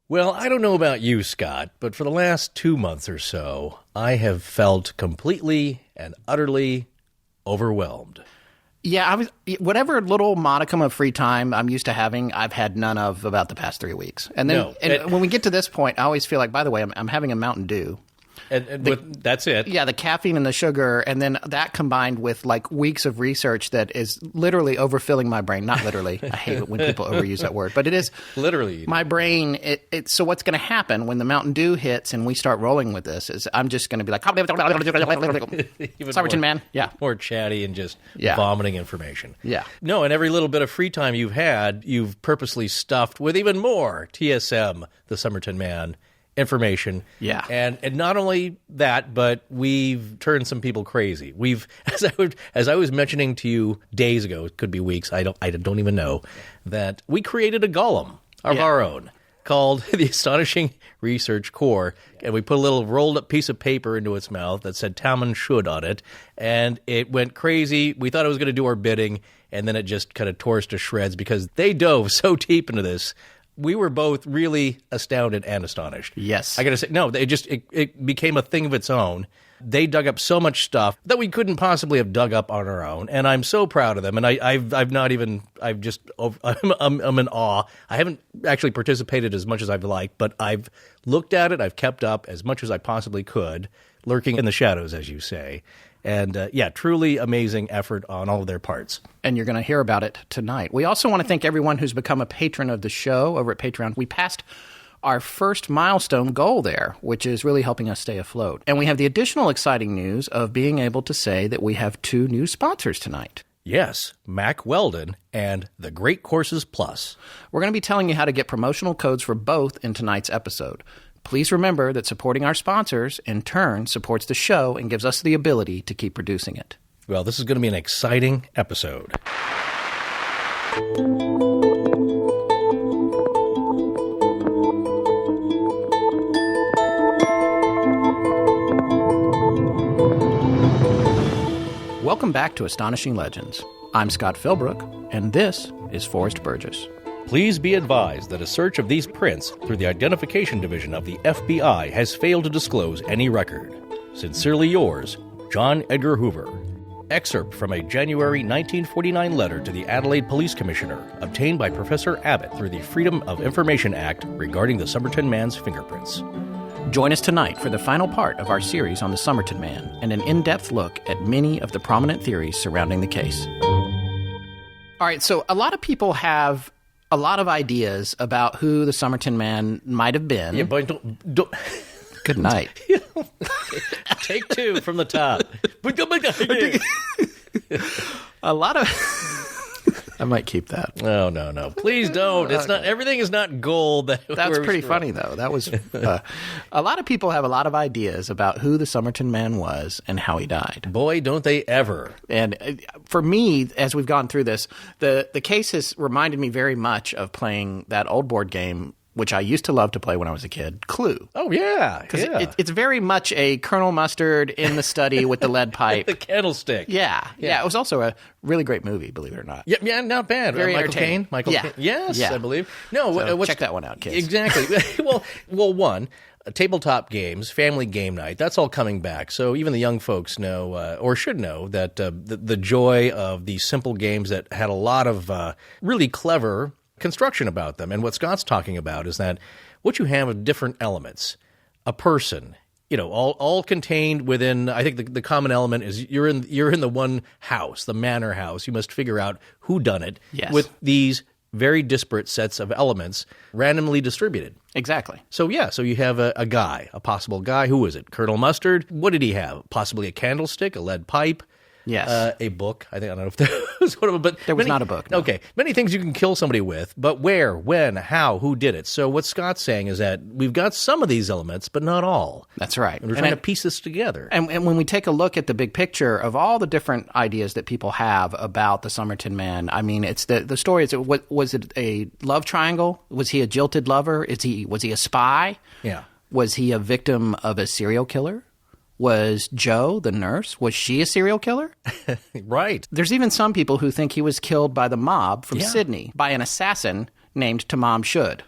Well, I don't know about you, Scott, but for the last 2 months or so, I have felt completely and utterly overwhelmed. Yeah, whatever little modicum of free time I'm used to having, I've had none of about the past 3 weeks. And then when we get to this point, I always feel like, by the way, I'm having a Mountain Dew. That's it. Yeah, the caffeine and the sugar, and then that combined with like weeks of research that is literally overfilling my brain. Not literally. I hate it when people overuse that word, but it is literally my brain. So what's going to happen when the Mountain Dew hits and we start rolling with this is I'm just going to be like Somerton Man. Yeah, more chatty and just vomiting information. Yeah, no, and every little bit of free time you've had, you've purposely stuffed with even more TSM, the Somerton Man information. Yeah. And not only that, but we've turned some people crazy. We've, as I was mentioning to you days ago, it could be weeks, I don't even know, that we created a golem of our own called the Astonishing Research Corps, and we put a little rolled up piece of paper into its mouth that said Tamám Shud on it, and it went crazy. We thought it was going to do our bidding, and then it just kind of tore us to shreds because they dove so deep into this. We were both really astounded and astonished. Yes. I got to say, no, it became a thing of its own. They dug up so much stuff that we couldn't possibly have dug up on our own, and I'm so proud of them. And I'm in awe. I haven't actually participated as much as I've liked, but I've looked at it. I've kept up as much as I possibly could, lurking in the shadows, as you say. And, truly amazing effort on all of their parts. And you're going to hear about it tonight. We also want to thank everyone who's become a patron of the show over at Patreon. We passed our first milestone goal there, which is really helping us stay afloat. And we have the additional exciting news of being able to say that we have 2 new sponsors tonight. Yes, Mack Weldon and The Great Courses Plus. We're going to be telling you how to get promotional codes for both in tonight's episode. Please remember that supporting our sponsors, in turn, supports the show and gives us the ability to keep producing it. Well, this is going to be an exciting episode. Welcome back to Astonishing Legends. I'm Scott Philbrook, and this is Forrest Burgess. Please be advised that a search of these prints through the Identification Division of the FBI has failed to disclose any record. Sincerely yours, John Edgar Hoover. Excerpt from a January 1949 letter to the Adelaide Police Commissioner, obtained by Professor Abbott through the Freedom of Information Act regarding the Somerton Man's fingerprints. Join us tonight for the final part of our series on the Somerton Man and an in-depth look at many of the prominent theories surrounding the case. All right, so a lot of people have a lot of ideas about who the Somerton Man might have been. Yeah, but don't. Good night. Take 2 from the top. A lot of... I might keep that. No. Please don't. It's not. Everything is not gold. That's pretty funny, though. That was a lot of people have a lot of ideas about who the Somerton Man was and how he died. Boy, don't they ever. And for me, as we've gone through this, the case has reminded me very much of playing that old board game, which I used to love to play when I was a kid, Clue. Oh, yeah. Because it's very much a Colonel Mustard in the study with the lead pipe. The candlestick. Yeah. It was also a really great movie, believe it or not. Yeah, not bad. Very Michael Caine? Caine. Yes, I believe. No, so check that one out, kids. Exactly. well, one, tabletop games, family game night, that's all coming back. So even the young folks know, or should know, that the joy of these simple games that had a lot of really clever construction about them. And what Scott's talking about is that what you have of different elements, a person, all contained within, I think the common element is you're in the one house, the manor house. You must figure out who done it with these very disparate sets of elements randomly distributed. Exactly. So you have a guy, a possible guy. Who is it? Colonel Mustard? What did he have? Possibly a candlestick, a lead pipe. Yes. A book. I don't know if there was one of them, but there was not a book. No. Okay. Many things you can kill somebody with, but where, when, how, who did it? So what Scott's saying is that we've got some of these elements, but not all. That's right. And we're trying to piece this together. And when we take a look at the big picture of all the different ideas that people have about the Somerton Man, I mean, it's the story is, was it a love triangle? Was he a jilted lover? Was he a spy? Yeah. Was he a victim of a serial killer? Was Joe, the nurse, was she a serial killer? Right. There's even some people who think he was killed by the mob from Sydney by an assassin named Tamám Shud.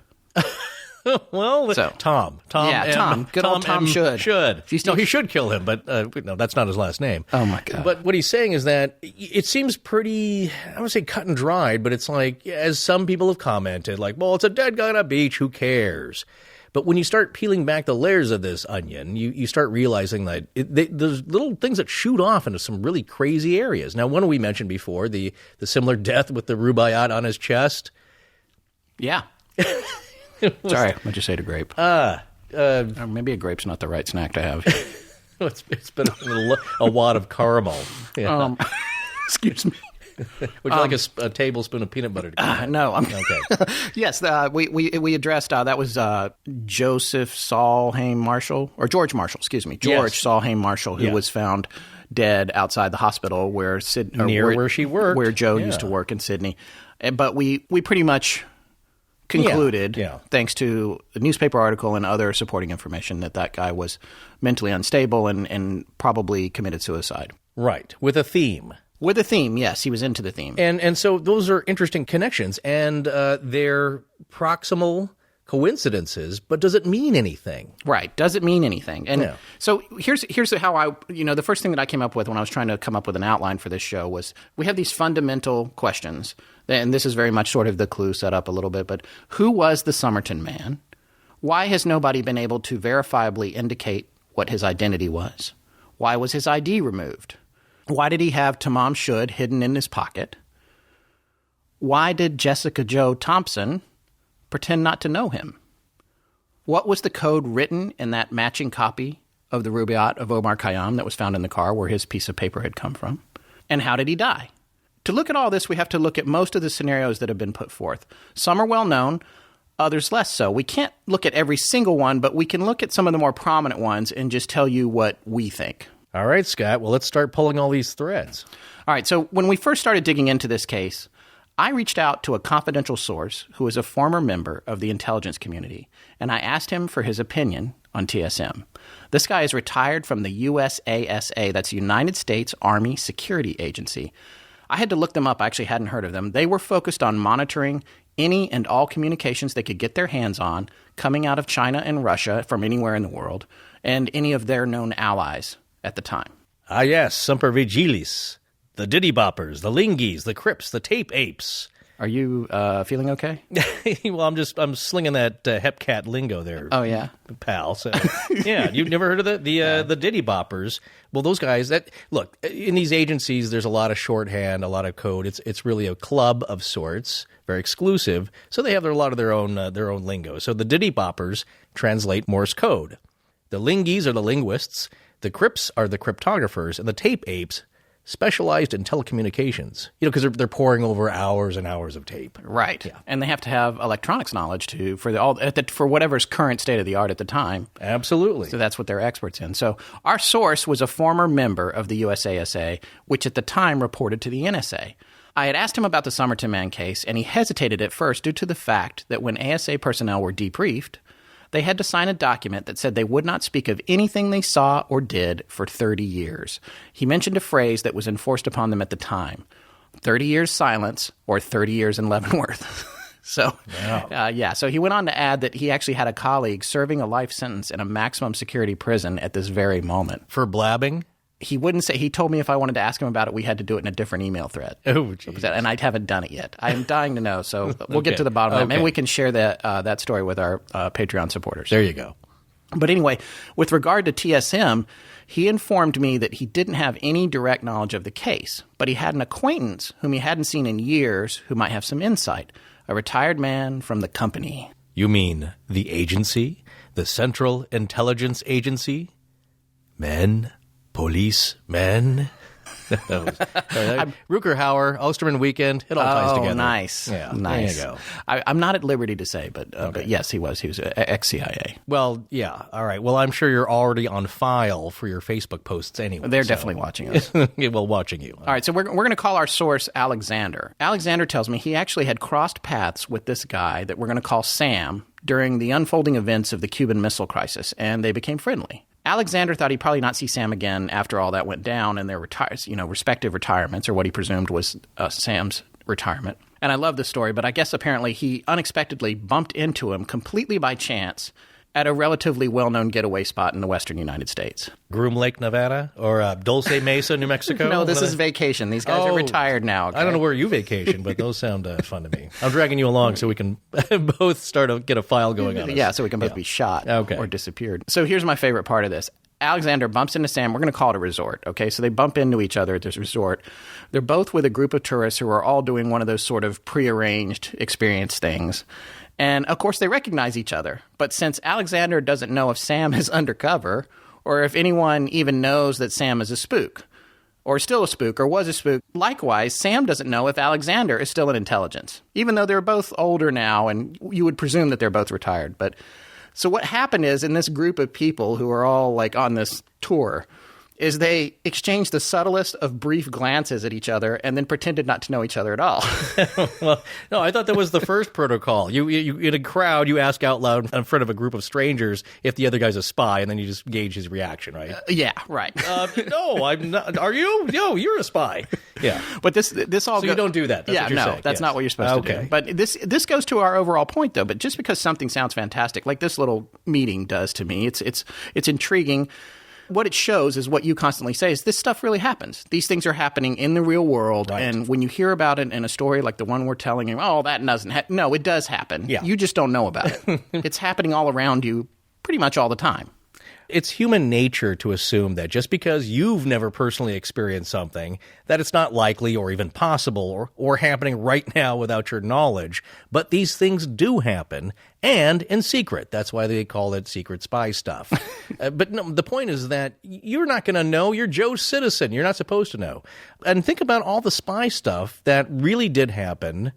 Well, So- Tom. Yeah, M. Tom. Good old Tom Shud. Should. If you No, he should kill him, but no, that's not his last name. Oh, my God. But what he's saying is that it seems pretty, I don't want to say cut and dried, but it's like, as some people have commented, like, well, it's a dead guy on a beach, who cares? But when you start peeling back the layers of this onion, you start realizing that there's little things that shoot off into some really crazy areas. Now, one we mentioned before, the similar death with the rubaiyat on his chest. Yeah. Sorry, what'd you say to grape? Maybe a grape's not the right snack to have. It's been a wad of caramel. Yeah. Excuse me. Would you like a tablespoon of peanut butter? No. Okay. Yes, we addressed that was Joseph Saulheim Marshall, or George Marshall, excuse me. George Yes. Saulheim Marshall, who was found dead outside the hospital where where she worked. Where Joe used to work in Sydney. But we pretty much concluded, thanks to the newspaper article and other supporting information, that guy was mentally unstable and probably committed suicide. Right, with a theme. With a theme, yes, he was into the theme. And so those are interesting connections, and they're proximal coincidences, but does it mean anything? Right. Does it mean anything? And so here's how the first thing that I came up with when I was trying to come up with an outline for this show was we have these fundamental questions, and this is very much sort of the clue set up a little bit, but who was the Somerton Man? Why has nobody been able to verifiably indicate what his identity was? Why was his ID removed? Why did he have Tamám Shud hidden in his pocket? Why did Jessica Jo Thompson pretend not to know him? What was the code written in that matching copy of the Rubaiyat of Omar Khayyam that was found in the car where his piece of paper had come from? And how did he die? To look at all this, we have to look at most of the scenarios that have been put forth. Some are well known, others less so. We can't look at every single one, but we can look at some of the more prominent ones and just tell you what we think. All right, Scott. Well, let's start pulling all these threads. All right. So when we first started digging into this case, I reached out to a confidential source who is a former member of the intelligence community, and I asked him for his opinion on TSM. This guy is retired from the USASA, that's United States Army Security Agency. I had to look them up. I actually hadn't heard of them. They were focused on monitoring any and all communications they could get their hands on coming out of China and Russia from anywhere in the world, and any of their known allies at the time. Ah, yes, Semper Vigilis, the Diddy Boppers, the Lingies, the Crips, the Tape Apes. Are you feeling okay? Well, I'm slinging that Hepcat lingo there. Oh, yeah? Pal. So, yeah, you've never heard of the Diddy Boppers? Well, those guys, look, in these agencies, there's a lot of shorthand, a lot of code. It's really a club of sorts, very exclusive. So they have a lot of their own lingo. So the Diddy Boppers translate Morse code. The Lingies are the linguists. The Crips are the cryptographers, and the Tape Apes specialized in telecommunications. Because they're pouring over hours and hours of tape. Right. Yeah. And they have to have electronics knowledge for whatever's current state of the art at the time. Absolutely. So that's what they're experts in. So our source was a former member of the USASA, which at the time reported to the NSA. I had asked him about the Somerton Man case, and he hesitated at first due to the fact that when ASA personnel were debriefed, they had to sign a document that said they would not speak of anything they saw or did for 30 years. He mentioned a phrase that was enforced upon them at the time, 30 years silence or 30 years in Leavenworth. So he went on to add that he actually had a colleague serving a life sentence in a maximum security prison at this very moment. For blabbing? He wouldn't say. He told me if I wanted to ask him about it, we had to do it in a different email thread. Oh, geez. And I haven't done it yet. I am dying to know, so we'll get to the bottom of that. Maybe we can share that story with our Patreon supporters. There you go. But anyway, with regard to TSM, he informed me that he didn't have any direct knowledge of the case, but he had an acquaintance whom he hadn't seen in years who might have some insight, a retired man from the company. You mean the agency? The Central Intelligence Agency? Men? Policemen? Rukerhauer, Osterman Weekend, it all ties together. Oh, nice. Yeah, nice. There you go. I'm not at liberty to say, but yes, he was. He was ex-CIA. Well, yeah. All right. Well, I'm sure you're already on file for your Facebook posts anyway. They're definitely watching us. Well, watching you. All right. So we're going to call our source Alexander. Alexander tells me he actually had crossed paths with this guy that we're going to call Sam during the unfolding events of the Cuban Missile Crisis, and they became friendly. Alexander thought he'd probably not see Sam again after all that went down and their respective retirements, or what he presumed was Sam's retirement. And I love this story, but I guess apparently he unexpectedly bumped into him completely by chance at a relatively well-known getaway spot in the western United States. Groom Lake, Nevada? Or Dulce Mesa, New Mexico? No, this is vacation. These guys are retired now. Okay? I don't know where you vacation, but those sound fun to me. I'm dragging you along so we can both get a file going on us. Yeah, so we can both be shot or disappeared. So here's my favorite part of this. Alexander bumps into Sam. We're going to call it a resort, okay? So they bump into each other at this resort. They're both with a group of tourists who are all doing one of those sort of prearranged experience things. And, of course, they recognize each other. But since Alexander doesn't know if Sam is undercover or if anyone even knows that Sam is a spook or still a spook or was a spook, likewise, Sam doesn't know if Alexander is still in intelligence, even though they're both older now and you would presume that they're both retired. But so what happened is in this group of people who are all like on this tour is they exchanged the subtlest of brief glances at each other and then pretended not to know each other at all. Well, no, I thought that was the first protocol. You in a crowd, you ask out loud in front of a group of strangers if the other guy's a spy, and then you just gauge his reaction, right? Yeah, right. No, I'm not. Are you? No, you're a spy. Yeah. But this all you don't do that. That's what you're saying. That's not what you're supposed to do. But this goes to our overall point, though. But just because something sounds fantastic, like this little meeting does to me, it's intriguing. What it shows is what you constantly say is this stuff really happens. These things are happening in the real world. Right. And when you hear about it in a story like the one we're telling you, that doesn't happen. No, it does happen. Yeah. You just don't know about it. It's happening all around you pretty much all the time. It's human nature to assume that just because you've never personally experienced something, that it's not likely or even possible or happening right now without your knowledge. But these things do happen, and in secret. That's why they call it secret spy stuff. But no, the point is that you're not going to know. You're Joe Citizen. You're not supposed to know. And think about all the spy stuff that really did happen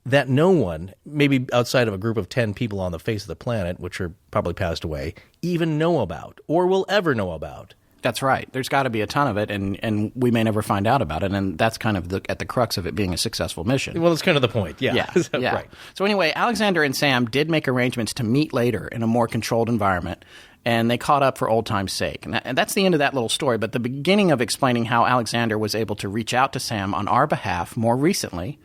that no one, maybe outside of a group of 10 people on the face of the planet, which are probably passed away, even know about or will ever know about. That's right. There's got to be a ton of it, and we may never find out about it, and that's kind of at the crux of it being a successful mission. Well, that's kind of the point, yeah. Yeah. Right. So anyway, Alexander and Sam did make arrangements to meet later in a more controlled environment, and they caught up for old time's sake. And that's the end of that little story, but the beginning of explaining how Alexander was able to reach out to Sam on our behalf more recently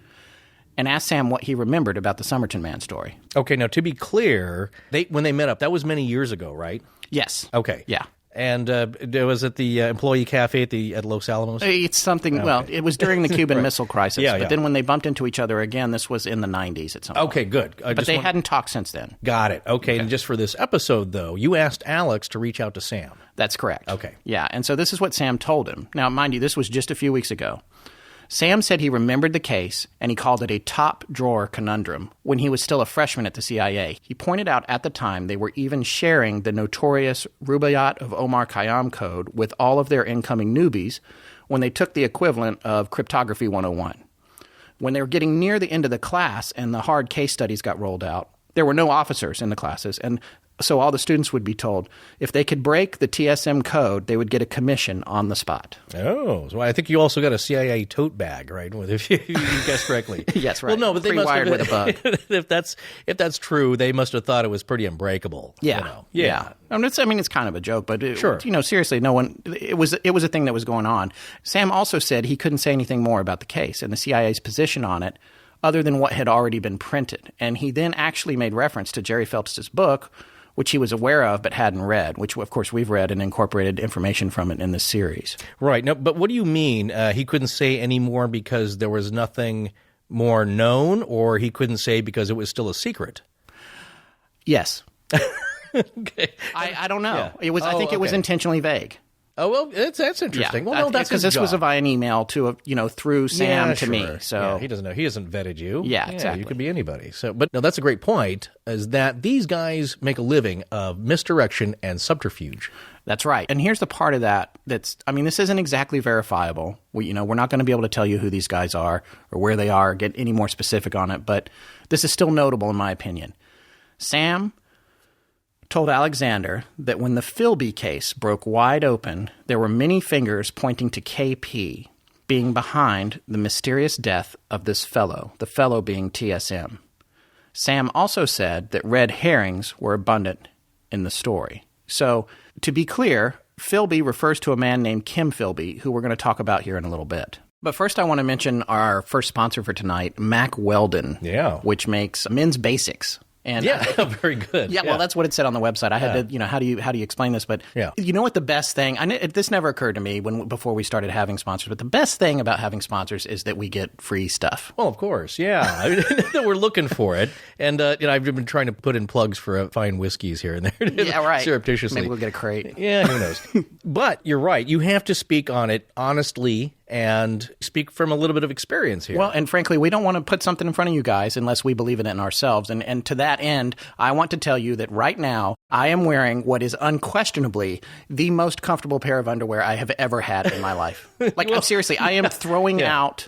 and asked Sam what he remembered about the Somerton Man story. Okay, now to be clear, when they met up, that was many years ago, right? Yes. Okay. Yeah. And was it the employee cafe at Los Alamos? It's something, well, it was during the Cuban Missile Crisis. Yeah, but then when they bumped into each other again, this was in the 90s at some point. Okay, good. But they hadn't talked since then. Got it. Okay, and just for this episode, though, you asked Alex to reach out to Sam. That's correct. Okay. Yeah, and so this is what Sam told him. Now, mind you, this was just a few weeks ago. Sam said he remembered the case, and he called it a top-drawer conundrum when he was still a freshman at the CIA. He pointed out at the time they were even sharing the notorious Rubaiyat of Omar Khayyam code with all of their incoming newbies when they took the equivalent of Cryptography 101. When they were getting near the end of the class and the hard case studies got rolled out, there were no officers in the classes, and so all the students would be told if they could break the TSM code, they would get a commission on the spot. Oh, so I think you also got a CIA tote bag, right? If you guessed correctly. Yes, right. Well, no, but they must have, with a bug. if that's true, they must have thought it was pretty unbreakable. Yeah, you know? Yeah. I mean, it's kind of a joke, but sure. Seriously, no one. It was a thing that was going on. Sam also said he couldn't say anything more about the case and the CIA's position on it, other than what had already been printed. And he then actually made reference to Jerry Phelps' book, which he was aware of but hadn't read, which, of course, we've read and incorporated information from it in this series. Right. No, but what do you mean he couldn't say any more because there was nothing more known, or he couldn't say because it was still a secret? Yes. Okay. I don't know. Yeah. I think it was intentionally vague. Oh, well, that's interesting. Yeah, well, no, that's because this was via an email to through Sam to me. So yeah, he doesn't know. He hasn't vetted you. Yeah, exactly. You could be anybody. So, but no, that's a great point. Is that these guys make a living of misdirection and subterfuge. That's right. And here's the part of that this isn't exactly verifiable. We're not going to be able to tell you who these guys are or where they are, or get any more specific on it. But this is still notable in my opinion. Sam told Alexander that when the Philby case broke wide open, there were many fingers pointing to KP being behind the mysterious death of this fellow, the fellow being TSM. Sam also said that red herrings were abundant in the story. So, to be clear, Philby refers to a man named Kim Philby, who we're going to talk about here in a little bit. But first, I want to mention our first sponsor for tonight, Mack Weldon, which makes men's basics. And very good. Yeah, well, that's what it said on the website. I had to, how do you explain this? But you know what the best thing? This never occurred to me before we started having sponsors. But the best thing about having sponsors is that we get free stuff. Well, of course, we're looking for it, and I've been trying to put in plugs for fine whiskeys here and there. Yeah, right. Surreptitiously, maybe we'll get a crate. Yeah, who knows? But you're right. You have to speak on it honestly and speak from a little bit of experience here. Well, and frankly, we don't want to put something in front of you guys unless we believe in it in ourselves. And to that end, I want to tell you that right now, I am wearing what is unquestionably the most comfortable pair of underwear I have ever had in my life. I'm seriously, I am throwing out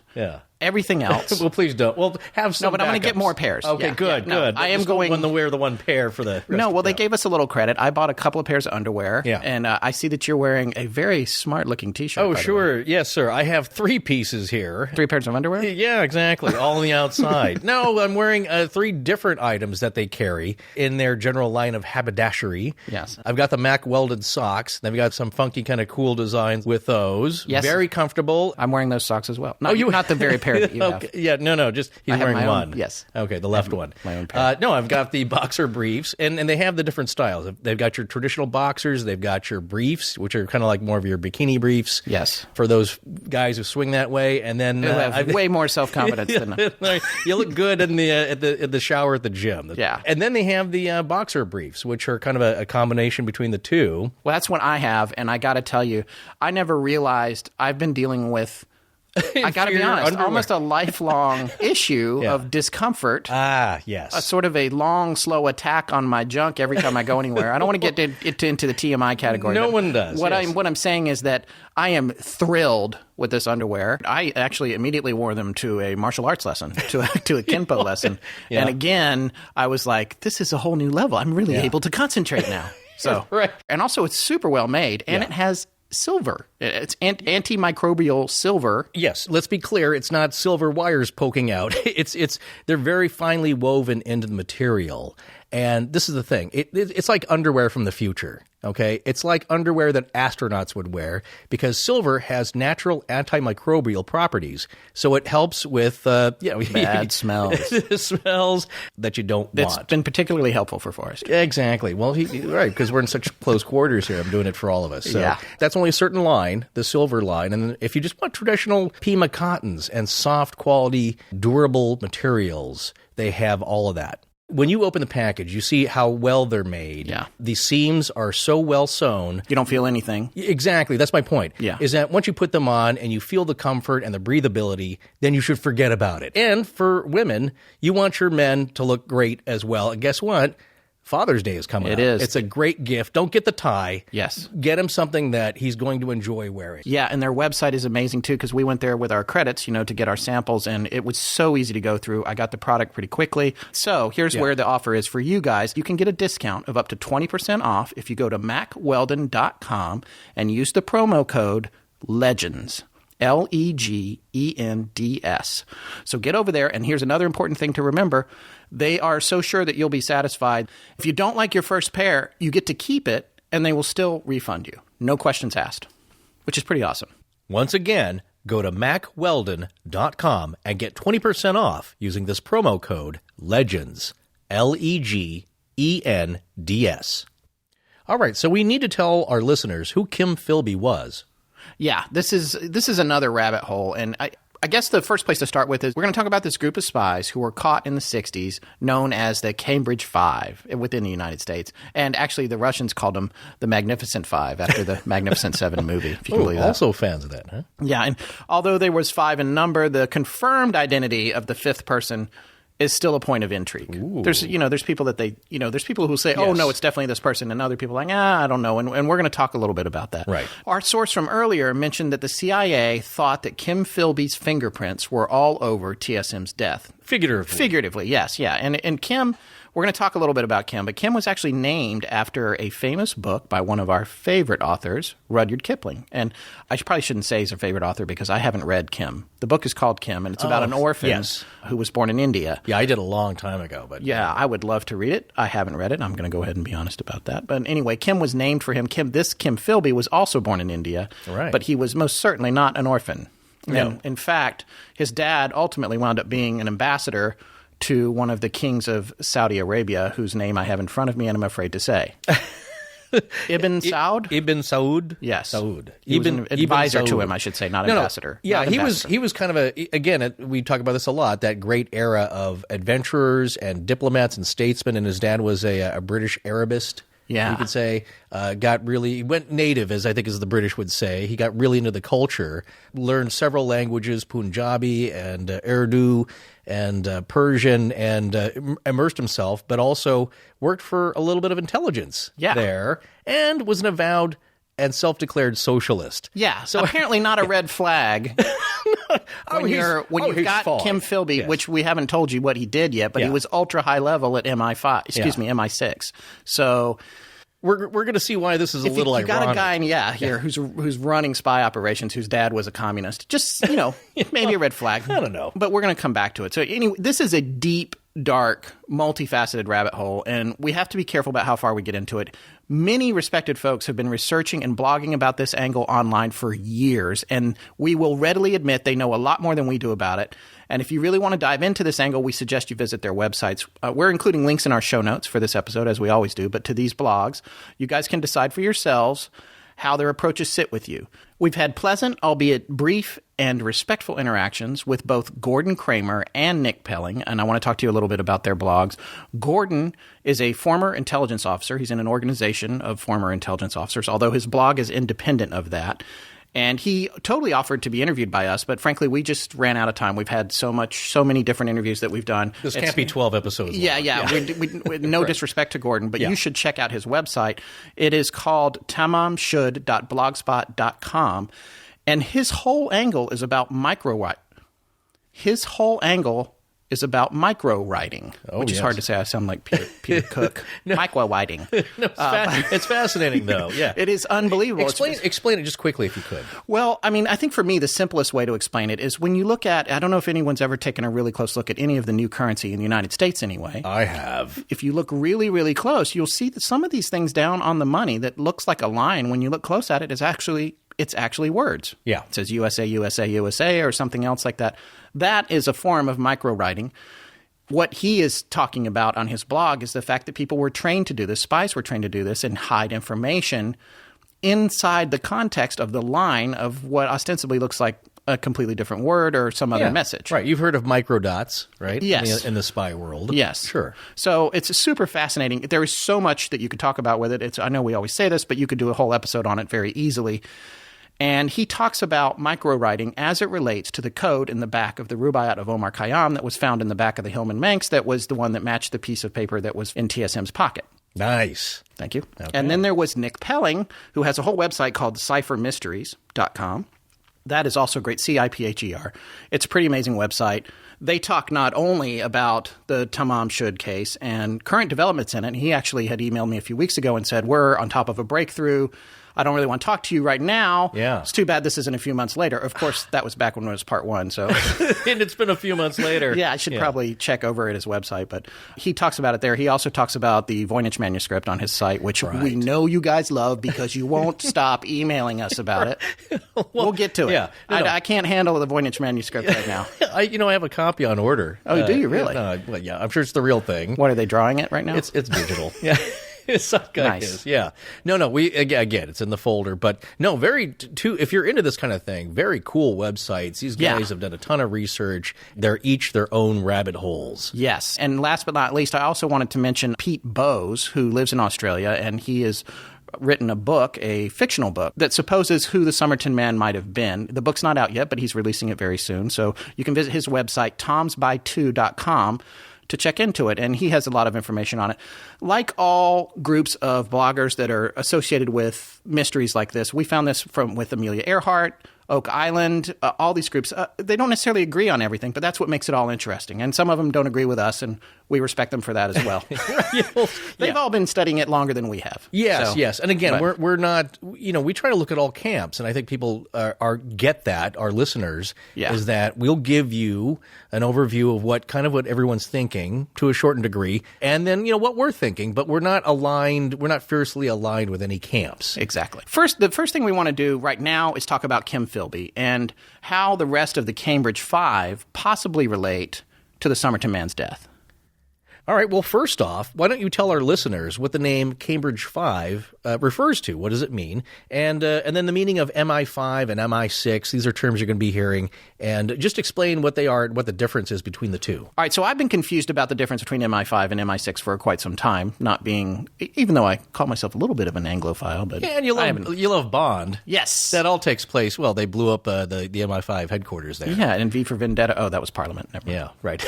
everything else. Well, please don't. Well, have some. No, but I'm going to get more pairs. Okay, good. I am going to wear the one pair for the. They gave us a little credit. I bought a couple of pairs of underwear. Yeah. And I see that you're wearing a very smart looking T-shirt. Oh, sure. Yes, sir. I have 3 pieces here. 3 pairs of underwear? Yeah, exactly. All on the outside. No, I'm wearing 3 different items that they carry in their general line of haberdashery. Yes. I've got the Mack welded socks. They've got some funky kind of cool designs with those. Yes. Very comfortable. I'm wearing those socks as well. No, not the very pair that you have. Yeah, no, just he's wearing one. Yes. Okay, the left one. My own pair. No, I've got the boxer briefs, and they have the different styles. They've got your traditional boxers. They've got your briefs, which are kind of like more of your bikini briefs. Yes. For those guys who swing that way, and then who have way more self-confidence than I. You look good in the shower at the gym. Yeah. And then they have the boxer briefs, which are kind of a combination between the two. Well, that's what I have, and I got to tell you, I never realized I've been dealing with. I got to be honest, almost a lifelong issue of discomfort. Ah, yes. A sort of a long, slow attack on my junk every time I go anywhere. I don't want to get into the TMI category. No one does. What I'm saying is that I am thrilled with this underwear. I actually immediately wore them to a martial arts lesson, to a Kenpo lesson. Yeah. And again, I was like, this is a whole new level. I'm really able to concentrate now. So, right. And also, it's super well made, and it has silver. It's antimicrobial silver. Yes, let's be clear. It's not silver wires poking out. They're very finely woven into the material. And this is the thing. It's like underwear from the future, okay? It's like underwear that astronauts would wear because silver has natural antimicrobial properties. So it helps with bad smells. Smells that you don't want. It's been particularly helpful for Forrest. Exactly. Well, right, because we're in such close quarters here. I'm doing it for all of us. So that's only a certain line, the silver line. And if you just want traditional Pima cottons and soft quality, durable materials, they have all of that. When you open the package, you see how well they're made. Yeah. The seams are so well sewn. You don't feel anything. Exactly. That's my point. Yeah. Is that once you put them on and you feel the comfort and the breathability, then you should forget about it. And for women, you want your men to look great as well. And guess what? Father's Day is coming up. It is. It's a great gift. Don't get the tie. Yes. Get him something that he's going to enjoy wearing. Yeah, and their website is amazing, too, because we went there with our credits, to get our samples, and it was so easy to go through. I got the product pretty quickly. So here's where the offer is for you guys. You can get a discount of up to 20% off if you go to MackWeldon.com and use the promo code LEGENDS. LEGENDS. So get over there, and here's another important thing to remember. They are so sure that you'll be satisfied. If you don't like your first pair, you get to keep it, and they will still refund you. No questions asked, which is pretty awesome. Once again, go to MackWeldon.com and get 20% off using this promo code LEGENDS. LEGENDS. All right, so we need to tell our listeners who Kim Philby was. Yeah, this is another rabbit hole, and I guess the first place to start with is we're going to talk about this group of spies who were caught in the 60s, known as the Cambridge Five within the United States. And actually, the Russians called them the Magnificent Five after the Magnificent Seven movie, if you can believe that. Also fans of that, huh? Yeah, and although there was 5 in number, the confirmed identity of the 5th person is still a point of intrigue. Ooh. There's people that there's people who say, oh, no, it's definitely this person, and other people are like, I don't know, and we're going to talk a little bit about that. Right. Our source from earlier mentioned that the CIA thought that Kim Philby's fingerprints were all over TSM's death. Figuratively, yes, yeah. And Kim, we're going to talk a little bit about Kim, but Kim was actually named after a famous book by one of our favorite authors, Rudyard Kipling. And I probably shouldn't say he's our favorite author because I haven't read Kim. The book is called Kim, and it's about an orphan who was born in India. Yeah, I did a long time ago. But yeah, I would love to read it. I haven't read it. I'm going to go ahead and be honest about that. But anyway, Kim was named for him. Kim Philby was also born in India, right. But he was most certainly not an orphan. No. And in fact, his dad ultimately wound up being an ambassador to one of the kings of Saudi Arabia, whose name I have in front of me and I'm afraid to say. Ibn Saud? Ibn Saud? Yes. Saud. He was an advisor Ibn to Saud. him, I should say, not ambassador. Yeah, Not ambassador. he was kind of we talk about this a lot, that great era of adventurers and diplomats and statesmen, and his dad was a British Arabist. Yeah. You could say, he went native, as I think as the British would say. He got really into the culture, learned several languages, Punjabi and Urdu and Persian, and immersed himself, but also worked for a little bit of intelligence there, and was an avowed and self-declared socialist. Yeah, so apparently not a red flag when you've got Kim Philby, which we haven't told you what he did yet, but he was ultra high level at MI6. So we're going to see why this is a little ironic. You got a guy here who's running spy operations whose dad was a communist. Just, maybe a red flag. I don't know. But we're going to come back to it. So anyway, this is a deep, dark, multifaceted rabbit hole, and we have to be careful about how far we get into it. Many respected folks have been researching and blogging about this angle online for years, and we will readily admit they know a lot more than we do about it. And if you really want to dive into this angle, we suggest you visit their websites. We're including links in our show notes for this episode, as we always do, but to these blogs, you guys can decide for yourselves how their approaches sit with you. We've had pleasant, albeit brief and respectful interactions with both Gordon Kramer and Nick Pelling, and I want to talk to you a little bit about their blogs. Gordon is a former intelligence officer. He's in an organization of former intelligence officers, although his blog is independent of that. And he totally offered to be interviewed by us, but frankly, we just ran out of time. We've had so many different interviews that we've done. This can't be 12 episodes long. Yeah. We no disrespect to Gordon, but you should check out his website. It is called tamamshud.blogspot.com, and his whole angle is about micro writing, which is hard to say. I sound like Peter Cook. Micro writing. It's fascinating, though. Yeah, it is unbelievable. Explain it just quickly, if you could. Well, I mean, I think for me, the simplest way to explain it is when you look at, I don't know if anyone's ever taken a really close look at any of the new currency in the United States anyway. I have. If you look really, really close, you'll see that some of these things down on the money that looks like a line, when you look close at it, it's actually words. Yeah. It says USA, USA, USA, or something else like that. That is a form of micro writing. What he is talking about on his blog is the fact that people were trained to do this, spies were trained to do this, and hide information inside the context of the line of what ostensibly looks like a completely different word or some other message. Right. You've heard of microdots, right? Yes. In the spy world. Yes. Sure. So it's super fascinating. There is so much that you could talk about with it. I know we always say this, but you could do a whole episode on it very easily. And he talks about micro-writing as it relates to the code in the back of the Rubaiyat of Omar Khayyam that was found in the back of the Hillman Manx that was the one that matched the piece of paper that was in TSM's pocket. Nice. Thank you. Okay. And then there was Nick Pelling, who has a whole website called ciphermysteries.com. That is also great, CIPHER. It's a pretty amazing website. They talk not only about the Tamám Shud case and current developments in it. He actually had emailed me a few weeks ago and said, we're on top of a breakthrough. I don't really want to talk to you right now. Yeah. It's too bad this isn't a few months later. Of course, that was back when it was part one. So, and it's been a few months later. Yeah, I should probably check over at his website. But he talks about it there. He also talks about the Voynich manuscript on his site, which we know you guys love because you won't stop emailing us about it. We'll get to it. Yeah, I can't handle the Voynich manuscript right now. I have a copy on order. Oh, do you really? Yeah, I'm sure it's the real thing. What, are they drawing it right now? It's digital. Yeah. Some guy nice. is, yeah. No, we again, it's in the folder, but no, if you're into this kind of thing, very cool websites. These guys have done a ton of research. They're each their own rabbit holes. Yes, and last but not least, I also wanted to mention Pete Bowes, who lives in Australia, and he has written a book, a fictional book, that supposes who the Somerton Man might have been. The book's not out yet, but he's releasing it very soon. So you can visit his website, tomsby2.com, to check into it, and he has a lot of information on it. Like all groups of bloggers that are associated with mysteries like this, we found this with Amelia Earhart, Oak Island, all these groups. They don't necessarily agree on everything, but that's what makes it all interesting. And some of them don't agree with us, and we respect them for that as well. They've all been studying it longer than we have. Yes. And again, we're not, we try to look at all camps, and I think people get that, our listeners, is that we'll give you an overview of what everyone's thinking to a shortened degree, and then, what we're thinking, but we're not fiercely aligned with any camps. Exactly. The first thing we want to do right now is talk about Kim Philby and how the rest of the Cambridge Five possibly relate to the Somerton Man's death. All right. Well, first off, why don't you tell our listeners what the name Cambridge 5 refers to? What does it mean? And then the meaning of MI5 and MI6. These are terms you're going to be hearing. And just explain what they are and what the difference is between the two. All right. So I've been confused about the difference between MI5 and MI6 for quite some time, not being – even though I call myself a little bit of an Anglophile. But yeah, and you love Bond. Yes. That all takes place – well, they blew up the MI5 headquarters there. Yeah, and V for Vendetta. Oh, that was Parliament. Never mind. Yeah, right.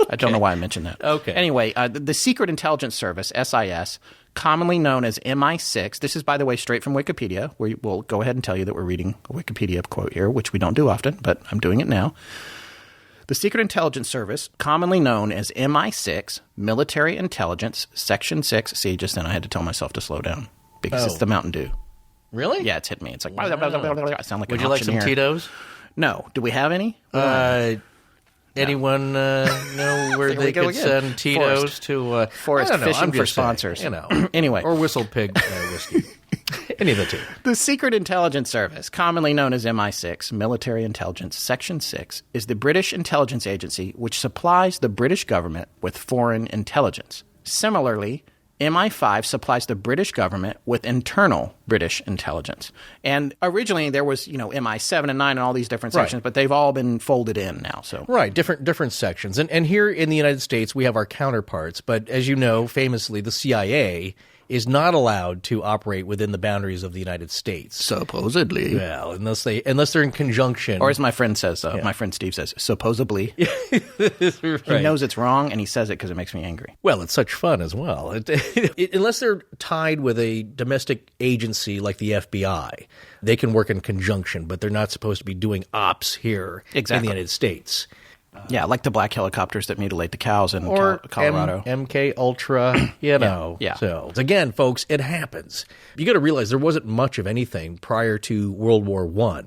I don't know why I mentioned that. Okay. Anyway, the Secret Intelligence Service, SIS, commonly known as MI6. This is, by the way, straight from Wikipedia. We'll go ahead and tell you that we're reading a Wikipedia quote here, which we don't do often, but I'm doing it now. The Secret Intelligence Service, commonly known as MI6, Military Intelligence, Section 6. See, just then I had to tell myself to slow down because it's the Mountain Dew. Really? Yeah, it's hit me. It's like, I sound like Would an you like some auctioneer. Tito's? No. Do we have any? Anyone know where they could send Tito's to? Forrest fishing for sponsors. Anyway. Or Whistle Pig whiskey. Any of the two. The Secret Intelligence Service, commonly known as MI6, Military Intelligence, Section 6, is the British intelligence agency which supplies the British government with foreign intelligence. Similarly, MI5 supplies the British government with internal British intelligence. And originally there was, MI7 and 9 and all these different sections, but they've all been folded in now. So right, different sections. And here in the United States, we have our counterparts. But as you know, famously, the CIA is not allowed to operate within the boundaries of the United States. Supposedly. Well, unless they're in conjunction. Or as my friend says, my friend Steve says, supposedly. Right. He knows it's wrong, and he says it because it makes me angry. Well, it's such fun as well. Unless they're tied with a domestic agency like the FBI, they can work in conjunction, but they're not supposed to be doing ops here in the United States. Yeah, like the black helicopters that mutilate the cows in Colorado. MK Ultra, Yeah. So, again, folks, it happens. You got to realize there wasn't much of anything prior to World War I.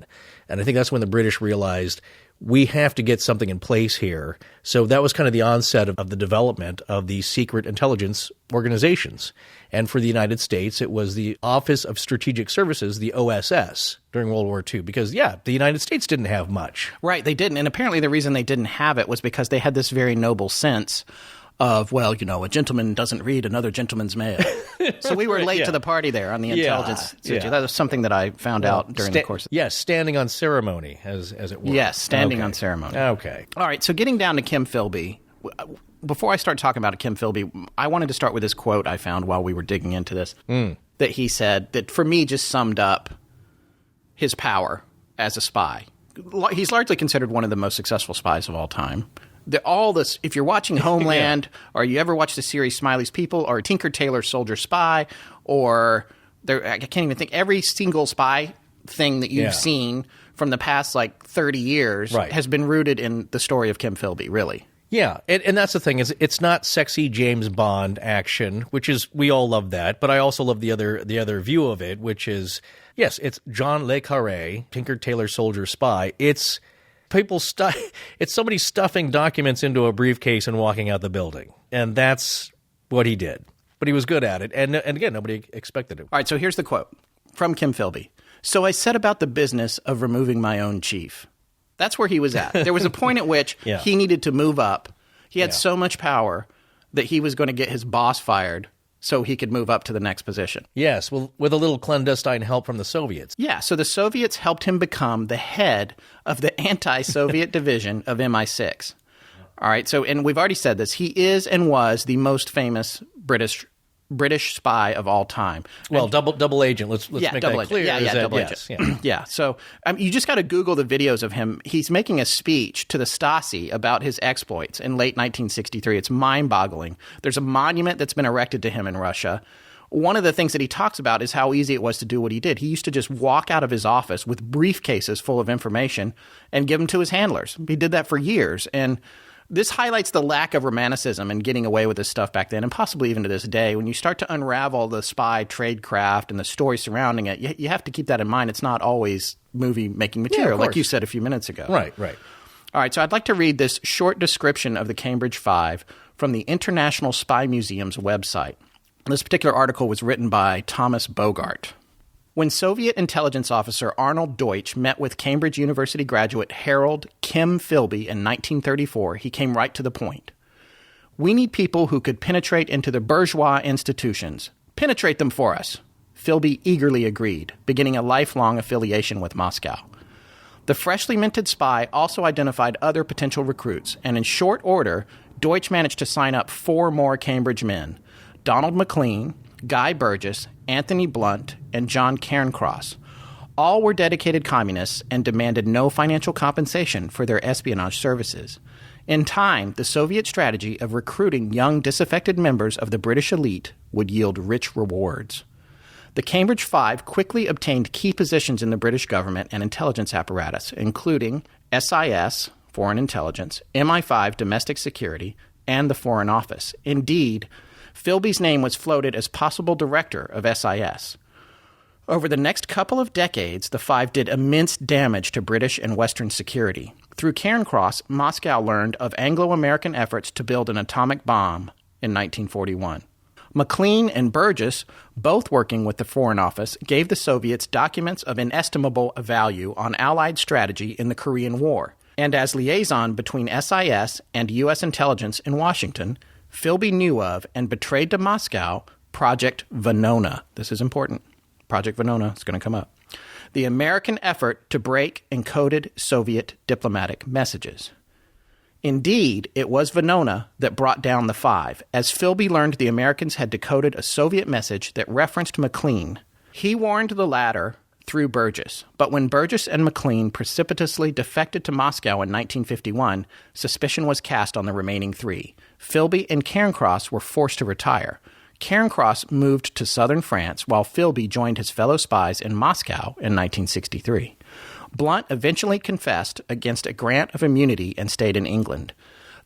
And I think that's when the British realized we have to get something in place here. So that was kind of the onset of the development of the secret intelligence organizations. And for the United States, it was the Office of Strategic Services, the OSS, during World War II. Because, the United States didn't have much. Right, they didn't. And apparently the reason they didn't have it was because they had this very noble sense of, a gentleman doesn't read another gentleman's mail. So we were late to the party there on the intelligence. That was something that I found out during the course. Yes, standing on ceremony, as it were. Yes, standing on ceremony. Okay. All right, so getting down to Kim Philby. Before I start talking about Kim Philby, I wanted to start with this quote I found while we were digging into this. That he said that, for me, just summed up his power as a spy. He's largely considered one of the most successful spies of all time. If you're watching Homeland, or you ever watch the series Smiley's People, or Tinker Tailor Soldier Spy, or I can't even think, every single spy thing that you've seen from the past 30 years has been rooted in the story of Kim Philby, really. Yeah, and that's the thing, is it's not sexy James Bond action, which is, we all love that, but I also love the other view of it, which is, yes, it's John Le Carré, Tinker Tailor Soldier Spy. It's it's somebody stuffing documents into a briefcase and walking out the building. And that's what he did. But he was good at it. And again, nobody expected it. All right, so here's the quote from Kim Philby. "So I set about the business of removing my own chief." That's where he was at. There was a point at which he needed to move up. He had so much power that he was going to get his boss fired so he could move up to the next position. Yes, well, with a little clandestine help from the Soviets. Yeah, so the Soviets helped him become the head of the anti-Soviet division of MI6. All right, so, and we've already said this, he is and was the most famous British spy of all time. Well, double agent. Let's make that clear. Double agent. Yeah. So you just got to Google the videos of him. He's making a speech to the Stasi about his exploits in late 1963. It's mind-boggling. There's a monument that's been erected to him in Russia. One of the things that he talks about is how easy it was to do what he did. He used to just walk out of his office with briefcases full of information and give them to his handlers. He did that for years. And this highlights the lack of romanticism in getting away with this stuff back then, and possibly even to this day. When you start to unravel the spy tradecraft and the story surrounding it, you have to keep that in mind. It's not always movie-making material, like you said a few minutes ago. Right. All right, so I'd like to read this short description of the Cambridge Five from the International Spy Museum's website. This particular article was written by Thomas Bogart. When Soviet intelligence officer Arnold Deutsch met with Cambridge University graduate Harold Kim Philby in 1934, he came right to the point. "We need people who could penetrate into the bourgeois institutions. Penetrate them for us." Philby eagerly agreed, beginning a lifelong affiliation with Moscow. The freshly minted spy also identified other potential recruits, and in short order, Deutsch managed to sign up 4 more Cambridge men: Donald MacLean, Guy Burgess, Anthony Blunt, and John Cairncross. All were dedicated communists and demanded no financial compensation for their espionage services. In time, the Soviet strategy of recruiting young disaffected members of the British elite would yield rich rewards. The Cambridge Five quickly obtained key positions in the British government and intelligence apparatus, including SIS, Foreign Intelligence, MI5, Domestic Security, and the Foreign Office. Indeed, Philby's name was floated as possible director of SIS. Over the next couple of decades, the Five did immense damage to British and Western security. Through Cairncross, Moscow learned of Anglo-American efforts to build an atomic bomb in 1941. MacLean and Burgess, both working with the Foreign Office, gave the Soviets documents of inestimable value on Allied strategy in the Korean War. And as liaison between SIS and U.S. intelligence in Washington, Philby knew of and betrayed to Moscow Project Venona. This is important. Project Venona is going to come up. The American effort to break encoded Soviet diplomatic messages. Indeed, it was Venona that brought down the Five, as Philby learned the Americans had decoded a Soviet message that referenced MacLean. He warned the latter through Burgess, but when Burgess and MacLean precipitously defected to Moscow in 1951, suspicion was cast on the remaining 3. Philby and Cairncross were forced to retire. Cairncross moved to southern France, while Philby joined his fellow spies in Moscow in 1963. Blunt eventually confessed against a grant of immunity and stayed in England.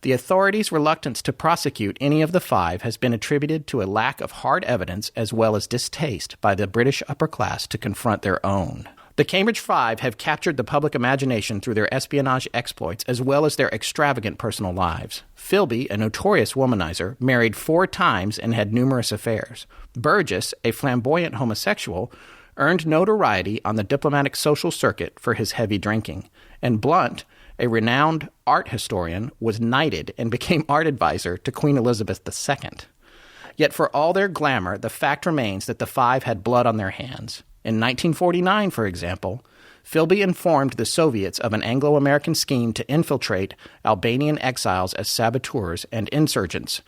The authorities' reluctance to prosecute any of the Five has been attributed to a lack of hard evidence as well as distaste by the British upper class to confront their own. The Cambridge Five have captured the public imagination through their espionage exploits as well as their extravagant personal lives. Philby, a notorious womanizer, married 4 times and had numerous affairs. Burgess, a flamboyant homosexual, earned notoriety on the diplomatic social circuit for his heavy drinking. And Blunt, a renowned art historian, was knighted and became art advisor to Queen Elizabeth II. Yet for all their glamour, the fact remains that the Five had blood on their hands. In 1949, for example, Philby informed the Soviets of an Anglo-American scheme to infiltrate Albanian exiles as saboteurs and insurgents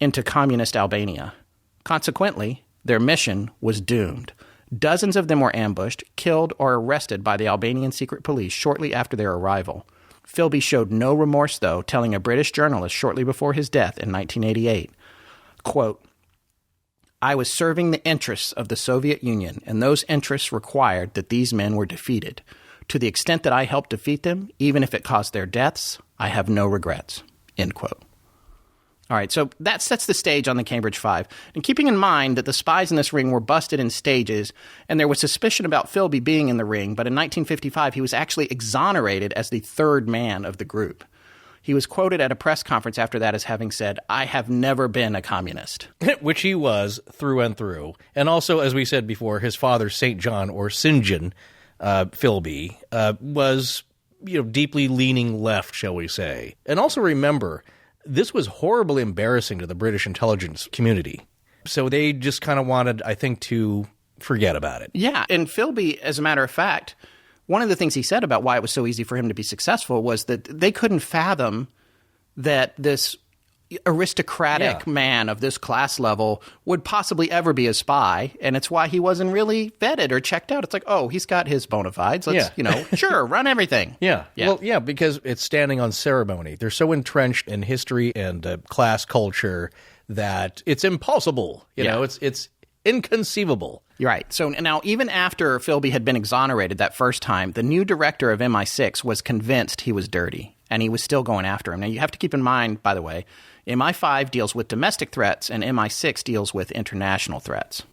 into communist Albania. Consequently, their mission was doomed. Dozens of them were ambushed, killed, or arrested by the Albanian secret police shortly after their arrival. Philby showed no remorse, though, telling a British journalist shortly before his death in 1988, quote, "I was serving the interests of the Soviet Union, and those interests required that these men were defeated. To the extent that I helped defeat them, even if it caused their deaths, I have no regrets." End quote. All right, so that sets the stage on the Cambridge Five. And keeping in mind that the spies in this ring were busted in stages, and there was suspicion about Philby being in the ring, but in 1955 he was actually exonerated as the 3rd man of the group. He was quoted at a press conference after that as having said, "I have never been a communist." Which he was through and through. And also, as we said before, his father, St. John, or St. John Philby, was deeply leaning left, shall we say. And also remember, this was horribly embarrassing to the British intelligence community. So they just kind of wanted, I think, to forget about it. Yeah, and Philby, as a matter of fact, one of the things he said about why it was so easy for him to be successful was that they couldn't fathom that this aristocratic man of this class level would possibly ever be a spy, and it's why he wasn't really vetted or checked out. It's like, oh, he's got his bona fides. Let's, sure, run everything. Yeah. Well, yeah, because it's standing on ceremony. They're so entrenched in history and class culture that it's impossible. It's inconceivable. You're right. So now, even after Philby had been exonerated that first time, the new director of MI6 was convinced he was dirty, and he was still going after him. Now, you have to keep in mind, by the way, MI5 deals with domestic threats, and MI6 deals with international threats.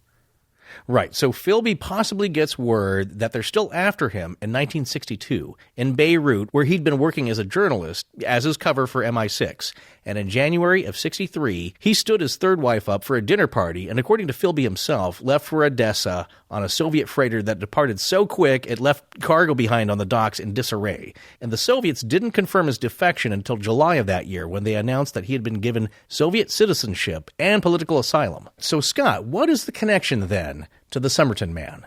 Right. So Philby possibly gets word that they're still after him in 1962 in Beirut, where he'd been working as a journalist as his cover for MI6. And in January of 63, he stood his third wife up for a dinner party and, according to Philby himself, left for Odessa on a Soviet freighter that departed so quick it left cargo behind on the docks in disarray. And the Soviets didn't confirm his defection until July of that year, when they announced that he had been given Soviet citizenship and political asylum. So, Scott, what is the connection then to the Somerton Man?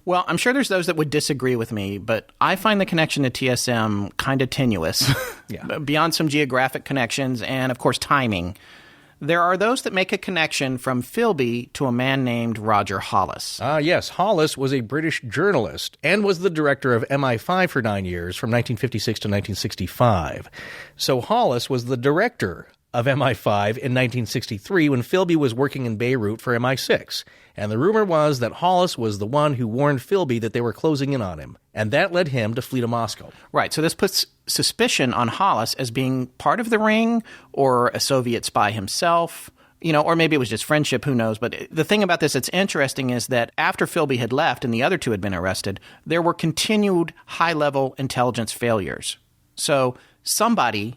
Well, I'm sure there's those that would disagree with me, but I find the connection to TSM kind of tenuous. Yeah. Beyond some geographic connections and, of course, timing. There are those that make a connection from Philby to a man named Roger Hollis. Yes. Hollis was a British journalist and was the director of MI5 for 9 years, from 1956 to 1965. So Hollis was the director of MI5 in 1963 when Philby was working in Beirut for MI6. And the rumor was that Hollis was the one who warned Philby that they were closing in on him. And that led him to flee to Moscow. Right. So this puts suspicion on Hollis as being part of the ring or a Soviet spy himself. Or maybe it was just friendship, who knows. But the thing about this that's interesting is that after Philby had left and the other two had been arrested, there were continued high-level intelligence failures. So somebody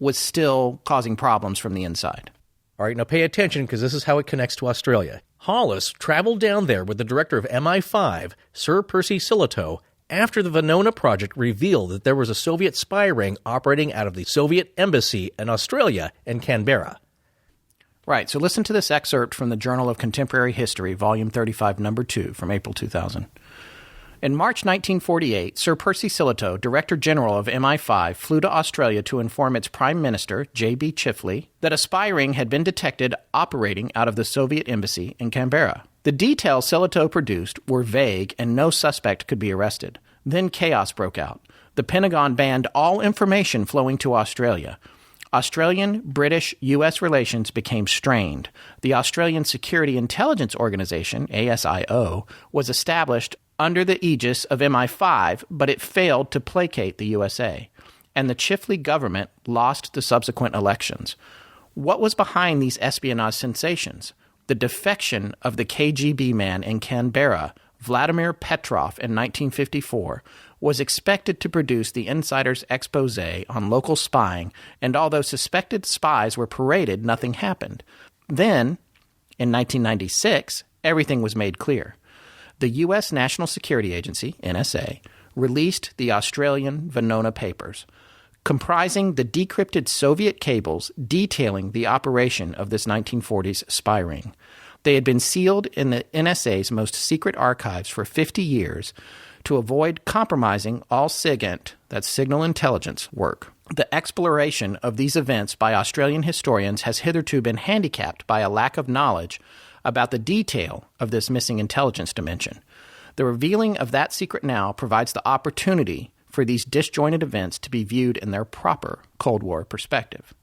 was still causing problems from the inside. All right, now pay attention, because this is how it connects to Australia. Hollis traveled down there with the director of MI5, Sir Percy Sillitoe, after the Venona project revealed that there was a Soviet spy ring operating out of the Soviet embassy in Australia and Canberra. Right, so listen to this excerpt from the Journal of Contemporary History, Volume 35, Number 2, from April 2000. In March 1948, Sir Percy Sillitoe, Director General of MI5, flew to Australia to inform its Prime Minister, J.B. Chifley, that a spy ring had been detected operating out of the Soviet embassy in Canberra. The details Sillitoe produced were vague and no suspect could be arrested. Then chaos broke out. The Pentagon banned all information flowing to Australia. Australian, British, U.S. relations became strained. The Australian Security Intelligence Organization, ASIO, was established under the aegis of MI5, but it failed to placate the USA, and the Chifley government lost the subsequent elections. What was behind these espionage sensations? The defection of the KGB man in Canberra, Vladimir Petrov, in 1954, was expected to produce the insider's expose on local spying, and although suspected spies were paraded, nothing happened. Then, in 1996, everything was made clear. The U.S. National Security Agency, NSA, released the Australian Venona Papers, comprising the decrypted Soviet cables detailing the operation of this 1940s spy ring. They had been sealed in the NSA's most secret archives for 50 years to avoid compromising all SIGINT, that's signal intelligence, work. The exploration of these events by Australian historians has hitherto been handicapped by a lack of knowledge about the detail of this missing intelligence dimension. The revealing of that secret now provides the opportunity for these disjointed events to be viewed in their proper Cold War perspective.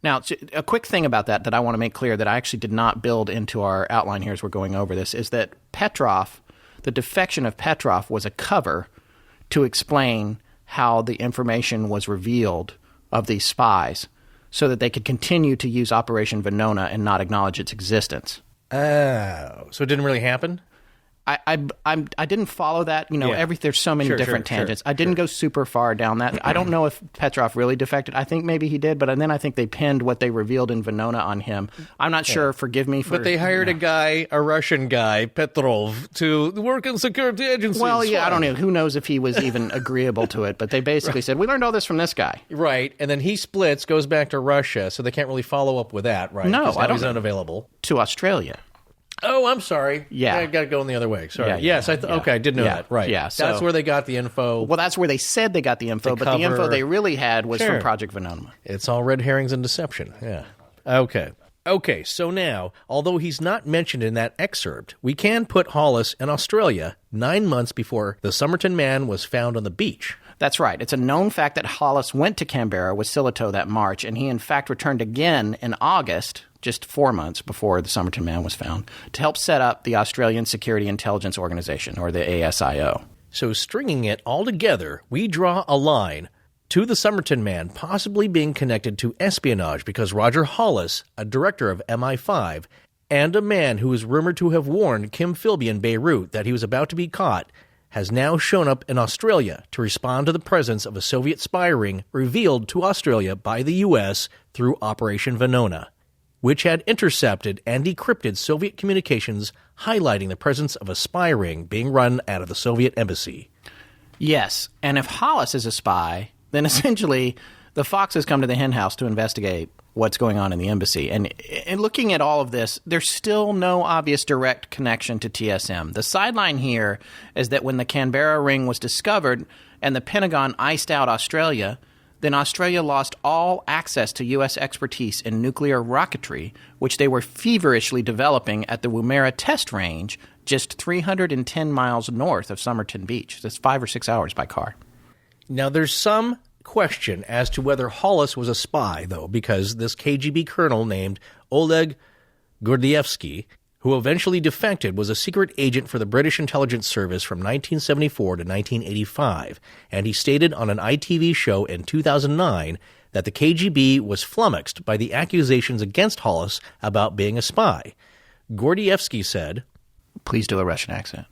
Now, a quick thing about that I want to make clear that I actually did not build into our outline here as we're going over this, is that Petrov, the defection of Petrov, was a cover to explain how the information was revealed of these spies, so that they could continue to use Operation Venona and not acknowledge its existence. Oh, so it didn't really happen? I didn't follow that. There's so many different tangents. I didn't go super far down that. I don't know if Petrov really defected. I think maybe he did, but then I think they pinned what they revealed in Venona on him. I'm not sure. Forgive me for. But they hired a Russian guy, Petrov, to work in security agencies. Well, yeah, I don't know. Who knows if he was even agreeable to it? But they basically said, we learned all this from this guy. Right, and then he splits, goes back to Russia, so they can't really follow up with that, right? No, I don't. He's unavailable to Australia. Oh, I'm sorry. Yeah. I got to go in the other way. Sorry. Yeah, yes, okay, I did know that. Right. Yeah, so that's where they got the info. Well, that's where they said they got the info, but the info they really had was from Project Venona. It's all red herrings and deception. Yeah. Okay, so now, although he's not mentioned in that excerpt, we can put Hollis in Australia 9 months before the Somerton Man was found on the beach. That's right. It's a known fact that Hollis went to Canberra with Sillitoe that March, and he in fact returned again in August, just 4 months before the Somerton Man was found, to help set up the Australian Security Intelligence Organization, or the ASIO. So stringing it all together, we draw a line to the Somerton Man possibly being connected to espionage because Roger Hollis, a director of MI5, And a man who is rumored to have warned Kim Philby in Beirut that he was about to be caught has now shown up in Australia to respond to the presence of a Soviet spy ring revealed to Australia by the U.S. through Operation Venona, which had intercepted and decrypted Soviet communications highlighting the presence of a spy ring being run out of the Soviet embassy. Yes, and if Hollis is a spy, then essentially the foxes come to the henhouse to investigate what's going on in the embassy. And looking at all of this, there's still no obvious direct connection to TSM. The sideline here is that when the Canberra ring was discovered and the Pentagon iced out Australia, then Australia lost all access to U.S. expertise in nuclear rocketry, which they were feverishly developing at the Woomera test range just 310 miles north of Somerton Beach. That's 5 or 6 hours by car. Now, there's some question as to whether Hollis was a spy, though, because this KGB colonel named Oleg Gordievsky, who eventually defected, was a secret agent for the British intelligence service from 1974 to 1985, and he stated on an ITV show in 2009 that the KGB was flummoxed by the accusations against Hollis about being a spy. Gordievsky said, "Please do a Russian accent."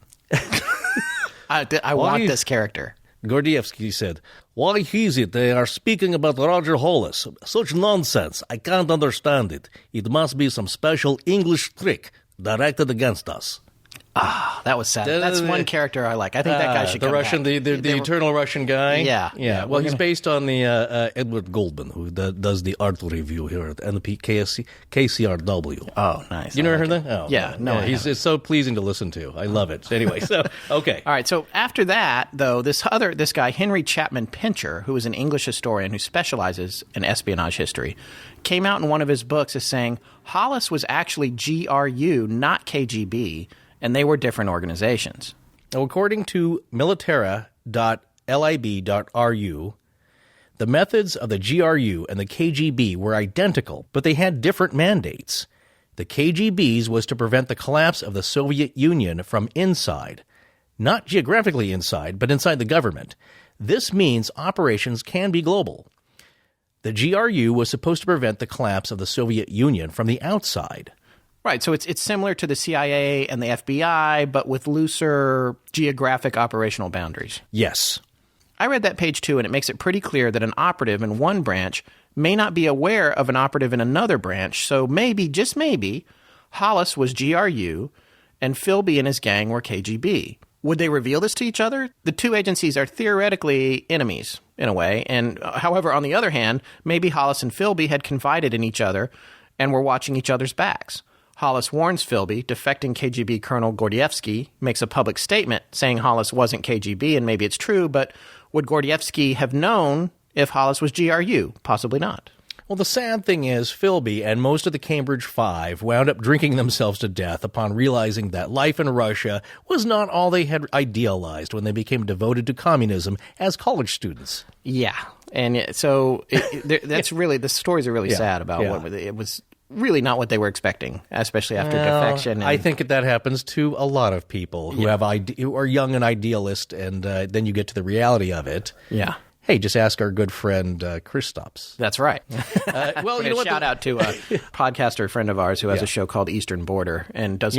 I want this character. Gordievsky said, "Why is it they are speaking about Roger Hollis? Such nonsense. I can't understand it. It must be some special English trick directed against us." That was sad. That's one character I like. I think that guy should come Russian, back. the eternal Russian guy? Yeah. Well, he's based on the Edward Goldman, who does the art review here at KCRW. Oh, nice. You never heard that? Oh, yeah. No, it's so pleasing to listen to. I love it. Anyway, so, okay. All right, so after that, though, this guy, Henry Chapman Pincher, who is an English historian who specializes in espionage history, came out in one of his books as saying Hollis was actually GRU, not KGB, and they were different organizations. Now, according to militara.lib.ru, the methods of the GRU and the KGB were identical, but they had different mandates. The KGB's was to prevent the collapse of the Soviet Union from inside, not geographically inside, but inside the government. This means operations can be global. The GRU was supposed to prevent the collapse of the Soviet Union from the outside. Right, so it's similar to the CIA and the FBI, but with looser geographic operational boundaries. Yes. I read that page too, and it makes it pretty clear that an operative in one branch may not be aware of an operative in another branch, so maybe, just maybe, Hollis was GRU and Philby and his gang were KGB. Would they reveal this to each other? The two agencies are theoretically enemies, in a way, and however, on the other hand, maybe Hollis and Philby had confided in each other and were watching each other's backs. Hollis warns Philby. Defecting KGB Colonel Gordievsky makes a public statement saying Hollis wasn't KGB, and maybe it's true, but would Gordievsky have known if Hollis was GRU? Possibly not. Well, the sad thing is Philby and most of the Cambridge Five wound up drinking themselves to death upon realizing that life in Russia was not all they had idealized when they became devoted to communism as college students. Yeah, and so that's really, the stories are really sad about what it was. Really not what they were expecting, especially after defection. I think that happens to a lot of people who who are young and idealist, and then you get to the reality of it. Yeah. Hey, just ask our good friend Kristaps. That's right. Well, you know what? Shout out to a podcaster friend of ours who has a show called Eastern Border and does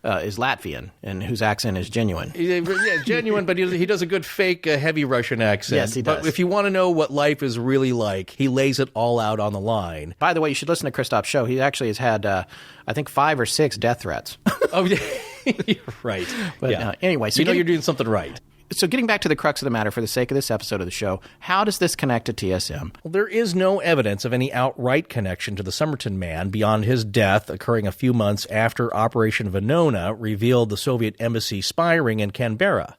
is Latvian and whose accent is genuine. Yeah, genuine, but he does a good fake heavy Russian accent. Yes, he does. But if you want to know what life is really like, he lays it all out on the line. By the way, you should listen to Kristaps' show. He actually has had, I think, 5 or 6 death threats. Oh, yeah. You're right. But anyway, so you're doing something right. So getting back to the crux of the matter for the sake of this episode of the show, how does this connect to TSM? Well, there is no evidence of any outright connection to the Somerton Man beyond his death occurring a few months after Operation Venona revealed the Soviet embassy spy ring in Canberra,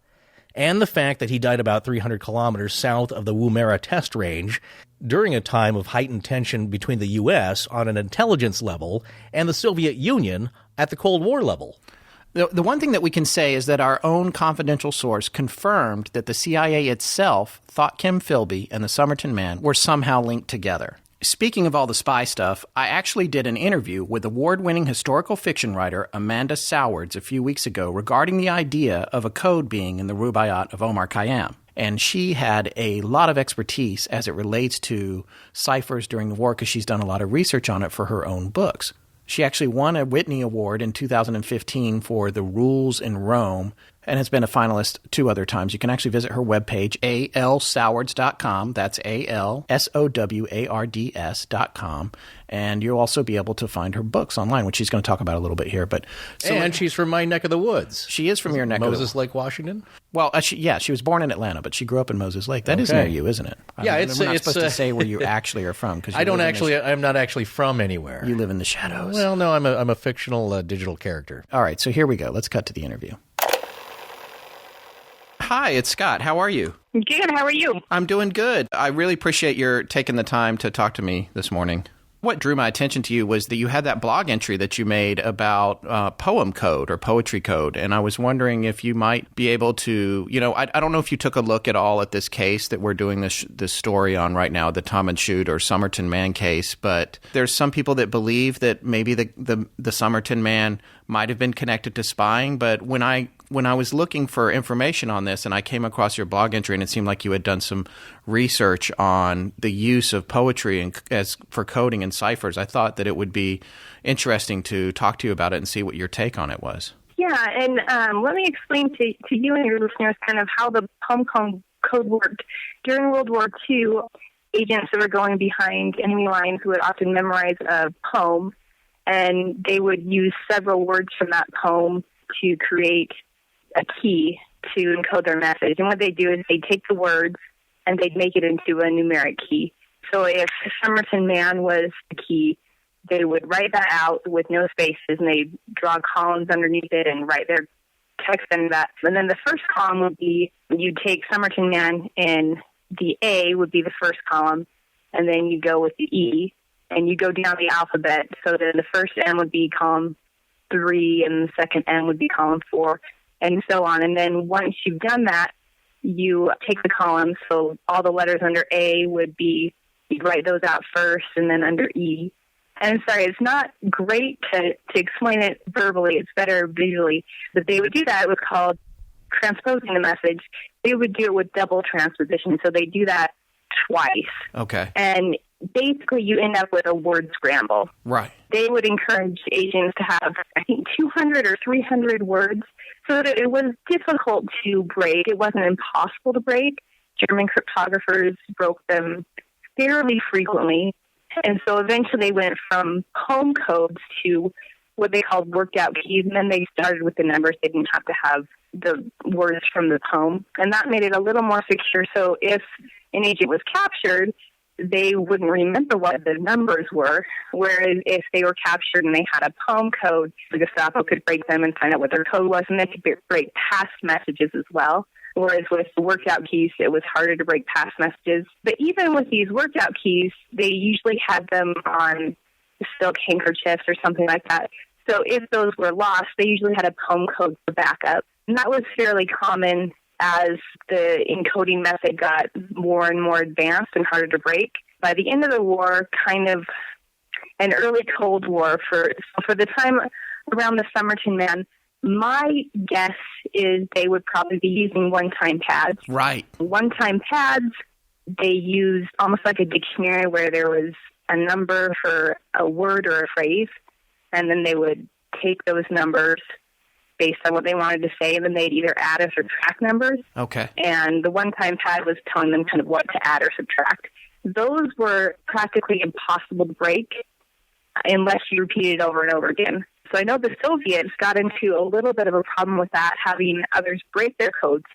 and the fact that he died about 300 kilometers south of the Woomera test range during a time of heightened tension between the U.S. on an intelligence level and the Soviet Union at the Cold War level. The one thing that we can say is that our own confidential source confirmed that the CIA itself thought Kim Philby and the Somerton Man were somehow linked together. Speaking of all the spy stuff, I actually did an interview with award-winning historical fiction writer Amanda Sowards a few weeks ago regarding the idea of a code being in the Rubaiyat of Omar Khayyam. And she had a lot of expertise as it relates to ciphers during the war because she's done a lot of research on it for her own books. She actually won a Whitney Award in 2015 for The Rules in Rome and has been a finalist 2 other times. You can actually visit her webpage, alsowards.com. That's ALSOWARDS.com. And you'll also be able to find her books online, which she's going to talk about a little bit here. And she's from my neck of the woods. She is from your neck of the woods. Moses Lake, Washington? Well, she was born in Atlanta, but she grew up in Moses Lake. That is near you, isn't it? Yeah, we're not supposed to say where you actually are from. I'm not actually from anywhere. You live in the shadows. Well, no, I'm a fictional digital character. All right, so here we go. Let's cut to the interview. Hi, it's Scott. How are you? Good. How are you? I'm doing good. I really appreciate your taking the time to talk to me this morning. What drew my attention to you was that you had that blog entry that you made about poem code or poetry code, and I was wondering if you might be able to, I don't know if you took a look at all at this case that we're doing this story on right now, the Tamám Shud or Somerton Man case, but there's some people that believe that maybe the Somerton Man might have been connected to spying, but when I was looking for information on this and I came across your blog entry and it seemed like you had done some research on the use of poetry for coding and ciphers, I thought that it would be interesting to talk to you about it and see what your take on it was. Yeah, and let me explain to you and your listeners kind of how the poem code worked. During World War II, agents that were going behind enemy lines would often memorize a poem, and they would use several words from that poem to create a key to encode their message. And what they do is they take the words and they'd make it into a numeric key. So if Somerton Man was the key, they would write that out with no spaces and they'd draw columns underneath it and write their text in that. And then the first column would be, you'd take Somerton Man and the A would be the first column, and then you go with the E and you go down the alphabet. So then the first M would be column 3 and the second M would be column 4. And so on. And then once you've done that, you take the columns. So all the letters under A would be, you'd write those out first, and then under E. And sorry, it's not great to explain it verbally. It's better visually. But they would do that. It was called transposing the message. They would do it with double transposition. So they do that twice. Okay. And basically you end up with a word scramble. Right. They would encourage agents to have, I think, 200 or 300 words, so that it was difficult to break. It wasn't impossible to break. German cryptographers broke them fairly frequently. And so eventually they went from poem codes to what they called worked out keys, and then they started with the numbers. They didn't have to have the words from the poem. And that made it a little more secure. So if an agent was captured, they wouldn't remember what the numbers were, whereas if they were captured and they had a poem code, the Gestapo could break them and find out what their code was, and they could break past messages as well. Whereas with the worked-out keys, it was harder to break past messages. But even with these worked-out keys, they usually had them on silk handkerchiefs or something like that. So if those were lost, they usually had a poem code for backup. And that was fairly common as the encoding method got more and more advanced and harder to break. By the end of the war, kind of an early Cold War, for the time around the Somerton Man, my guess is they would probably be using one-time pads. Right. One-time pads, they used almost like a dictionary where there was a number for a word or a phrase, and then they would take those numbers based on what they wanted to say, and then they'd either add or subtract numbers. Okay. And the one-time pad was telling them kind of what to add or subtract. Those were practically impossible to break unless you repeat it over and over again. So I know the Soviets got into a little bit of a problem with that, having others break their codes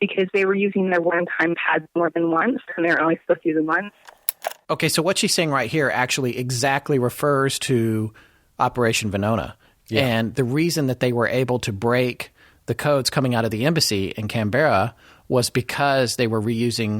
because they were using their one-time pads more than once, and they were only supposed to use them once. Okay, so what she's saying right here actually exactly refers to Operation Venona. Yeah. And the reason that they were able to break the codes coming out of the embassy in Canberra was because they were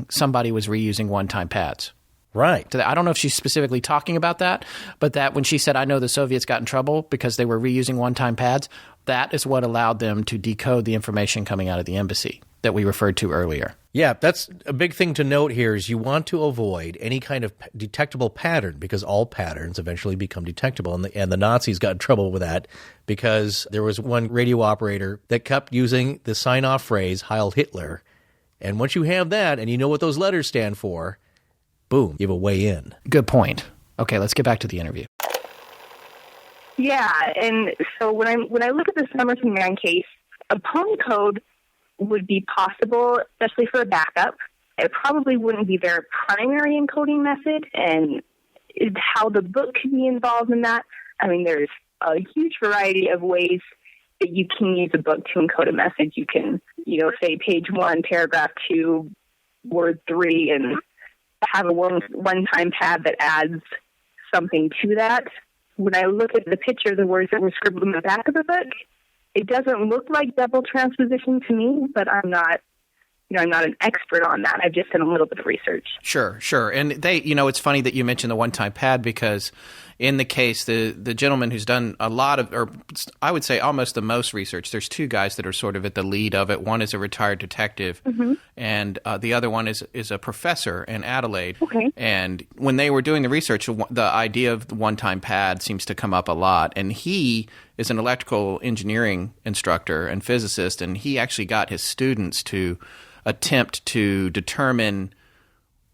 somebody was reusing one-time pads. Right. I don't know if she's specifically talking about that, but that when she said, I know the Soviets got in trouble because they were reusing one-time pads, that is what allowed them to decode the information coming out of the embassy that we referred to earlier. Yeah, that's a big thing to note here is you want to avoid any kind of detectable pattern because all patterns eventually become detectable. And the Nazis got in trouble with that because there was one radio operator that kept using the sign-off phrase, Heil Hitler. And once you have that and you know what those letters stand for, boom, you have a way in. Good point. Okay, let's get back to the interview. Yeah, and so when I look at the Somerton Man case, a poem code would be possible, especially for a backup. It probably wouldn't be their primary encoding method, and how the book can be involved in that. I mean, there's a huge variety of ways that you can use a book to encode a message. You can, say page 1, paragraph 2, word 3, and have a one-time pad that adds something to that. When I look at the picture, the words that were scribbled in the back of the book, it doesn't look like double transposition to me, but I'm not an expert on that. I've just done a little bit of research. Sure. And it's funny that you mentioned the one-time pad, because in the case, the gentleman who's done a lot of, or I would say almost the most research, there's two guys that are sort of at the lead of it. One is a retired detective, and the other one is a professor in Adelaide. Okay. And when they were doing the research, the idea of the one-time pad seems to come up a lot. And he is an electrical engineering instructor and physicist, and he actually got his students to attempt to determine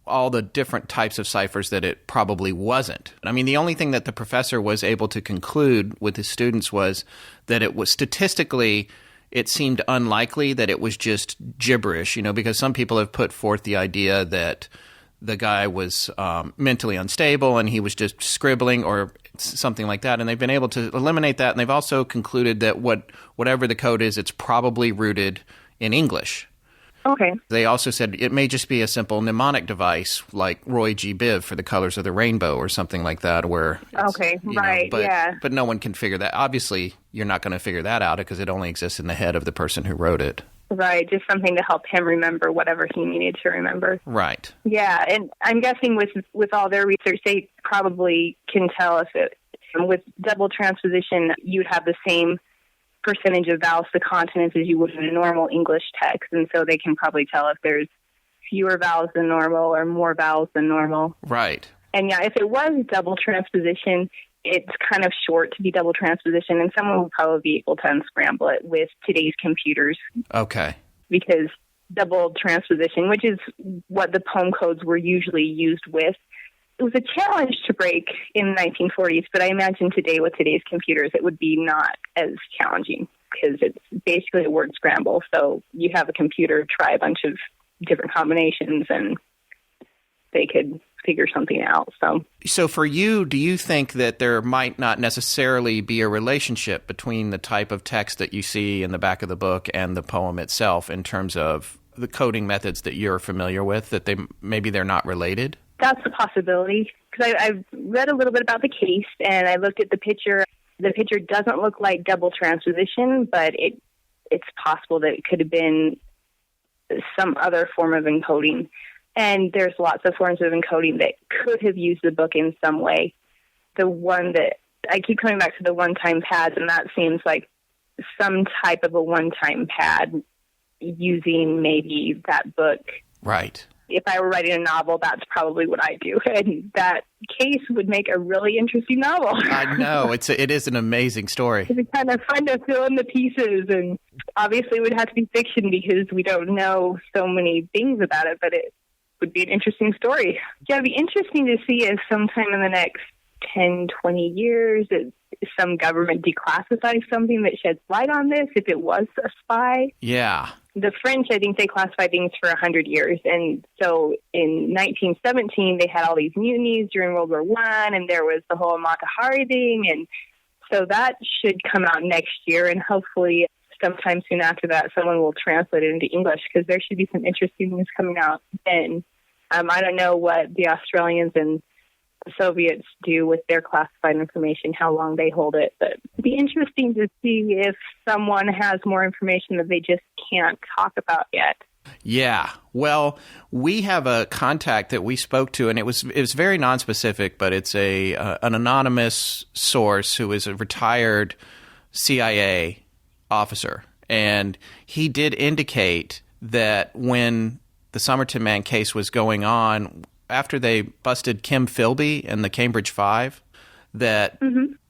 all the different types of ciphers that it probably wasn't. I mean, the only thing that the professor was able to conclude with his students was that it was statistically, it seemed unlikely that it was just gibberish, because some people have put forth the idea that the guy was mentally unstable and he was just scribbling or something like that. And they've been able to eliminate that. And they've also concluded that whatever the code is, it's probably rooted in English. Okay. They also said it may just be a simple mnemonic device like Roy G. Biv for the colors of the rainbow or something like that. But no one can figure that. Obviously, you're not going to figure that out because it only exists in the head of the person who wrote it. Right, just something to help him remember whatever he needed to remember. Right. Yeah, and I'm guessing with all their research, they probably can tell if with double transposition, you'd have the same percentage of vowels to consonants as you would in a normal English text, and so they can probably tell if there's fewer vowels than normal or more vowels than normal. Right. And yeah, if it was double transposition, it's kind of short to be double transposition, and someone would probably be able to unscramble it with today's computers. Okay. Because double transposition, which is what the poem codes were usually used with, it was a challenge to break in the 1940s, but I imagine today with today's computers, it would be not as challenging because it's basically a word scramble. So you have a computer try a bunch of different combinations and they could figure something out. So for you, do you think that there might not necessarily be a relationship between the type of text that you see in the back of the book and the poem itself in terms of the coding methods that you're familiar with, that maybe they're not related? That's a possibility, because I've read a little bit about the case, and I looked at the picture. The picture doesn't look like double transposition, but it's possible that it could have been some other form of encoding. And there's lots of forms of encoding that could have used the book in some way. The one that I keep coming back to the one-time pads, and that seems like some type of a one-time pad using maybe that book. Right. If I were writing a novel, that's probably what I do. And that case would make a really interesting novel. I know. It is an amazing story. It's kind of fun to fill in the pieces. And obviously it would have to be fiction because we don't know so many things about it, but it would be an interesting story. Yeah, it'd be interesting to see if sometime in the next 10, 20 years, some government declassifies something that sheds light on this, if it was a spy. Yeah. The French, I think they classified things for 100 years. And so in 1917, they had all these mutinies during World War I, and there was the whole Matahari thing. And so that should come out next year, and hopefully sometime soon after that, someone will translate it into English, because there should be some interesting things coming out then. I don't know what the Australians and the Soviets do with their classified information, how long they hold it, but it'd be interesting to see if someone has more information that they just can't talk about yet. Yeah. Well, we have a contact that we spoke to, and it was very nonspecific, but it's an anonymous source who is a retired CIA officer, and he did indicate that when the Somerton Man case was going on, after they busted Kim Philby and the Cambridge Five, that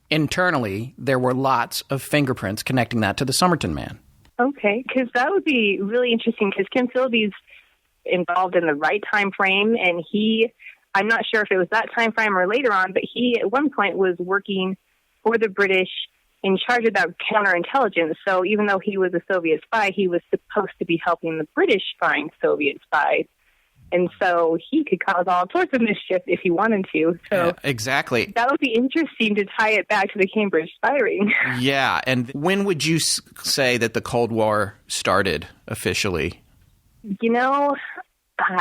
internally there were lots of fingerprints connecting that to the Somerton Man. Okay, because that would be really interesting, because Kim Philby's involved in the right time frame, and I'm not sure if it was that time frame or later on, but he at one point was working for the British in charge of that counterintelligence. So even though he was a Soviet spy, he was supposed to be helping the British find Soviet spies. And so he could cause all sorts of mischief if he wanted to. So yeah, exactly. That would be interesting to tie it back to the Cambridge spy ring. Yeah. And when would you say that the Cold War started officially? You know,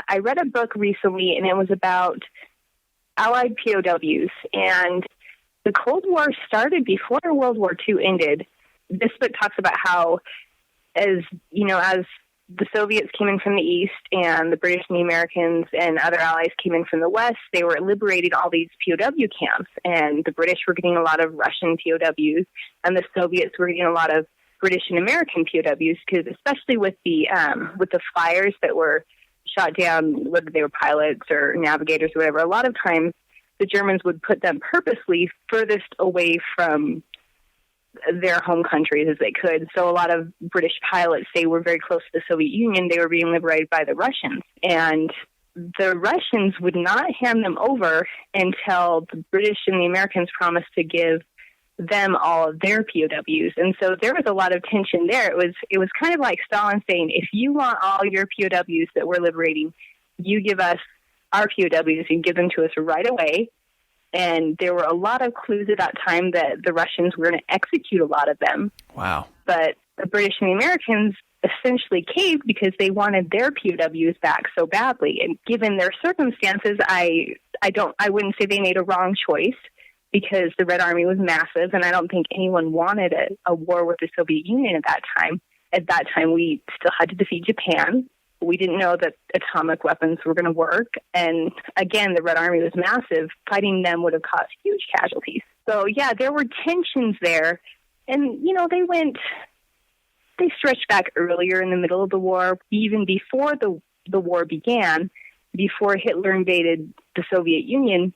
I read a book recently, and it was about Allied POWs. And the Cold War started before World War II ended. This book talks about how, as the Soviets came in from the east and the British and the Americans and other allies came in from the west, they were liberating all these POW camps. And the British were getting a lot of Russian POWs, and the Soviets were getting a lot of British and American POWs, because especially with the flyers that were shot down, whether they were pilots or navigators or whatever, a lot of times the Germans would put them purposely furthest away from their home countries as they could. So a lot of British pilots, they were very close to the Soviet Union. They were being liberated by the Russians. And the Russians would not hand them over until the British and the Americans promised to give them all of their POWs. And so there was a lot of tension there. It was kind of like Stalin saying, if you want all your POWs that we're liberating, you give us our POWs and give them to us right away. And there were a lot of clues at that time that the Russians were going to execute a lot of them. Wow. But the British and the Americans essentially caved because they wanted their POWs back so badly. And given their circumstances, I wouldn't say they made a wrong choice, because the Red Army was massive, and I don't think anyone wanted a war with the Soviet Union at that time. At that time, we still had to defeat Japan. We didn't know that atomic weapons were going to work. And again, the Red Army was massive. Fighting them would have caused huge casualties. So, yeah, there were tensions there. And, they stretched back earlier in the middle of the war, even before the war began, before Hitler invaded the Soviet Union.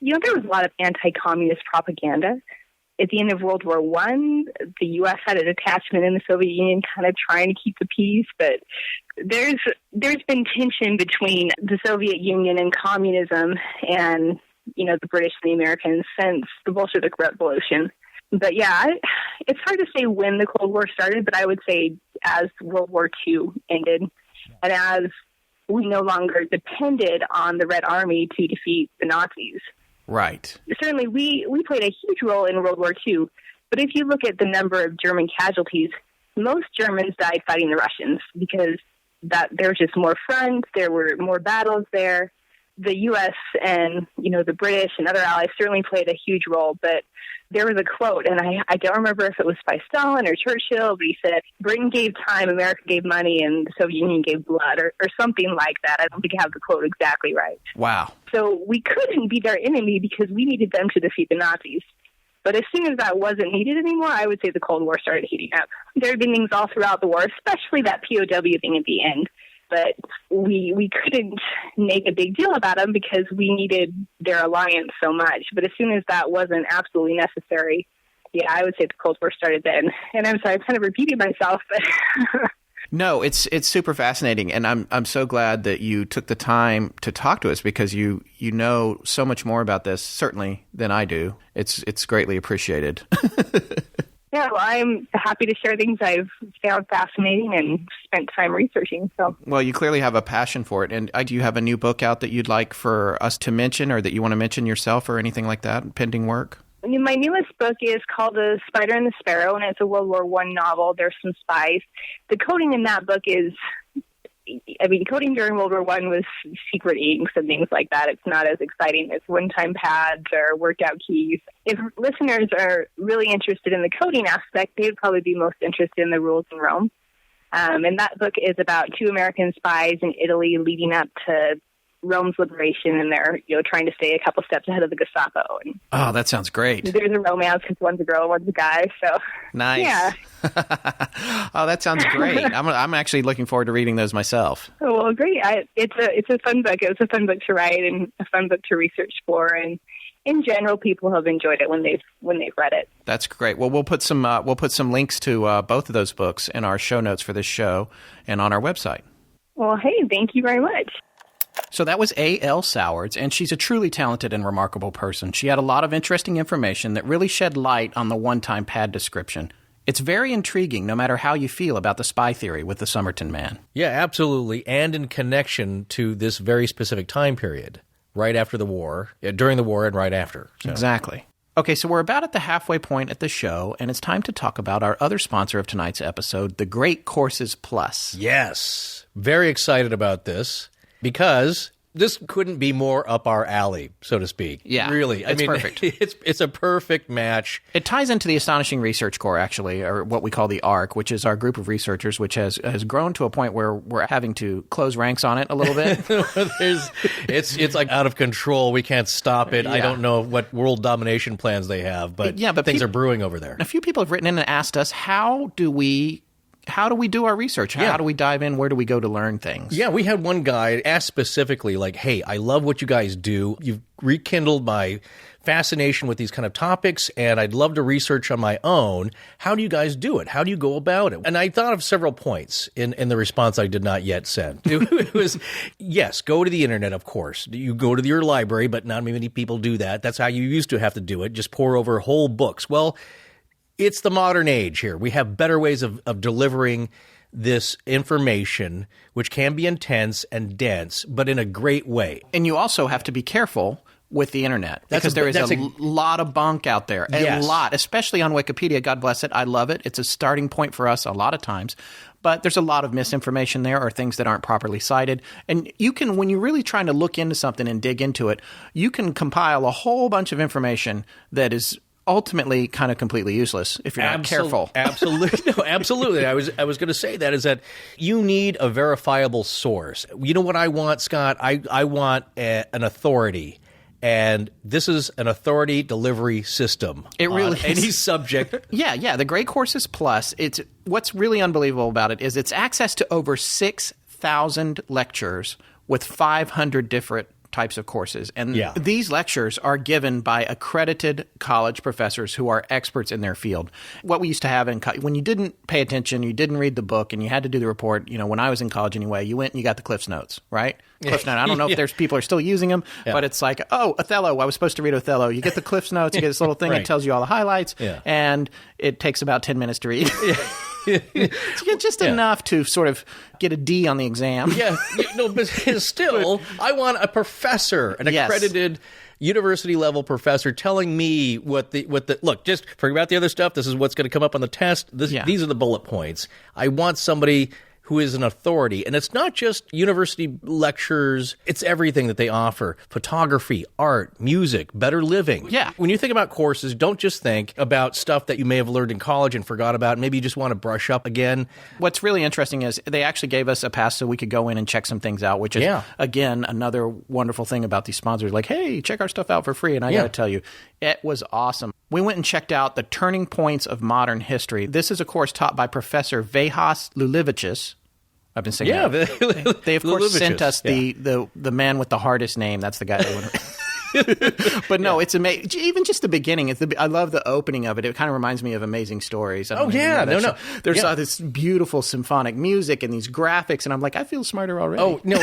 There was a lot of anti-communist propaganda. At the end of World War I, the U.S. had a detachment in the Soviet Union kind of trying to keep the peace, but there's been tension between the Soviet Union and communism and, the British and the Americans since the Bolshevik Revolution. But yeah, it's hard to say when the Cold War started, but I would say as World War II ended and as we no longer depended on the Red Army to defeat the Nazis. Right. Certainly, we played a huge role in World War II, but if you look at the number of German casualties, most Germans died fighting the Russians because there was just more fronts, there were more battles there. The U.S. and, the British and other allies certainly played a huge role, but there was a quote, and I don't remember if it was by Stalin or Churchill, but he said, Britain gave time, America gave money, and the Soviet Union gave blood, or something like that. I don't think I have the quote exactly right. Wow. So we couldn't beat our enemy because we needed them to defeat the Nazis. But as soon as that wasn't needed anymore, I would say the Cold War started heating up. There had been things all throughout the war, especially that POW thing at the end. But we couldn't make a big deal about them because we needed their alliance so much. But as soon as that wasn't absolutely necessary, yeah, I would say the Cold War started then. And I'm sorry, I'm kind of repeating myself, but No, it's super fascinating, and I'm so glad that you took the time to talk to us, because you know so much more about this certainly than I do. It's greatly appreciated. Yeah, well, I'm happy to share things I've found fascinating and spent time researching. So, well, you clearly have a passion for it. And do you have a new book out that you'd like for us to mention, or that you want to mention yourself, or anything like that, pending work? My newest book is called The Spider and the Sparrow, and it's a World War I novel. There's some spies. The coding in that book is, coding during World War I was secret inks and things like that. It's not as exciting as one-time pads or worked-out keys. If listeners are really interested in the coding aspect, they'd probably be most interested in the rules in Rome. And that book is about two American spies in Italy leading up to Rome's liberation, and they're trying to stay a couple steps ahead of the Gestapo. And oh, that sounds great. There's a romance because one's a girl, one's a guy. So nice. Yeah. Oh, that sounds great. I'm actually looking forward to reading those myself. Oh, well, great. It's a fun book. It was a fun book to write and a fun book to research for, and in general, people have enjoyed it when they've read it. That's great. Well, we'll put some links to both of those books in our show notes for this show and on our website. Well, hey, thank you very much. So that was A.L. Sowards, and she's a truly talented and remarkable person. She had a lot of interesting information that really shed light on the one-time pad description. It's very intriguing, no matter how you feel about the spy theory with the Somerton Man. Yeah, absolutely, and in connection to this very specific time period, right after the war, during the war and right after. So. Exactly. Okay, so we're about at the halfway point at the show, and it's time to talk about our other sponsor of tonight's episode, the Great Courses Plus. Yes, very excited about this because this couldn't be more up our alley, so to speak. Yeah, really. It's perfect. It's a perfect match. It ties into the Astonishing Research Corps, actually, or what we call the ARC, which is our group of researchers, which has grown to a point where we're having to close ranks on it a little bit. It's like out of control. We can't stop it. Yeah. I don't know what world domination plans they have, but things are brewing over there. A few people have written in and asked us, how do we do our research? How do we dive in? Where do we go to learn things? Yeah, we had one guy ask specifically, like, hey, I love what you guys do. You've rekindled my fascination with these kind of topics, and I'd love to research on my own. How do you guys do it? How do you go about it? And I thought of several points in the response I did not yet send. It was, yes, go to the internet, of course. You go to your library, but not many people do that. That's how you used to have to do it, just pour over whole books. Well, it's the modern age here. We have better ways of delivering this information, which can be intense and dense, but in a great way. And you also have to be careful with the internet because there is a lot of bunk out there. A lot, especially on Wikipedia. God bless it. I love it. It's a starting point for us a lot of times. But there's a lot of misinformation there or things that aren't properly cited. And you can, when you're really trying to look into something and dig into it, you can compile a whole bunch of information that is ultimately kind of completely useless if you're not careful. Absolutely. No, absolutely. I was going to say that is that you need a verifiable source. You know what I want, Scott? I want an authority. And this is an authority delivery system. It really is. Any subject. Yeah. The Great Courses Plus, what's really unbelievable about it is it's access to over 6,000 lectures with 500 different types of courses. And these lectures are given by accredited college professors who are experts in their field. What we used to have when you didn't pay attention, you didn't read the book, and you had to do the report, when I was in college anyway, you went and you got the Cliff's Notes, right? Cliff's Notes. I don't know if there's people are still using them, but it's like, oh, Othello, I was supposed to read Othello. You get the Cliff's Notes, you get this little thing that tells you all the highlights, and it takes about 10 minutes to read. It's just enough to sort of get a D on the exam. But still, I want a professor, an accredited university level professor telling me what the look, just forget about the other stuff. This is what's going to come up on the test. These are the bullet points. I want somebody who is an authority. And it's not just university lectures. It's everything that they offer. Photography, art, music, better living. Yeah. When you think about courses, don't just think about stuff that you may have learned in college and forgot about. Maybe you just want to brush up again. What's really interesting is they actually gave us a pass so we could go in and check some things out, which is, again, another wonderful thing about these sponsors. Like, hey, check our stuff out for free. And I got to tell you, it was awesome. We went and checked out the Turning Points of Modern History. This is a course taught by Professor Vehas Lulivicius. I've been saying that. They, of course, sent us the man with the hardest name. That's the guy that But no, it's amazing. Even just the beginning. I love the opening of it. It kind of reminds me of Amazing Stories. There's this beautiful symphonic music and these graphics, and I'm like, I feel smarter already. Oh, no.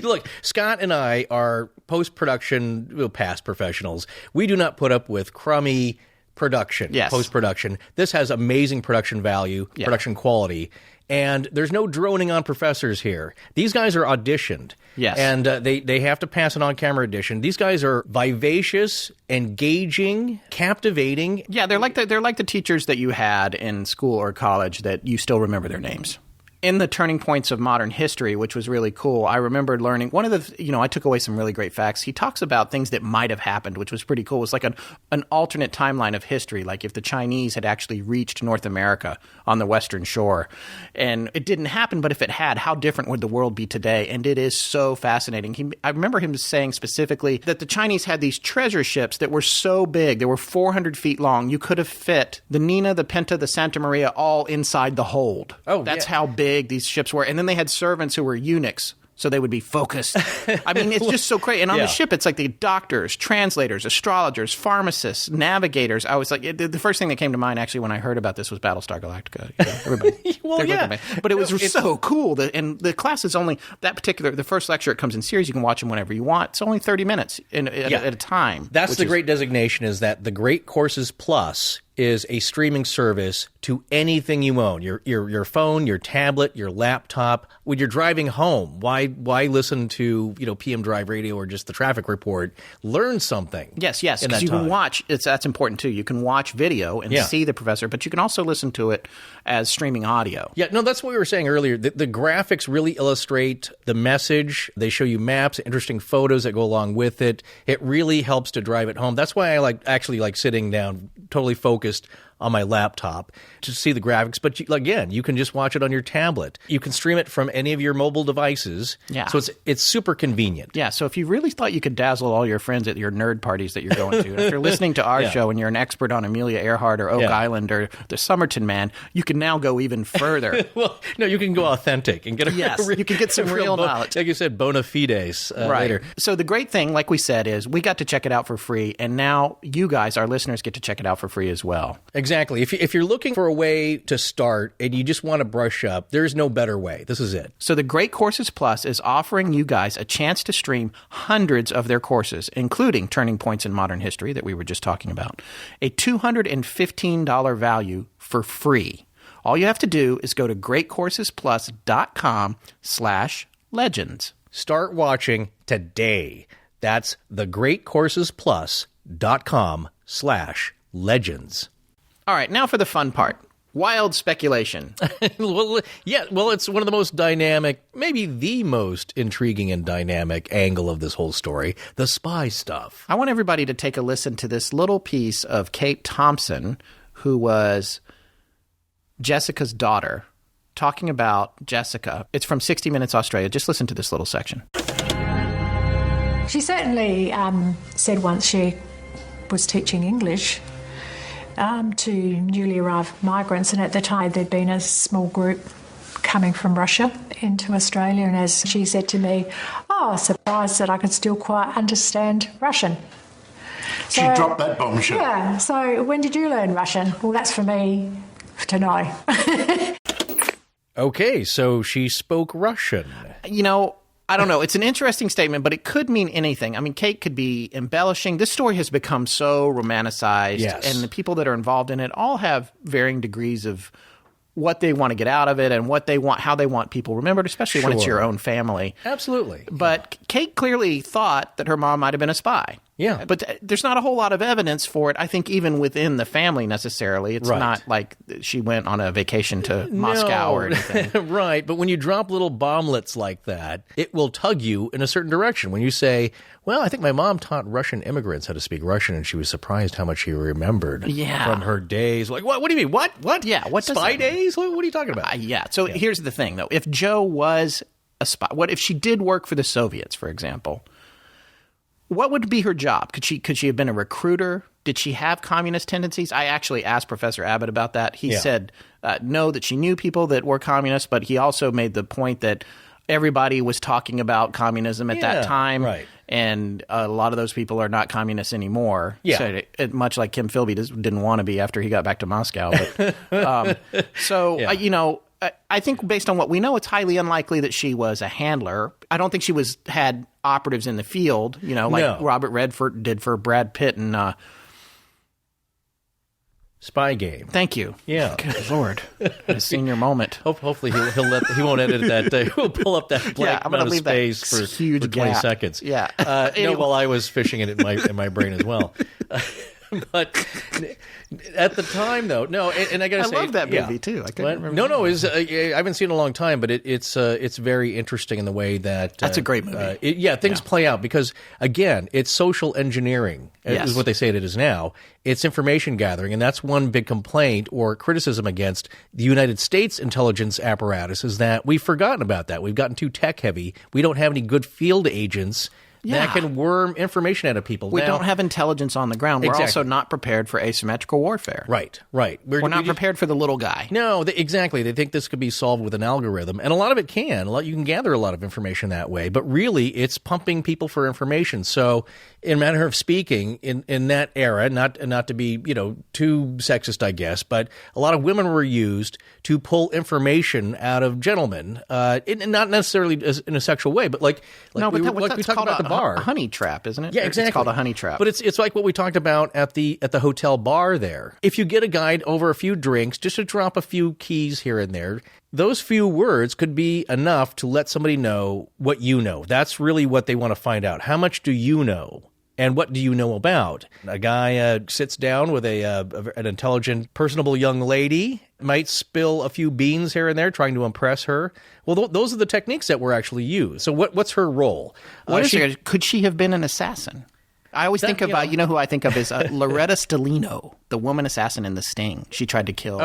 Look, Scott and I are post-production, past professionals. We do not put up with crummy production, post-production. This has amazing production value, production quality. And there's no droning on professors here. These guys are auditioned. Yes. And they have to pass an on-camera audition. These guys are vivacious, engaging, captivating. Yeah, they're like the teachers that you had in school or college that you still remember their names. In the Turning Points of Modern History, which was really cool, I remembered learning one of the, I took away some really great facts. He talks about things that might have happened, which was pretty cool. It's like an alternate timeline of history, like if the Chinese had actually reached North America on the Western Shore. And it didn't happen, but if it had, how different would the world be today? And it is so fascinating. I remember him saying specifically that the Chinese had these treasure ships that were so big, they were 400 feet long. You could have fit the Nina, the Pinta, the Santa Maria all inside the hold. That's how big these ships were. And then they had servants who were eunuchs So they would be focused. I mean, it's just so crazy. And on the ship, it's like the doctors, translators, astrologers, pharmacists, navigators. I was like, the first thing that came to mind actually when I heard about this was Battlestar Galactica. You know, everybody, well, yeah. But it was so cool. And the class is only the first lecture, it comes in series. You can watch them whenever you want. It's only 30 minutes at a time. That's the great designation, is that the Great Courses Plus is a streaming service to anything you own. Your phone, your tablet, your laptop. When you're driving home, why listen to PM Drive Radio or just the traffic report? Learn something. Yes, because you can watch. That's important too. You can watch video and see the professor, but you can also listen to it as streaming audio. Yeah, no, that's what we were saying earlier. The graphics really illustrate the message. They show you maps, interesting photos that go along with it. It really helps to drive it home. That's why I like sitting down, totally focused on my laptop to see the graphics. But again, you can just watch it on your tablet. You can stream it from any of your mobile devices. Yeah. So it's super convenient. Yeah. So if you really thought you could dazzle all your friends at your nerd parties that you're going to, if you're listening to our show and you're an expert on Amelia Earhart or Oak Island or the Somerton Man, you can now go even further. Well, no, you can go authentic and get you can get some real knowledge. Like you said, bona fides later. So the great thing, like we said, is we got to check it out for free, and now you guys, our listeners, get to check it out for free as well. Exactly. If you're looking for a way to start and you just want to brush up, there's no better way. This is it. So the Great Courses Plus is offering you guys a chance to stream hundreds of their courses, including Turning Points in Modern History that we were just talking about, a $215 value for free. All you have to do is go to greatcoursesplus.com/legends. Start watching today. That's thegreatcoursesplus.com/legends. All right, now for the fun part. Wild speculation. Well, it's one of the most dynamic, maybe the most intriguing and dynamic angle of this whole story, the spy stuff. I want everybody to take a listen to this little piece of Kate Thompson, who was Jessica's daughter, talking about Jessica. It's from 60 Minutes Australia. Just listen to this little section. She certainly said once she was teaching English to newly arrived migrants, and at the time there'd been a small group coming from Russia into Australia, and as she said to me, surprised that I could still quite understand Russian. She dropped that bombshell. Yeah, so when did you learn Russian? Well, that's for me to know. Okay, so she spoke Russian. I don't know. It's an interesting statement, but it could mean anything. I mean, Kate could be embellishing. This story has become so romanticized, and the people that are involved in it all have varying degrees of what they want to get out of it and what they want, how they want people remembered, especially when it's your own family. Absolutely. But Kate clearly thought that her mom might have been a spy. Yeah. But there's not a whole lot of evidence for it, I think, even within the family necessarily. It's not like she went on a vacation to Moscow or anything. Right. But when you drop little bomblets like that, it will tug you in a certain direction. When you say, well, I think my mom taught Russian immigrants how to speak Russian, and she was surprised how much she remembered from her days. Like, what do you mean? What? Yeah. What spy days? What are you talking about? So here's the thing, though. If Jo was a spy, what if she did work for the Soviets, for example? What would be her job? Could she have been a recruiter? Did she have communist tendencies? I actually asked Professor Abbott about that. He said no, that she knew people that were communists, but he also made the point that everybody was talking about communism at that time, and a lot of those people are not communists anymore. Yeah. So much like Kim Philby didn't want to be after he got back to Moscow. But, I think based on what we know, it's highly unlikely that she was a handler. I don't think she had operatives in the field, Robert Redford did for Brad Pitt and Spy Game. Thank you. Yeah. Good Lord. A senior moment. Hopefully he won't edit that. He'll pull up that blank amount of space for 20 seconds. Yeah. While I was fishing it in my brain as well. But at the time, though, and I got to say, I love that movie too. I couldn't remember. No, I haven't seen it in a long time, but it's very interesting in the way that that's a great movie. Things play out because again, it's social engineering is what they say it is now. It's information gathering, and that's one big complaint or criticism against the United States intelligence apparatus is that we've forgotten about that. We've gotten too tech heavy. We don't have any good field agents that can worm information out of people. We don't have intelligence on the ground. We're Exactly. also not prepared for asymmetrical warfare. Right. We're not prepared for the little guy. No, exactly. They think this could be solved with an algorithm, and a lot of it can. You can gather a lot of information that way, but really, it's pumping people for information. So, in a manner of speaking, in that era, not to be too sexist, I guess, but a lot of women were used to pull information out of gentlemen, not necessarily in a sexual way, but like we talked about the bar, a honey trap, isn't it? Yeah, exactly. It's called a honey trap. But it's like what we talked about at the hotel bar there. If you get a guy over a few drinks, just to drop a few keys here and there, those few words could be enough to let somebody know what you know. That's really what they want to find out. How much do you know? And what do you know about? A guy sits down with an intelligent, personable young lady, might spill a few beans here and there, trying to impress her. Well, those are the techniques that were actually used. So what's her role? Could she have been an assassin? I always think of, who I think of is Loretta Stellino, the woman assassin in The Sting. She tried to kill.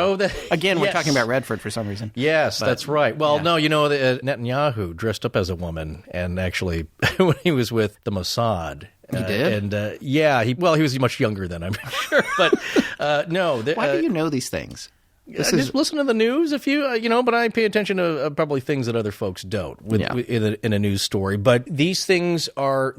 Again, we're talking about Redford for some reason. Yes, that's right. Well, no, Netanyahu dressed up as a woman, and actually, when he was with the Mossad. He did? And he was much younger than I'm sure. But no. Why do you know these things? Just listen to the news if you, but I pay attention to probably things that other folks don't in a news story. But these things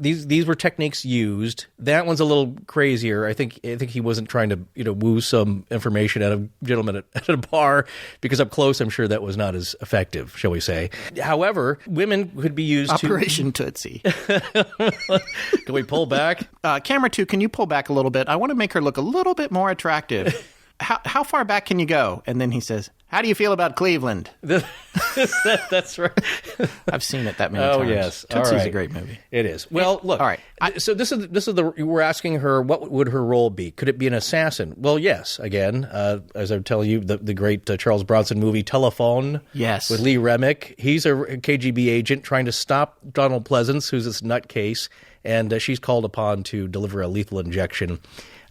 these were techniques used. That one's a little crazier. I think he wasn't trying to, woo some information out of gentlemen at a bar, because up close, I'm sure that was not as effective, shall we say. However, women could be used Operation Tootsie. Can we pull back? Camera 2, can you pull back a little bit? I want to make her look a little bit more attractive. How far back can you go? And then he says, "How do you feel about Cleveland?" That's right. I've seen it that many times. Oh, yes. Tootsie's a great movie. It is. Well, look. All right. So this is we're asking her, what would her role be? Could it be an assassin? Well, yes. Again, as I'm telling you, the great Charles Bronson movie Telephone. Yes. With Lee Remick. He's a KGB agent trying to stop Donald Pleasance, who's this nutcase, and she's called upon to deliver a lethal injection.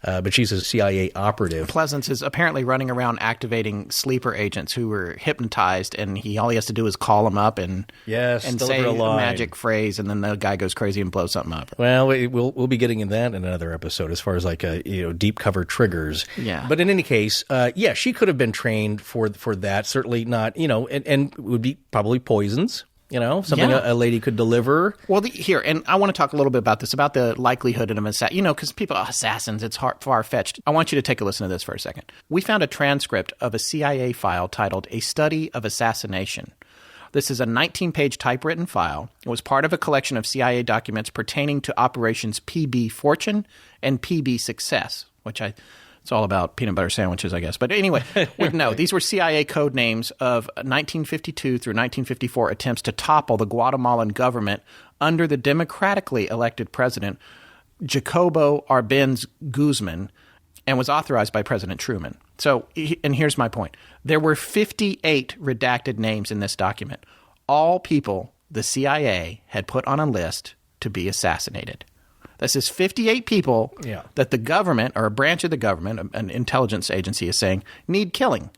But she's a CIA operative. Pleasance is apparently running around activating sleeper agents who were hypnotized, and all he has to do is call them up and say a magic phrase, and then the guy goes crazy and blows something up. Well, we'll be getting in that in another episode as far as deep cover triggers. Yeah. But in any case, she could have been trained for that. Certainly not, and it would be probably poisons. Something a lady could deliver. Well, and I want to talk a little bit about this, about the likelihood of an assassin. Because people, assassins, it's far-fetched. I want you to take a listen to this for a second. We found a transcript of a CIA file titled A Study of Assassination. This is a 19-page typewritten file. It was part of a collection of CIA documents pertaining to operations PB Fortune and PB Success, which it's all about peanut butter sandwiches, I guess. But anyway, no, these were CIA code names of 1952 through 1954 attempts to topple the Guatemalan government under the democratically elected president, Jacobo Arbenz Guzman, and was authorized by President Truman. So, and here's my point. There were 58 redacted names in this document. All people the CIA had put on a list to be assassinated. This is 58 people that the government, or a branch of the government, an intelligence agency, is saying need killing.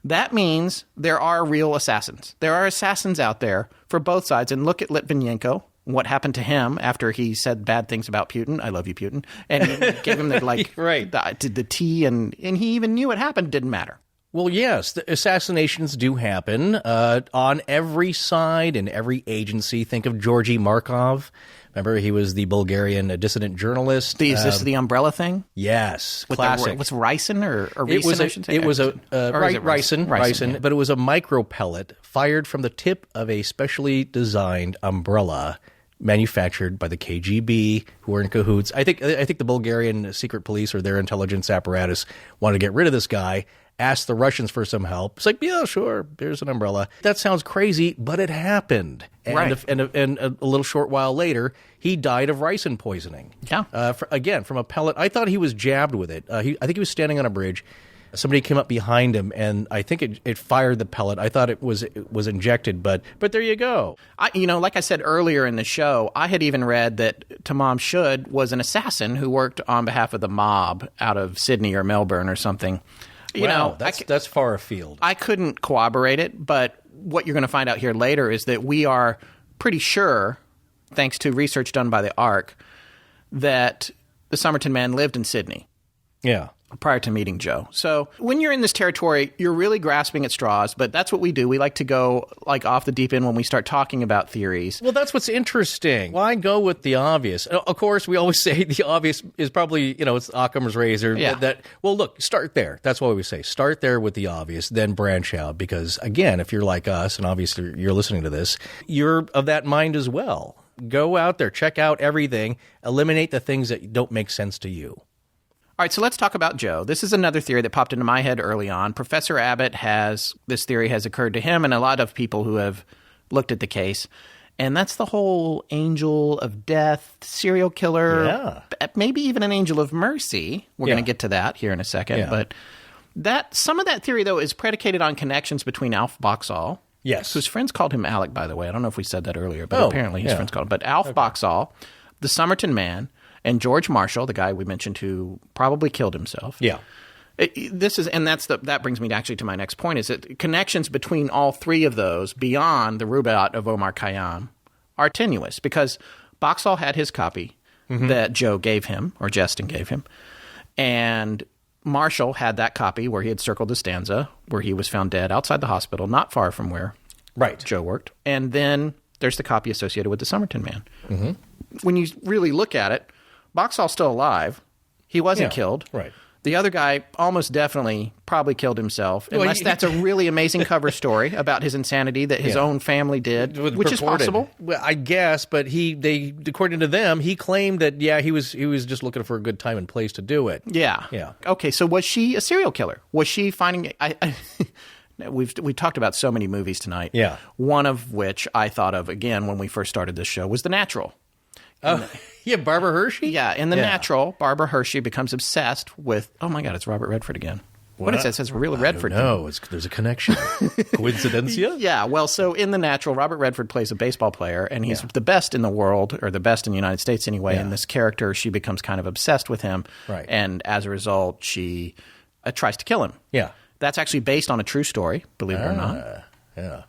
That means there are real assassins. There are assassins out there for both sides. And look at Litvinenko, what happened to him after he said bad things about Putin. I love you, Putin. And he gave him the tea, and he even knew it happened. Didn't matter. Well, yes, the assassinations do happen on every side in every agency. Think of Georgy Markov. Remember, he was the Bulgarian dissident journalist. Is this the umbrella thing? Yes, classic. What's ricin or ricin? It was ricin, but it was a micro pellet fired from the tip of a specially designed umbrella manufactured by the KGB, who were in cahoots. I think the Bulgarian secret police or their intelligence apparatus wanted to get rid of this guy. Asked the Russians for some help. It's like, yeah, sure, here's an umbrella. That sounds crazy, but it happened. And, right. and a little short while later, he died of ricin poisoning. Yeah. Again, from a pellet. I thought he was jabbed with it. I think he was standing on a bridge. Somebody came up behind him, and I think it fired the pellet. I thought it was injected, but there you go. Like I said earlier in the show, I had even read that Tamám Shud was an assassin who worked on behalf of the mob out of Sydney or Melbourne or something. That's far afield. I couldn't corroborate it, but what you're going to find out here later is that we are pretty sure thanks to research done by the ARC, that the Somerton Man lived in Sydney. Yeah. Prior to meeting Joe. So when you're in this territory, you're really grasping at straws, but that's what we do. We like to go like off the deep end when we start talking about theories. Well, that's what's interesting. Why go with the obvious? Of course, we always say the obvious is probably, it's Occam's razor. Yeah. Well, look, start there. That's why we say start there with the obvious, then branch out. Because, again, if you're like us, and obviously you're listening to this, you're of that mind as well. Go out there, check out everything, eliminate the things that don't make sense to you. All right, so let's talk about Joe. This is another theory that popped into my head early on. Professor Abbott this theory has occurred to him and a lot of people who have looked at the case. And that's the whole angel of death, serial killer, maybe even an angel of mercy. We're going to get to that here in a second. Yeah. But some of that theory, though, is predicated on connections between Alf Boxall, Yes. whose friends called him Alec, by the way. I don't know if we said that earlier, but apparently his friends called him. But Alf Boxall, the Somerton Man, and George Marshall, the guy we mentioned who probably killed himself. Yeah. That brings me actually to my next point, is that connections between all three of those beyond the Rubaiyat of Omar Khayyam are tenuous, because Boxall had his copy that Joe gave him, or Justin gave him, and Marshall had that copy where he had circled the stanza where he was found dead outside the hospital, not far from where Joe worked. And then there's the copy associated with the Somerton Man. Mm-hmm. When you really look at it, Boxall's still alive. He wasn't killed. Right. The other guy almost definitely probably killed himself, unless that's a really amazing cover story about his insanity that his own family did, which is possible. Well, I guess, but according to them, he claimed that he was just looking for a good time and place to do it. Yeah. Okay, so was she a serial killer? Was she finding? We talked about so many movies tonight. Yeah. One of which I thought of again when we first started this show was The Natural. Barbara Hershey? Yeah, in The Natural, Barbara Hershey becomes obsessed with, oh my God, it's Robert Redford again. What is it? It says real Redford. No, there's a connection. Coincidencia? Yeah, well, so in The Natural, Robert Redford plays a baseball player, and he's the best in the world, or the best in the United States anyway, and this character, she becomes kind of obsessed with him, and as a result, she tries to kill him. Yeah. That's actually based on a true story, believe it or not. Yeah.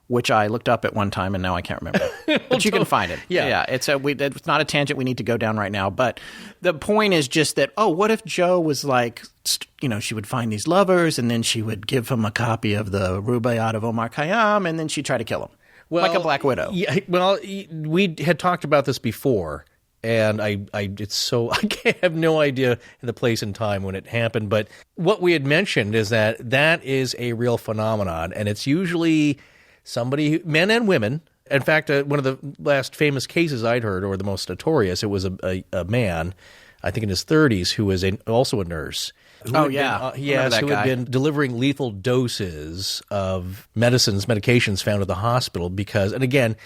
Which I looked up at one time, and now I can't remember. But you can find it. Yeah. It's not a tangent we need to go down right now. But the point is just that, what if Joe was like, she would find these lovers, and then she would give him a copy of the Rubaiyat of Omar Khayyam, and then she'd try to kill him. Like a Black Widow. Yeah, well, we had talked about this before, and I have no idea the place and time when it happened. But what we had mentioned is that is a real phenomenon, and it's usually somebody, men and women. In fact, one of the last famous cases I'd heard, or the most notorious, it was a man, I think in his 30s, who was also a nurse. Who had been delivering lethal doses of medications found at the hospital because, and again,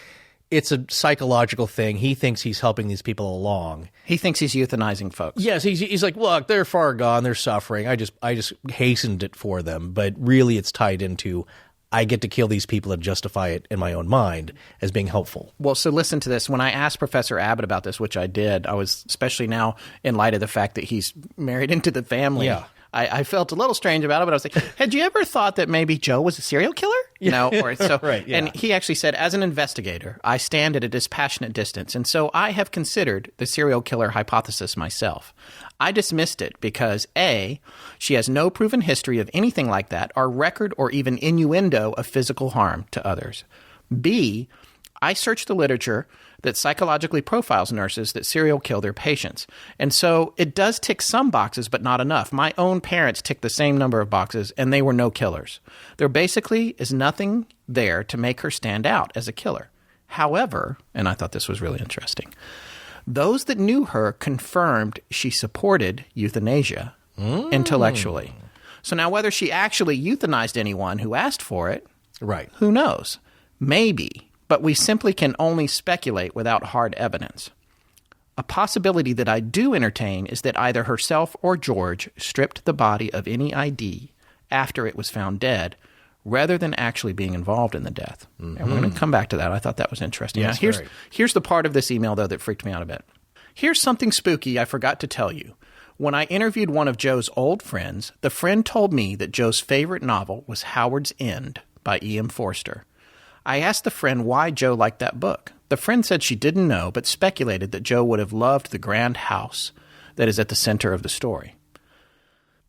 it's a psychological thing. He thinks he's helping these people along. He thinks he's euthanizing folks. Yes, he's like, look, they're far gone, they're suffering. I just hastened it for them, but really it's tied into, I get to kill these people and justify it in my own mind as being helpful. Well, so listen to this. When I asked Professor Abbott about this, which I did, I was, especially now in light of the fact that he's married into the family. Yeah. I felt a little strange about it, but I was like, had you ever thought that maybe Joe was a serial killer? Right, yeah. And he actually said, as an investigator, I stand at a dispassionate distance, and so I have considered the serial killer hypothesis myself. I dismissed it because, A, she has no proven history of anything like that, or record or even innuendo of physical harm to others. B, I searched the literature that psychologically profiles nurses that serial kill their patients. And so it does tick some boxes, but not enough. My own parents ticked the same number of boxes, and they were no killers. There basically is nothing there to make her stand out as a killer. However, and I thought this was really interesting, those that knew her confirmed she supported euthanasia intellectually. So now whether she actually euthanized anyone who asked for it, right? Who knows? Maybe. But we simply can only speculate without hard evidence. A possibility that I do entertain is that either herself or George stripped the body of any ID after it was found dead, rather than actually being involved in the death. Mm-hmm. And we're going to come back to that. I thought that was interesting. Yes, now, here's the part of this email, though, that freaked me out a bit. Here's something spooky I forgot to tell you. When I interviewed one of Joe's old friends, the friend told me that Joe's favorite novel was Howard's End by E.M. Forster. I asked the friend why Joe liked that book. The friend said she didn't know, but speculated that Joe would have loved the grand house that is at the center of the story.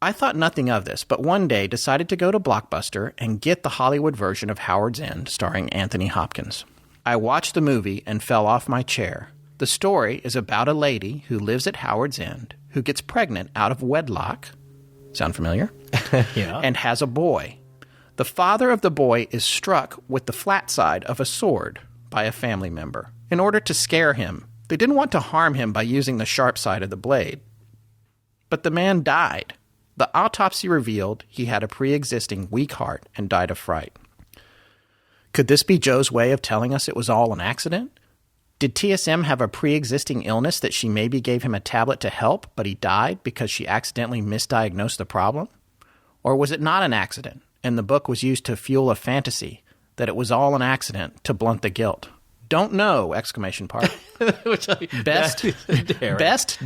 I thought nothing of this, but one day decided to go to Blockbuster and get the Hollywood version of Howard's End starring Anthony Hopkins. I watched the movie and fell off my chair. The story is about a lady who lives at Howard's End who gets pregnant out of wedlock. Sound familiar? Yeah. And has a boy. The father of the boy is struck with the flat side of a sword by a family member. In order to scare him, they didn't want to harm him by using the sharp side of the blade. But the man died. The autopsy revealed he had a pre-existing weak heart and died of fright. Could this be Joe's way of telling us it was all an accident? Did TSM have a pre-existing illness that she maybe gave him a tablet to help, but he died because she accidentally misdiagnosed the problem? Or was it not an accident, and the book was used to fuel a fantasy that it was all an accident to blunt the guilt? Don't know! ! Best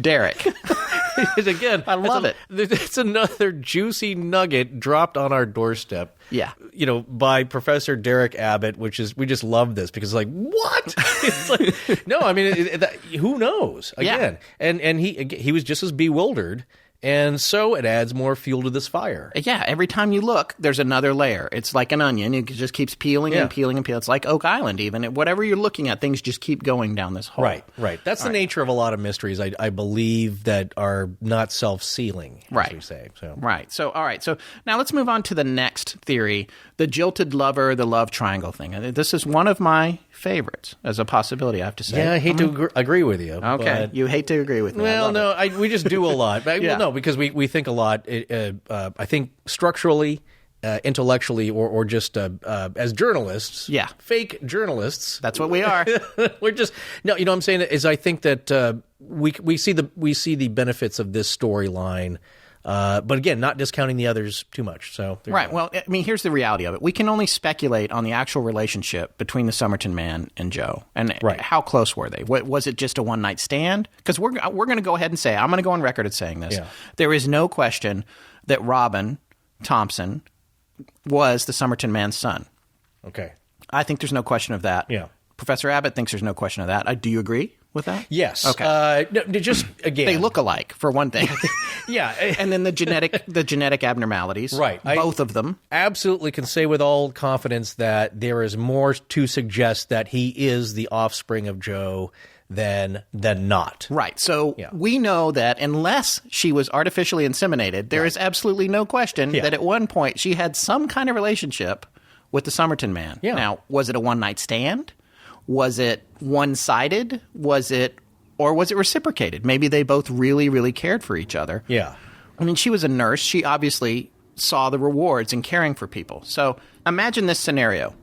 Derek. Again, I love it. It's another juicy nugget dropped on our doorstep. Yeah. By Professor Derek Abbott, we just love this because it's like, what? It's like, no, I mean, who knows? Again, Yeah. and he was just as bewildered. And so it adds more fuel to this fire. Yeah, every time you look, there's another layer. It's like an onion. It just keeps peeling and peeling and peeling. It's like Oak Island even. Whatever you're looking at, things just keep going down this hole. Right. That's the nature of a lot of mysteries, I believe, that are not self-sealing, as we say. So. Right. So, all right. So now let's move on to the next theory, the jilted lover, the love triangle thing. This is one of my favorites as a possibility, I have to say. Yeah, I hate to agree with you. Okay. You hate to agree with me. Well, no, we just do a lot. Well, no, because we think a lot. I think structurally, intellectually, or just as journalists. Yeah. Fake journalists. That's what we are. We're just no. You know what I'm saying is I think that we see the benefits of this storyline. But again, not discounting the others too much. So right. Well, I mean, here's the reality of it. We can only speculate on the actual relationship between the Somerton Man and Joe, and how close were they? Was it just a one-night stand? Because we're going to go ahead and say, I'm going to go on record as saying this. Yeah. There is no question that Robin Thompson was the Somerton Man's son. Okay. I think there's no question of that. Yeah. Professor Abbott thinks there's no question of that. Do you agree with that? Yes. Okay. No, just again, they look alike for one thing. Yeah. And then the genetic abnormalities. Right. Both of them. Absolutely can say with all confidence that there is more to suggest that he is the offspring of Joe than not. Right. So we know that unless she was artificially inseminated, there is absolutely no question that at one point she had some kind of relationship with the Somerton Man. Yeah. Now, was it a one-night stand? Was it one-sided? Was it reciprocated? Maybe they both really, really cared for each other. Yeah. I mean, she was a nurse. She obviously saw the rewards in caring for people. So imagine this scenario.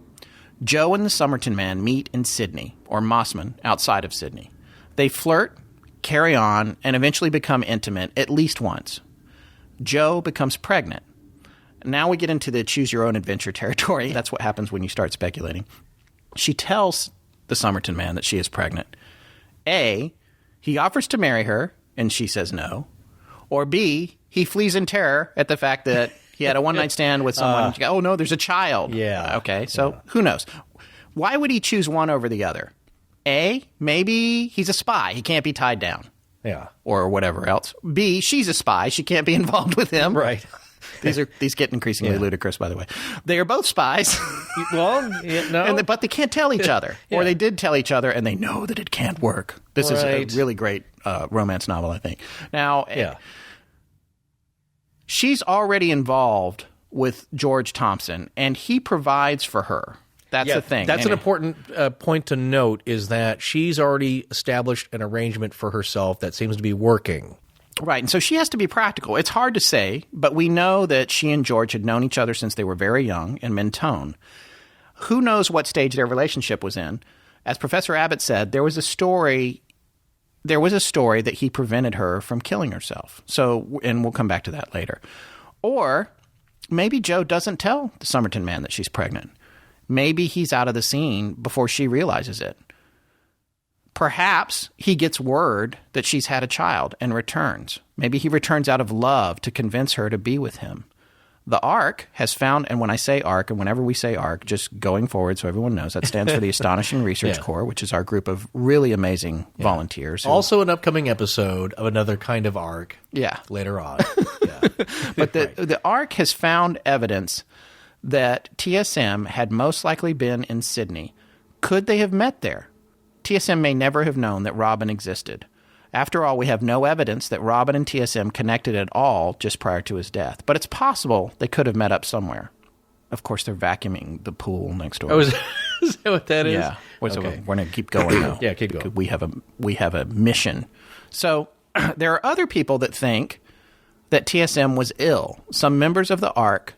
Joe and the Somerton Man meet in Sydney, or Mossman, outside of Sydney. They flirt, carry on, and eventually become intimate at least once. Joe becomes pregnant. Now we get into the choose-your-own-adventure territory. That's what happens when you start speculating. She tells the Somerton Man that she is pregnant. A, he offers to marry her, and she says no. Or B, he flees in terror at the fact that he had a one-night stand with someone. Oh, no, there's a child. Yeah. Okay, so who knows? Why would he choose one over the other? A, maybe he's a spy. He can't be tied down. Yeah. Or whatever else. B, she's a spy. She can't be involved with him. Right. These get increasingly ludicrous, by the way. They are both spies. Well, no. But they can't tell each other. Or they did tell each other, and they know that it can't work. This is a really great romance novel, I think. Now, she's already involved with George Thompson, and he provides for her. That's the thing. That's an important point to note, is that she's already established an arrangement for herself that seems to be working. Right, and so she has to be practical. It's hard to say, but we know that she and George had known each other since they were very young in Mentone. Who knows what stage their relationship was in? As Professor Abbott said, there was a story that he prevented her from killing herself. So, and we'll come back to that later. Or maybe Joe doesn't tell the Somerton Man that she's pregnant. Maybe he's out of the scene before she realizes it. Perhaps he gets word that she's had a child and returns. Maybe he returns out of love to convince her to be with him. The ARC has found, and when I say ARC, and whenever we say ARC, just going forward so everyone knows, that stands for the Astonishing Research Corps, which is our group of really amazing volunteers. Also an upcoming episode of another kind of ARC later on. But the ARC has found evidence that TSM had most likely been in Sydney. Could they have met there? TSM may never have known that Robin existed. After all, we have no evidence that Robin and TSM connected at all just prior to his death. But it's possible they could have met up somewhere. Of course, they're vacuuming the pool next door. Oh, is that what that is? Yeah. So we're going to keep going now. Yeah, keep going. We have a mission. So there are other people that think that TSM was ill. Some members of the ARC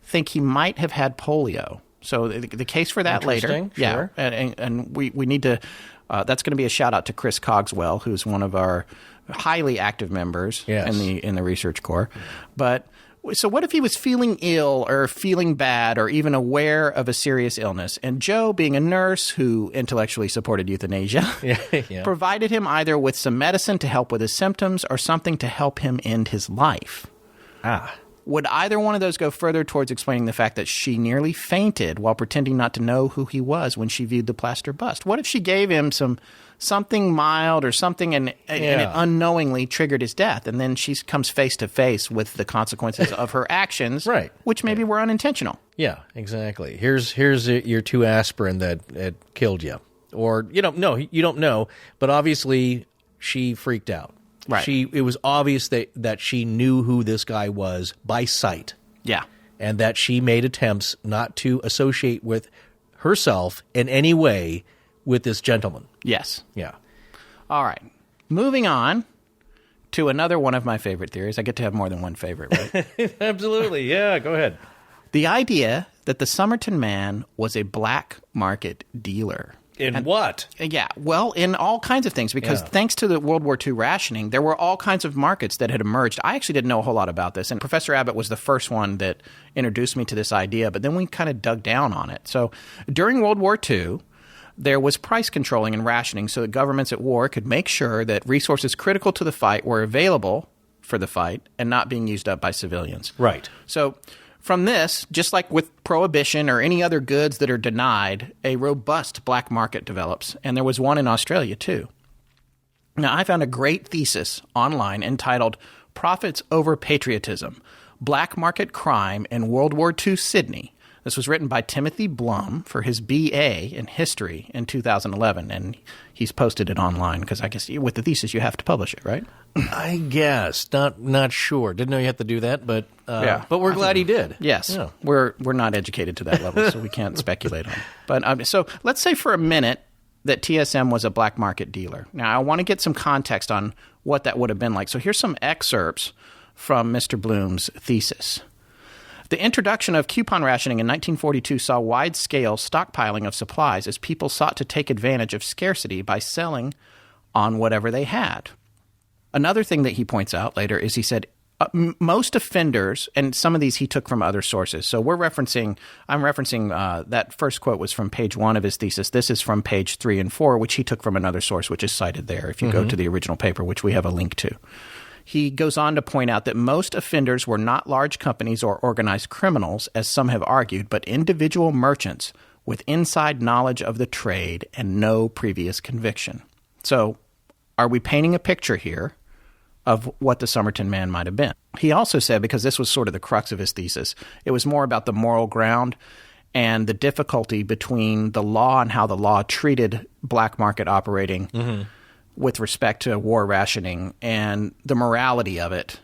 think he might have had polio. So the case for that later. Sure. Yeah, and we need to. That's going to be a shout out to Chris Cogswell, who's one of our highly active members in the Research Corps. But so what if he was feeling ill or feeling bad or even aware of a serious illness? And Joe, being a nurse who intellectually supported euthanasia, provided him either with some medicine to help with his symptoms or something to help him end his life. Would either one of those go further towards explaining the fact that she nearly fainted while pretending not to know who he was when she viewed the plaster bust? What if she gave him something mild or something and it unknowingly triggered his death, and then she comes face to face with the consequences of her actions, which maybe were unintentional? Yeah, exactly. Here's your 2 aspirin that killed you. Or, you don't know, but obviously she freaked out. Right. It was obvious that she knew who this guy was by sight. Yeah. And that she made attempts not to associate with herself in any way with this gentleman. Yes. Yeah. All right. Moving on to another one of my favorite theories. I get to have more than one favorite, right? Absolutely. Yeah, go ahead. The idea that the Somerton Man was a black market dealer. In what? Yeah, well, in all kinds of things, because thanks to the World War II rationing, there were all kinds of markets that had emerged. I actually didn't know a whole lot about this, and Professor Abbott was the first one that introduced me to this idea, but then we kind of dug down on it. So during World War II, there was price controlling and rationing so that governments at war could make sure that resources critical to the fight were available for the fight and not being used up by civilians. Right. So from this, just like with prohibition or any other goods that are denied, a robust black market develops, and there was one in Australia too. Now, I found a great thesis online entitled Profits Over Patriotism, Black Market Crime in World War II Sydney. This was written by Timothy Blum for his BA in History in 2011, and he's posted it online because I guess with the thesis you have to publish it, right? I guess. Not sure. Didn't know you had to do that, but we're glad he did. Yes. Yeah. We're not educated to that level, so we can't speculate on it. But so let's say for a minute that TSM was a black market dealer. Now, I want to get some context on what that would have been like. So here's some excerpts from Mr. Blum's thesis. The introduction of coupon rationing in 1942 saw wide-scale stockpiling of supplies as people sought to take advantage of scarcity by selling on whatever they had. Another thing that he points out later is he said most offenders, and some of these he took from other sources. So I'm referencing that first quote was from page 1 of his thesis. This is from page 3 and 4, which he took from another source, which is cited there if you go to the original paper, which we have a link to. He goes on to point out that most offenders were not large companies or organized criminals, as some have argued, but individual merchants with inside knowledge of the trade and no previous conviction. So are we painting a picture here of what the Somerton Man might have been? He also said, because this was sort of the crux of his thesis, it was more about the moral ground and the difficulty between the law and how the law treated black market operating with respect to war rationing and the morality of it,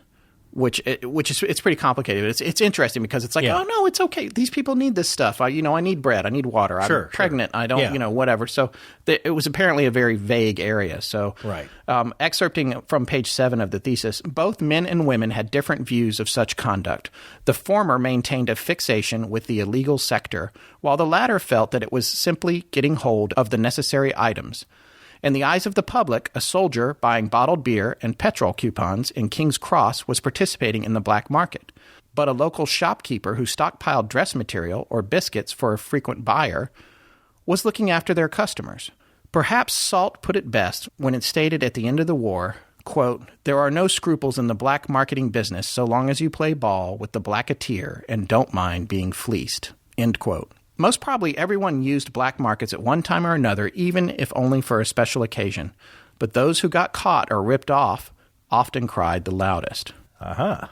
which is it's pretty complicated. It's interesting because it's like, oh no, it's okay. These people need this stuff. I need bread. I need water. I'm pregnant. I don't, whatever. So it was apparently a very vague area. So excerpting from page 7 of the thesis, both men and women had different views of such conduct. The former maintained a fixation with the illegal sector, while the latter felt that it was simply getting hold of the necessary items. In the eyes of the public, a soldier buying bottled beer and petrol coupons in King's Cross was participating in the black market. But a local shopkeeper who stockpiled dress material or biscuits for a frequent buyer was looking after their customers. Perhaps Salt put it best when it stated at the end of the war, quote, "There are no scruples in the black marketing business so long as you play ball with the blacketeer and don't mind being fleeced," end quote. Most probably everyone used black markets at one time or another, even if only for a special occasion. But those who got caught or ripped off often cried the loudest. Uh-huh.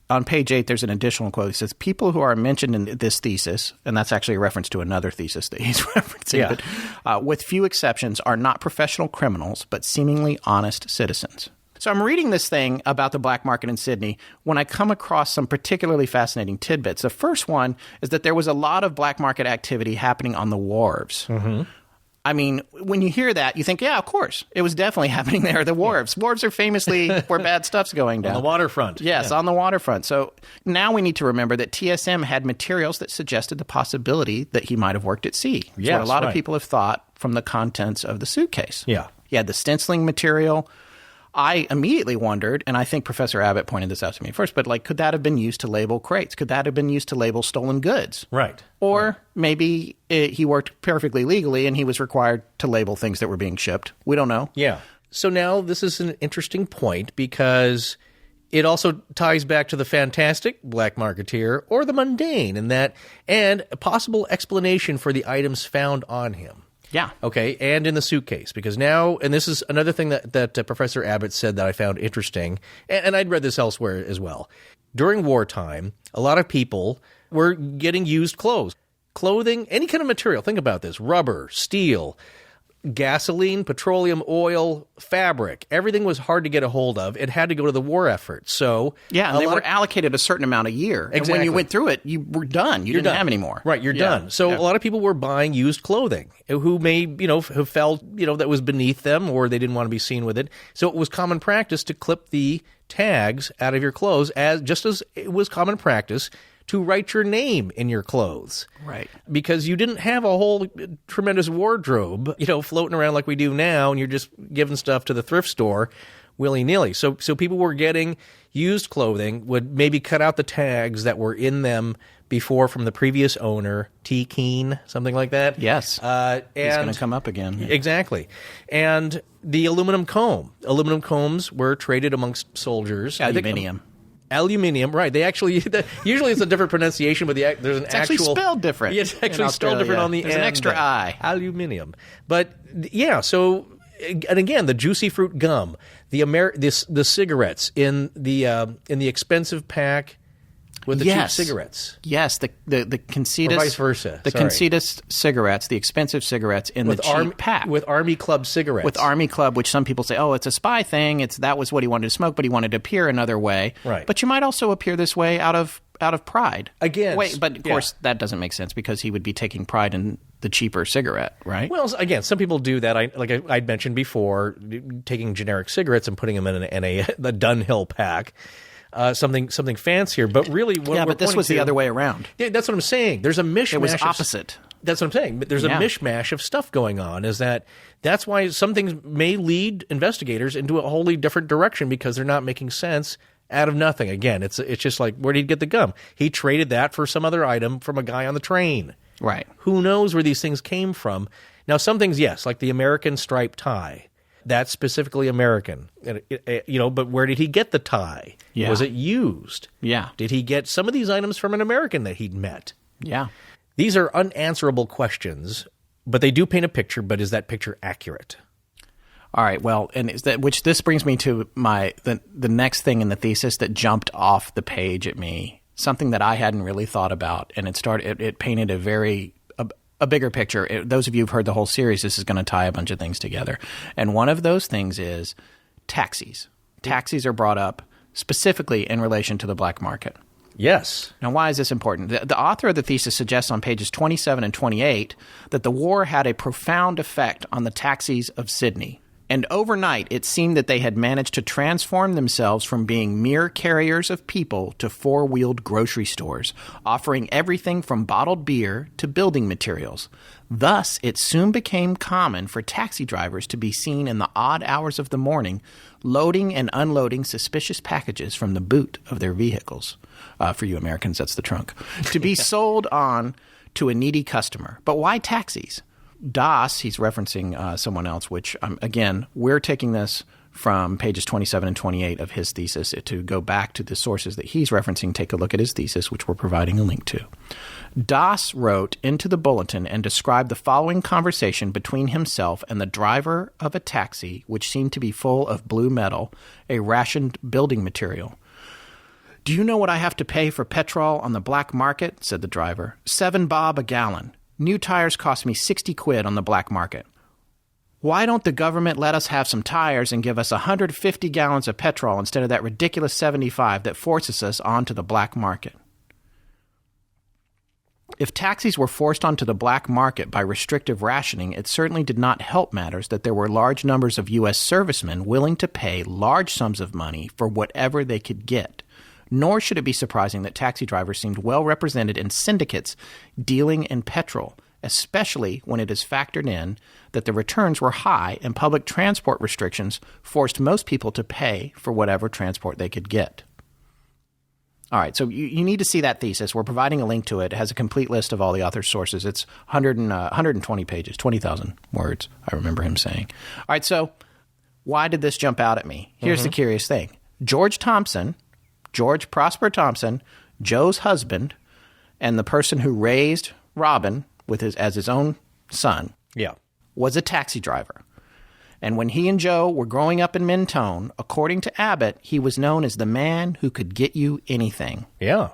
On page 8, there's an additional quote. It says, "People who are mentioned in this thesis," and that's actually a reference to another thesis that he's referencing, but with few exceptions, "are not professional criminals, but seemingly honest citizens." So I'm reading this thing about the black market in Sydney when I come across some particularly fascinating tidbits. The first one is that there was a lot of black market activity happening on the wharves. Mm-hmm. I mean, when you hear that, you think, yeah, of course. It was definitely happening there. The wharves. Yeah. Wharves are famously where bad stuff's going down. On the waterfront. Yes, on the waterfront. So now we need to remember that TSM had materials that suggested the possibility that he might have worked at sea. That's what a lot of people have thought from the contents of the suitcase. Yeah. He had the stenciling material. I immediately wondered, and I think Professor Abbott pointed this out to me first, but could that have been used to label crates? Could that have been used to label stolen goods? Right. Or maybe he worked perfectly legally and he was required to label things that were being shipped. We don't know. Yeah. So now this is an interesting point because it also ties back to the fantastic black marketeer or the mundane and a possible explanation for the items found on him. Yeah. Okay, and in the suitcase, because now, and this is another thing that Professor Abbott said that I found interesting, and I'd read this elsewhere as well. During wartime, a lot of people were getting used clothes. Clothing, any kind of material, think about this, rubber, steel, gasoline, petroleum, oil, fabric. Everything was hard to get a hold of. It had to go to the war effort. So yeah, and they were allocated a certain amount a year. Exactly. And when you went through it, you were done. You didn't have any more. Right, you're done. So a lot of people were buying used clothing who may, have felt, that was beneath them or they didn't want to be seen with it. So it was common practice to clip the tags out of your clothes just as it was common practice to write your name in your clothes. Right. Because you didn't have a whole tremendous wardrobe, floating around like we do now, and you're just giving stuff to the thrift store willy-nilly. So people were getting used clothing, would maybe cut out the tags that were in them before from the previous owner, T. Keene, something like that. Yes. And he's going to come up again. Exactly. And the aluminum comb. Aluminum combs were traded amongst soldiers. Aluminium, right. They actually, usually it's a different pronunciation, but there's an actually spelled different. It's actually spelled different on the There's end. There's an extra I. Aluminium. But yeah, so, and again, the juicy fruit gum, the cigarettes in the expensive pack with the cheap cigarettes. Yes, the Concetus. Or vice versa. The Concetus cigarettes, the expensive cigarettes in the cheap pack. With Army Club cigarettes. With Army Club, which some people say, oh, it's a spy thing. That was what he wanted to smoke, but he wanted to appear another way. Right. But you might also appear this way out of pride. Again. Wait, but of course that doesn't make sense because he would be taking pride in the cheaper cigarette, right? Well, again, some people do that. I'd mentioned before, taking generic cigarettes and putting them in a Dunhill pack. Something fancier, but really what but this was the other way around. Yeah, that's what I'm saying. There's a mishmash. It was opposite. That's what I'm saying. But there's a mishmash of stuff going on. That's why some things may lead investigators into a wholly different direction because they're not making sense out of nothing. Again, it's just like, where did he get the gum? He traded that for some other item from a guy on the train. Right. Who knows where these things came from? Now, some things, yes, like the American striped tie. That's specifically American, but where did he get the tie? Yeah. Was it used? Yeah. Did he get some of these items from an American that he'd met? Yeah. These are unanswerable questions, but they do paint a picture, but is that picture accurate? All right, well, and this brings me to the next thing in the thesis that jumped off the page at me, something that I hadn't really thought about, and it painted a bigger picture. Those of you who've heard the whole series, this is going to tie a bunch of things together. And one of those things is taxis. Taxis are brought up specifically in relation to the black market. Yes. Now, why is this important? The author of the thesis suggests on pages 27 and 28 that the war had a profound effect on the taxis of Sydney. And overnight, it seemed that they had managed to transform themselves from being mere carriers of people to four-wheeled grocery stores, offering everything from bottled beer to building materials. Thus, it soon became common for taxi drivers to be seen in the odd hours of the morning loading and unloading suspicious packages from the boot of their vehicles. For you Americans, that's the trunk. To be sold on to a needy customer. But why taxis? Das, he's referencing someone else, which, again, we're taking this from pages 27 and 28 of his thesis. To go back to the sources that he's referencing, take a look at his thesis, which we're providing a link to. Das wrote into the bulletin and described the following conversation between himself and the driver of a taxi, which seemed to be full of blue metal, a rationed building material. "Do you know what I have to pay for petrol on the black market?" said the driver. $7 a gallon. New tires cost me 60 quid on the black market. Why don't the government let us have some tires and give us 150 gallons of petrol instead of that ridiculous 75 that forces us onto the black market? If taxis were forced onto the black market by restrictive rationing, it certainly did not help matters that there were large numbers of U.S. servicemen willing to pay large sums of money for whatever they could get. Nor should it be surprising that taxi drivers seemed well represented in syndicates dealing in petrol, especially when it is factored in that the returns were high and public transport restrictions forced most people to pay for whatever transport they could get. All right, so you need to see that thesis. We're providing a link to it. It has a complete list of all the author's sources. It's 120 pages, 20,000 words, I remember him saying. All right, so why did this jump out at me? Here's the curious thing. George Prosper Thompson, Joe's husband, and the person who raised Robin as his own son, was a taxi driver. And when he and Joe were growing up in Mentone, according to Abbott, he was known as the man who could get you anything. Yeah.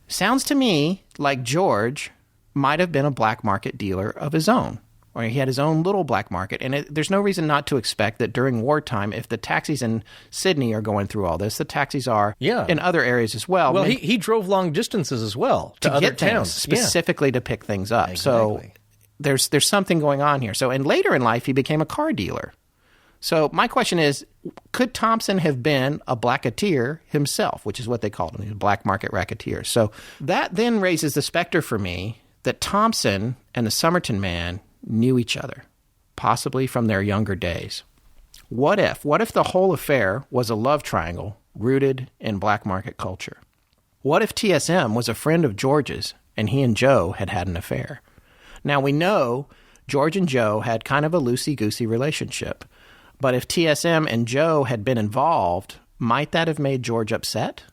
Sounds to me like George might have been a black market dealer of his own, or he had his own little black market. And there's no reason not to expect that during wartime, if the taxis in Sydney are going through all this, the taxis are in other areas as well. Well, he drove long distances as well to other get towns. Specifically to pick things up. Exactly. So there's something going on here. So, and later in life, he became a car dealer. So my question is, could Thompson have been a blacketeer himself, which is what they called him, a black market racketeer? So that then raises the specter for me that Thompson and the Somerton Man knew each other, possibly from their younger days. What if the whole affair was a love triangle rooted in black market culture? What if TSM was a friend of George's and he and Joe had an affair? Now, we know George and Joe had kind of a loosey-goosey relationship, but if TSM and Joe had been involved, might that have made George upset?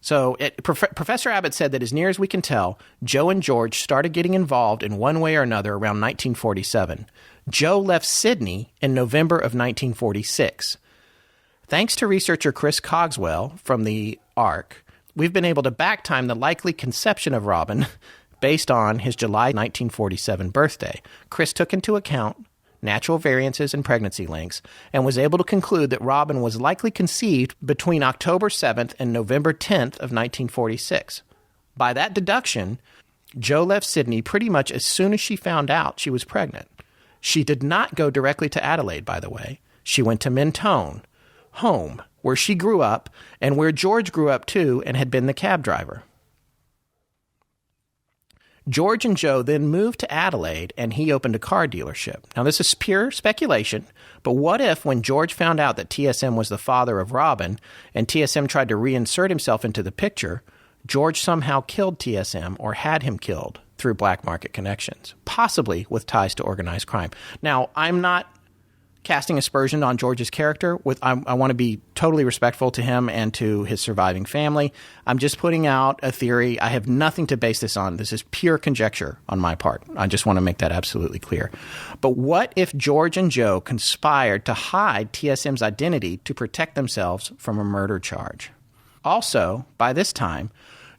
So Professor Abbott said that as near as we can tell, Joe and George started getting involved in one way or another around 1947. Joe left Sydney in November of 1946. Thanks to researcher Chris Cogswell from the ARC, we've been able to backtime the likely conception of Robin based on his July 1947 birthday. Chris took into account natural variances and pregnancy links, and was able to conclude that Robin was likely conceived between October 7th and November 10th of 1946. By that deduction, Joe left Sydney pretty much as soon as she found out she was pregnant. She did not go directly to Adelaide, by the way. She went to Mentone, home, where she grew up, and where George grew up too and had been the cab driver. George and Joe then moved to Adelaide, and he opened a car dealership. Now, this is pure speculation, but what if when George found out that TSM was the father of Robin, and TSM tried to reinsert himself into the picture, George somehow killed TSM or had him killed through black market connections, possibly with ties to organized crime? Now, I'm not casting aspersion on George's character. I want to be totally respectful to him and to his surviving family. I'm just putting out a theory. I have nothing to base this on. This is pure conjecture on my part. I just want to make that absolutely clear. But what if George and Joe conspired to hide TSM's identity to protect themselves from a murder charge? Also, by this time,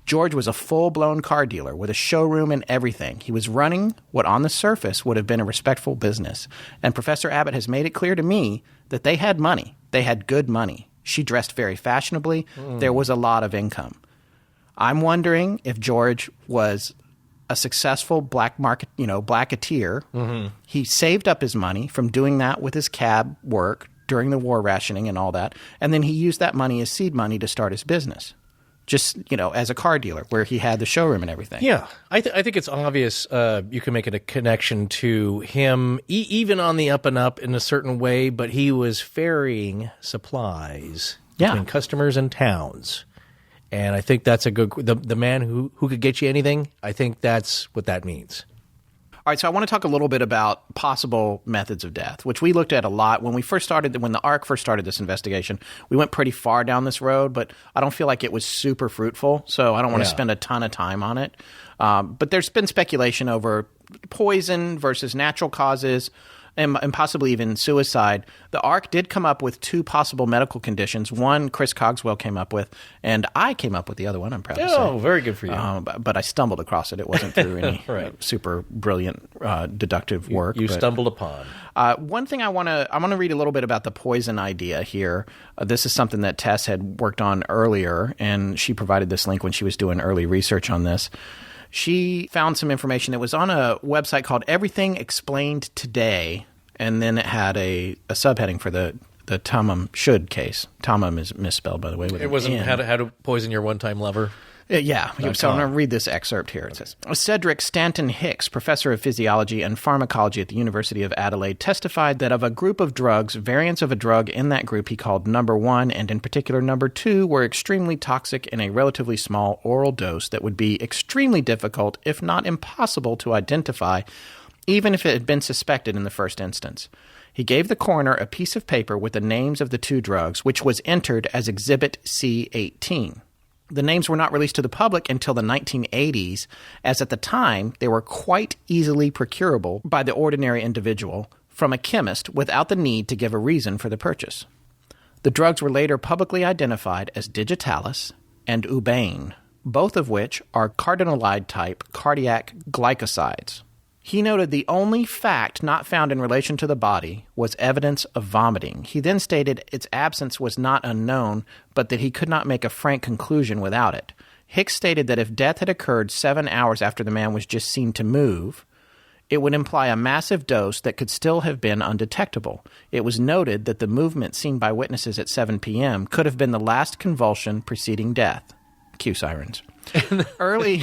George was a full-blown car dealer with a showroom and everything. He was running what on the surface would have been a respectful business. And Professor Abbott has made it clear to me that they had money. They had good money. She dressed very fashionably. There was a lot of income. I'm wondering if George was a successful black market, blacketeer. Mm-hmm. He saved up his money from doing that with his cab work during the war rationing and all that. And then he used that money as seed money to start his business. Just, as a car dealer where he had the showroom and everything. Yeah. I think it's obvious you can make it a connection to him, even on the up and up in a certain way, but he was ferrying supplies between customers and towns. And I think that's a good – the man who could get you anything, I think that's what that means. All right, so I want to talk a little bit about possible methods of death, which we looked at a lot. When the ARC first started this investigation, we went pretty far down this road, but I don't feel like it was super fruitful, so I don't want to spend a ton of time on it. But there's been speculation over poison versus natural causes, and possibly even suicide. The ARC did come up with 2 possible medical conditions. One Chris Cogswell came up with, and I came up with the other one, I'm proud to say. Oh, very good for you. But I stumbled across it. It wasn't through any super brilliant deductive work. You stumbled upon. One thing I want to read a little bit about the poison idea here. This is something that Tess had worked on earlier, and she provided this link when she was doing early research on this. She found some information that was on a website called Everything Explained Today, and then it had a subheading for the Tamám Shud case. Tamám is misspelled, by the way. It wasn't how to poison your one-time lover? Yeah. So I'm going to read this excerpt here. It says, Cedric Stanton Hicks, professor of physiology and pharmacology at the University of Adelaide, testified that of a group of drugs, variants of a drug in that group he called number 1, and in particular number 2, were extremely toxic in a relatively small oral dose that would be extremely difficult, if not impossible, to identify, even if it had been suspected in the first instance. He gave the coroner a piece of paper with the names of the 2 drugs, which was entered as Exhibit C18. The names were not released to the public until the 1980s, as at the time they were quite easily procurable by the ordinary individual from a chemist without the need to give a reason for the purchase. The drugs were later publicly identified as digitalis and ubain, both of which are cardinalide-type cardiac glycosides. He noted the only fact not found in relation to the body was evidence of vomiting. He then stated its absence was not unknown, but that he could not make a frank conclusion without it. Hicks stated that if death had occurred 7 hours after the man was just seen to move, it would imply a massive dose that could still have been undetectable. It was noted that the movement seen by witnesses at 7 p.m. could have been the last convulsion preceding death. Cue sirens. Early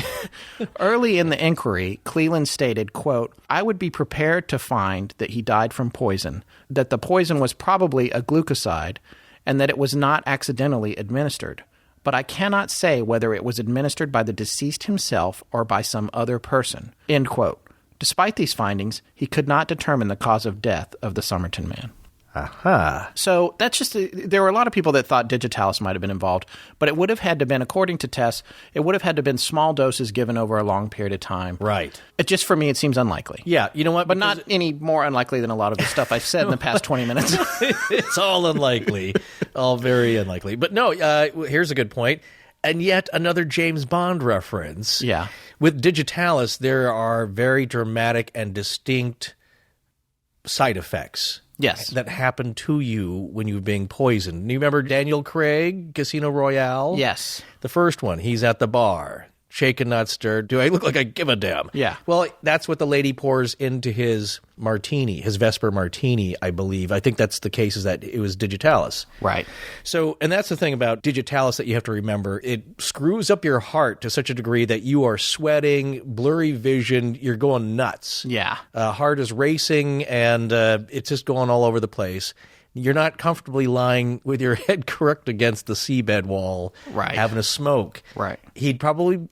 in the inquiry, Cleland stated, quote, I would be prepared to find that he died from poison, that the poison was probably a glucoside, and that it was not accidentally administered. But I cannot say whether it was administered by the deceased himself or by some other person, end quote. Despite these findings, he could not determine the cause of death of the Somerton Man. Aha. So that's just there were a lot of people that thought digitalis might have been involved, but it would have had to been, according to Tess, it would have had to have been small doses given over a long period of time. Right. It just, for me, it seems unlikely. Yeah, you know what? But not any more unlikely than a lot of the stuff I've said in the past 20 minutes. It's all unlikely. All very unlikely. But no, here's a good point. And yet another James Bond reference. Yeah. With digitalis, there are very dramatic and distinct side effects. Yes. That happen to you when you're being poisoned. You remember Daniel Craig, Casino Royale? Yes. The first one, he's at the bar, shaken, not stirred. Do I look like I give a damn? Yeah. Well, that's what the lady pours into his martini, his Vesper martini, I believe. I think that's the case, is that it was digitalis. Right. So, and that's the thing about digitalis that you have to remember. It screws up your heart to such a degree that you are sweating, blurry vision, you're going nuts. Yeah. Heart is racing, and it's just going all over the place. You're not comfortably lying with your head crooked against the seabed wall, right, having a smoke. Right. He'd probably,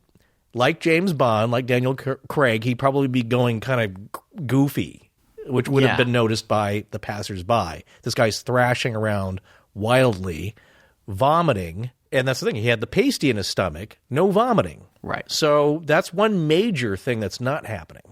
like James Bond, like Daniel Craig, he'd probably be going kind of goofy, which would have been noticed by the passersby. This guy's thrashing around wildly, vomiting, and that's the thing. He had the pasty in his stomach, no vomiting. Right. So that's one major thing that's not happening.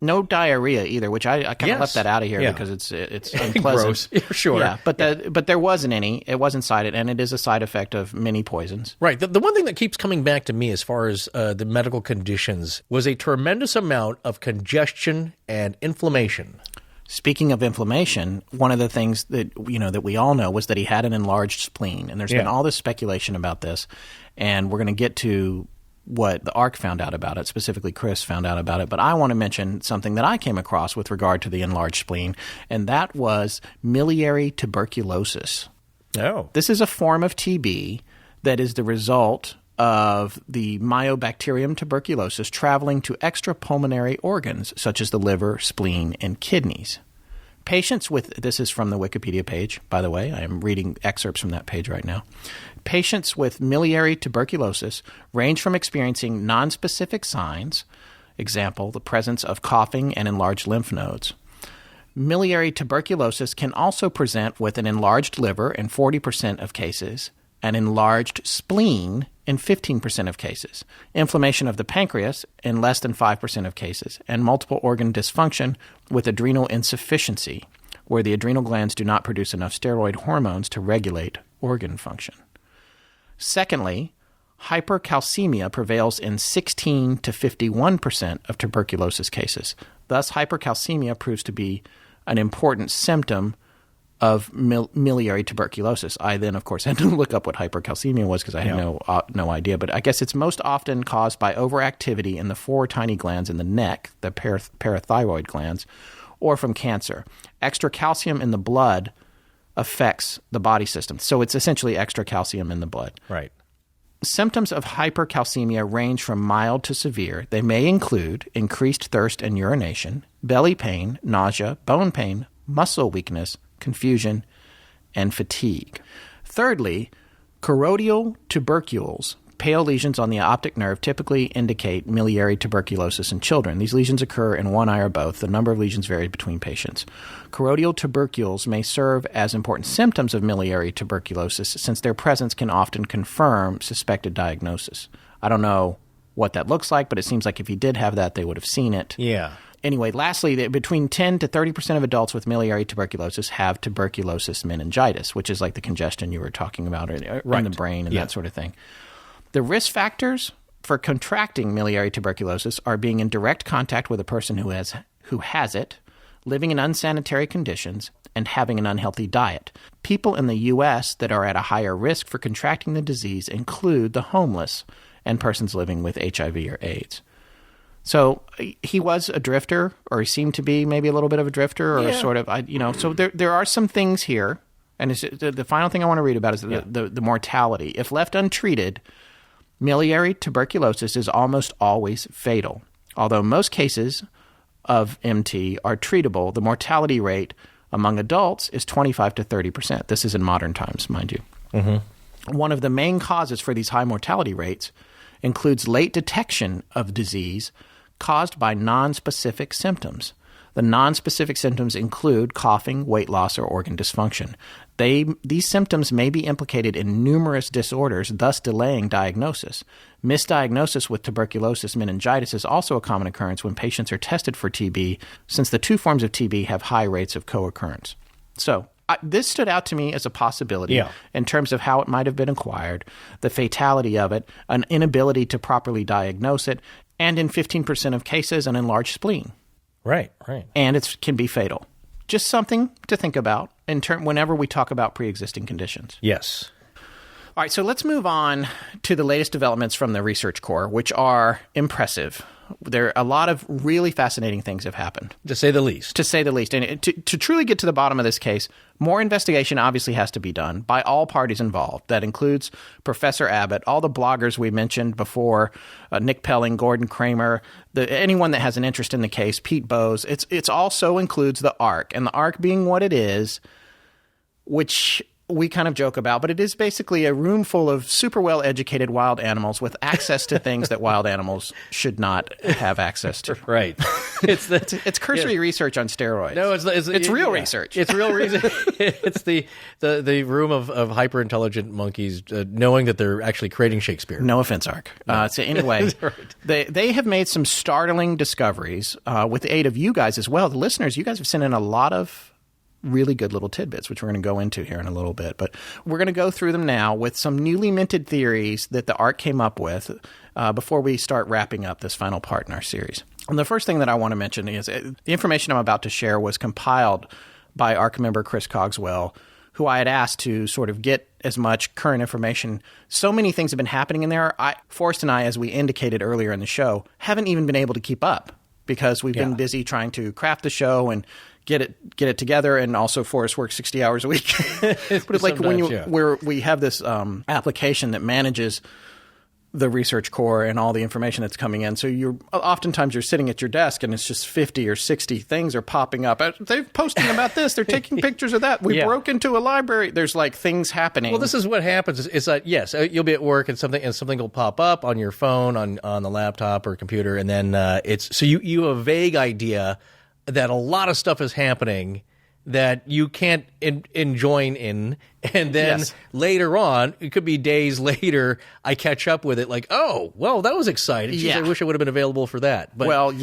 No diarrhea either, which I kind of left that out of here because it's unpleasant. Gross. Yeah, sure. Yeah, but there wasn't any. It wasn't cited, and it is a side effect of many poisons. Right. The one thing that keeps coming back to me as far as the medical conditions was a tremendous amount of congestion and inflammation. Speaking of inflammation, one of the things that that we all know was that he had an enlarged spleen, and there's been all this speculation about this, and we're going to get to what the ARC found out about it, specifically Chris found out about it. But I want to mention something that I came across with regard to the enlarged spleen, and that was miliary tuberculosis. Oh. This is a form of TB that is the result of the Mycobacterium tuberculosis traveling to extrapulmonary organs such as the liver, spleen, and kidneys. Patients with – this is from the Wikipedia page, by the way. I am reading excerpts from that page right now. Patients with miliary tuberculosis range from experiencing nonspecific signs, Example, the presence of coughing and enlarged lymph nodes. Miliary tuberculosis can also present with an enlarged liver in 40% of cases, an enlarged spleen in 15% of cases, inflammation of the pancreas in less than 5% of cases, and multiple organ dysfunction with adrenal insufficiency, where the adrenal glands do not produce enough steroid hormones to regulate organ function. Secondly, hypercalcemia prevails in 16 to 51% of tuberculosis cases. Thus, hypercalcemia proves to be an important symptom of miliary tuberculosis. I then, of course, had to look up what hypercalcemia was because I had no idea. But I guess it's most often caused by overactivity in the 4 tiny glands in the neck, the parathyroid glands, or from cancer. Extra calcium in the blood affects the body system. So it's essentially extra calcium in the blood. Right. Symptoms of hypercalcemia range from mild to severe. They may include increased thirst and urination, belly pain, nausea, bone pain, muscle weakness, confusion, and fatigue. Thirdly, choroidal tubercules, pale lesions on the optic nerve, typically indicate miliary tuberculosis in children. These lesions occur in one eye or both. The number of lesions varies between patients. Choroidal tubercules may serve as important symptoms of miliary tuberculosis since their presence can often confirm suspected diagnosis. I don't know what that looks like, but it seems like if he did have that, they would have seen it. Yeah. Anyway, lastly, between 10 to 30% of adults with miliary tuberculosis have tuberculosis meningitis, which is like the congestion you were talking about in the brain and that sort of thing. The risk factors for contracting miliary tuberculosis are being in direct contact with a person who has it, living in unsanitary conditions, and having an unhealthy diet. People in the U.S. that are at a higher risk for contracting the disease include the homeless and persons living with HIV or AIDS. So he was a drifter, or he seemed to be maybe a little bit of a drifter, or sort of, so there are some things here. And the final thing I want to read about is the mortality. If left untreated, miliary tuberculosis is almost always fatal. Although most cases of MT are treatable, the mortality rate among adults is 25 to 30%. This is in modern times, mind you. Mm-hmm. One of the main causes for these high mortality rates includes late detection of disease caused by nonspecific symptoms. The nonspecific symptoms include coughing, weight loss, or organ dysfunction. These symptoms may be implicated in numerous disorders, thus delaying diagnosis. Misdiagnosis with tuberculosis meningitis is also a common occurrence when patients are tested for TB, since the 2 forms of TB have high rates of co-occurrence. So this stood out to me as a possibility in terms of how it might have been acquired, the fatality of it, an inability to properly diagnose it, and in 15% of cases, an enlarged spleen. Right. And it can be fatal. Just something to think about whenever we talk about pre-existing conditions. Yes. All right, so let's move on to the latest developments from the Research Corps, which are impressive. A lot of really fascinating things have happened. To say the least. And to truly get to the bottom of this case, more investigation obviously has to be done by all parties involved. That includes Professor Abbott, all the bloggers we mentioned before, Nick Pelling, Gordon Kramer, anyone that has an interest in the case, Pete Bowes. It's also includes the ARC, and the ARC being what it is, which we kind of joke about, but it is basically a room full of super well-educated wild animals with access to things that wild animals should not have access to. Right. It's cursory research on steroids. No, it's real research. It's real research. It's the room of hyper-intelligent monkeys knowing that they're actually creating Shakespeare. No offense, ARC. So anyway, they have made some startling discoveries with the aid of you guys as well. The listeners, you guys have sent in a lot of really good little tidbits, which we're going to go into here in a little bit. But we're going to go through them now with some newly minted theories that the ARC came up with before we start wrapping up this final part in our series. And the first thing that I want to mention is the information I'm about to share was compiled by ARC member Chris Cogswell, who I had asked to sort of get as much current information. So many things have been happening in there. Forrest and I, as we indicated earlier in the show, haven't even been able to keep up because we've been busy trying to craft the show and get it together, and also Forrest works 60 hours a week. But it's like when we have this application that manages the research core and all the information that's coming in. So oftentimes you're sitting at your desk and it's just 50 or 60 things are popping up. They're posting about this. They're taking pictures of that. We broke into a library. There's like things happening. Well, this is what happens. It's like, yes, you'll be at work and something will pop up on your phone, on the laptop or computer. And then you have a vague idea that a lot of stuff is happening that you can't join in, and then later on, it could be days later, I catch up with it like, oh, well, that was exciting. Jeez, I wish it would have been available for that. But,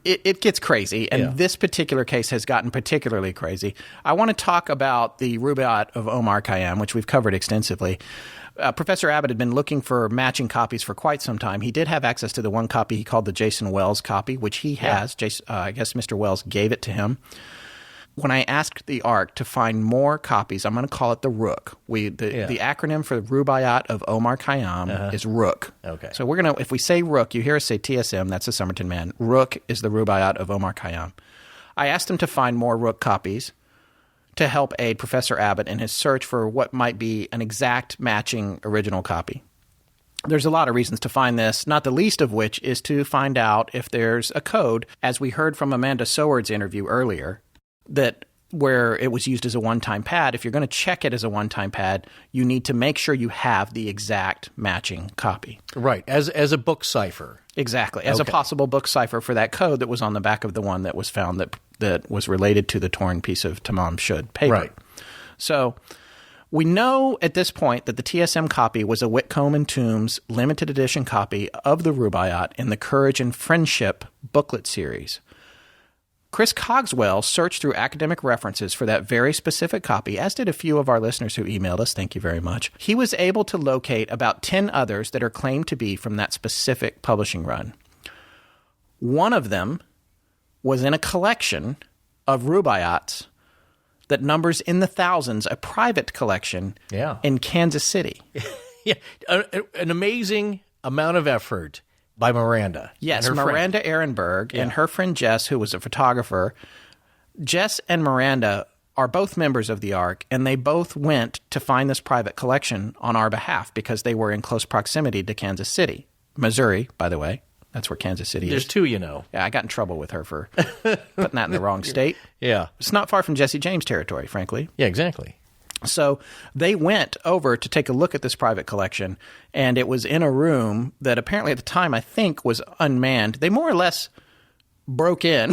it gets crazy, and this particular case has gotten particularly crazy. I want to talk about the Rubaiyat of Omar Khayyam, which we've covered extensively. Professor Abbott had been looking for matching copies for quite some time. He did have access to the one copy he called the Jason Wells copy, which he has. I guess Mr. Wells gave it to him. When I asked the ARC to find more copies, I'm going to call it the Rook. The acronym for the Rubaiyat of Omar Khayyam is Rook. Okay. So we're going to, if we say Rook, you hear us say TSM, that's the Somerton Man. Rook is the Rubaiyat of Omar Khayyam. I asked him to find more Rook copies to help aid Professor Abbott in his search for what might be an exact matching original copy. There's a lot of reasons to find this, not the least of which is to find out if there's a code, as we heard from Amanda Soward's interview earlier, that where it was used as a one-time pad, if you're going to check it as a one-time pad, you need to make sure you have the exact matching copy. Right, as a book cipher. Exactly, as a possible book cipher for that code that was on the back of the one that was found that was related to the torn piece of Tamám Shud paper. Right. So we know at this point that the TSM copy was a Whitcomb and Toombs limited edition copy of the Rubaiyat in the Courage and Friendship booklet series. Chris Cogswell searched through academic references for that very specific copy, as did a few of our listeners who emailed us. Thank you very much. He was able to locate about 10 others that are claimed to be from that specific publishing run. One of them was in a collection of Rubaiyats that numbers in the thousands, a private collection in Kansas City. An amazing amount of effort by Miranda. Yes, Miranda Ehrenberg and her friend Jess, who was a photographer. Jess and Miranda are both members of the ARC, and they both went to find this private collection on our behalf because they were in close proximity to Kansas City. Missouri, by the way. That's where Kansas City is. There's two, you know. Yeah, I got in trouble with her for putting that in the wrong state. Yeah. It's not far from Jesse James territory, frankly. Yeah, exactly. So they went over to take a look at this private collection, and it was in a room that apparently at the time I think was unmanned. They more or less broke in.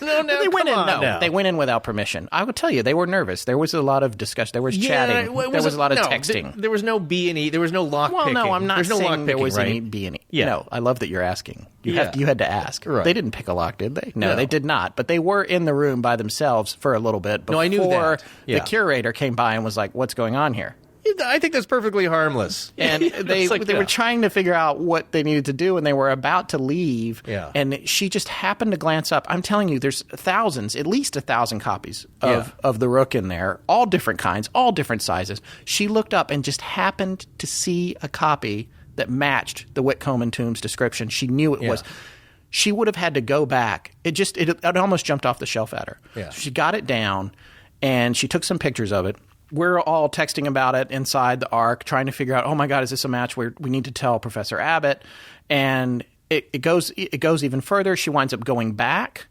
They went in without permission. I would tell you, they were nervous. There was a lot of discussion. There was chatting. There was a lot of texting. There was no B&E. There was no lock picking. Well, no, I'm not saying there was any right? B&E. Yeah. No, I love that you're asking. You had to ask. Right. They didn't pick a lock, did they? No, they did not. But they were in the room by themselves for a little bit before I knew that. The curator came by and was like, what's going on here? I think that's perfectly harmless. And they were trying to figure out what they needed to do, and they were about to leave. Yeah. And she just happened to glance up. I'm telling you, there's thousands, at least 1,000 copies of the Rook in there, all different kinds, all different sizes. She looked up and just happened to see a copy that matched the Whitcomb and Toombs description. She knew it was. She would have had to go back. It almost jumped off the shelf at her. Yeah. So she got it down, and she took some pictures of it. We're all texting about it inside the ARC, trying to figure out, oh my God, is this a match where we need to tell Professor Abbott? And it goes even further. She winds up going back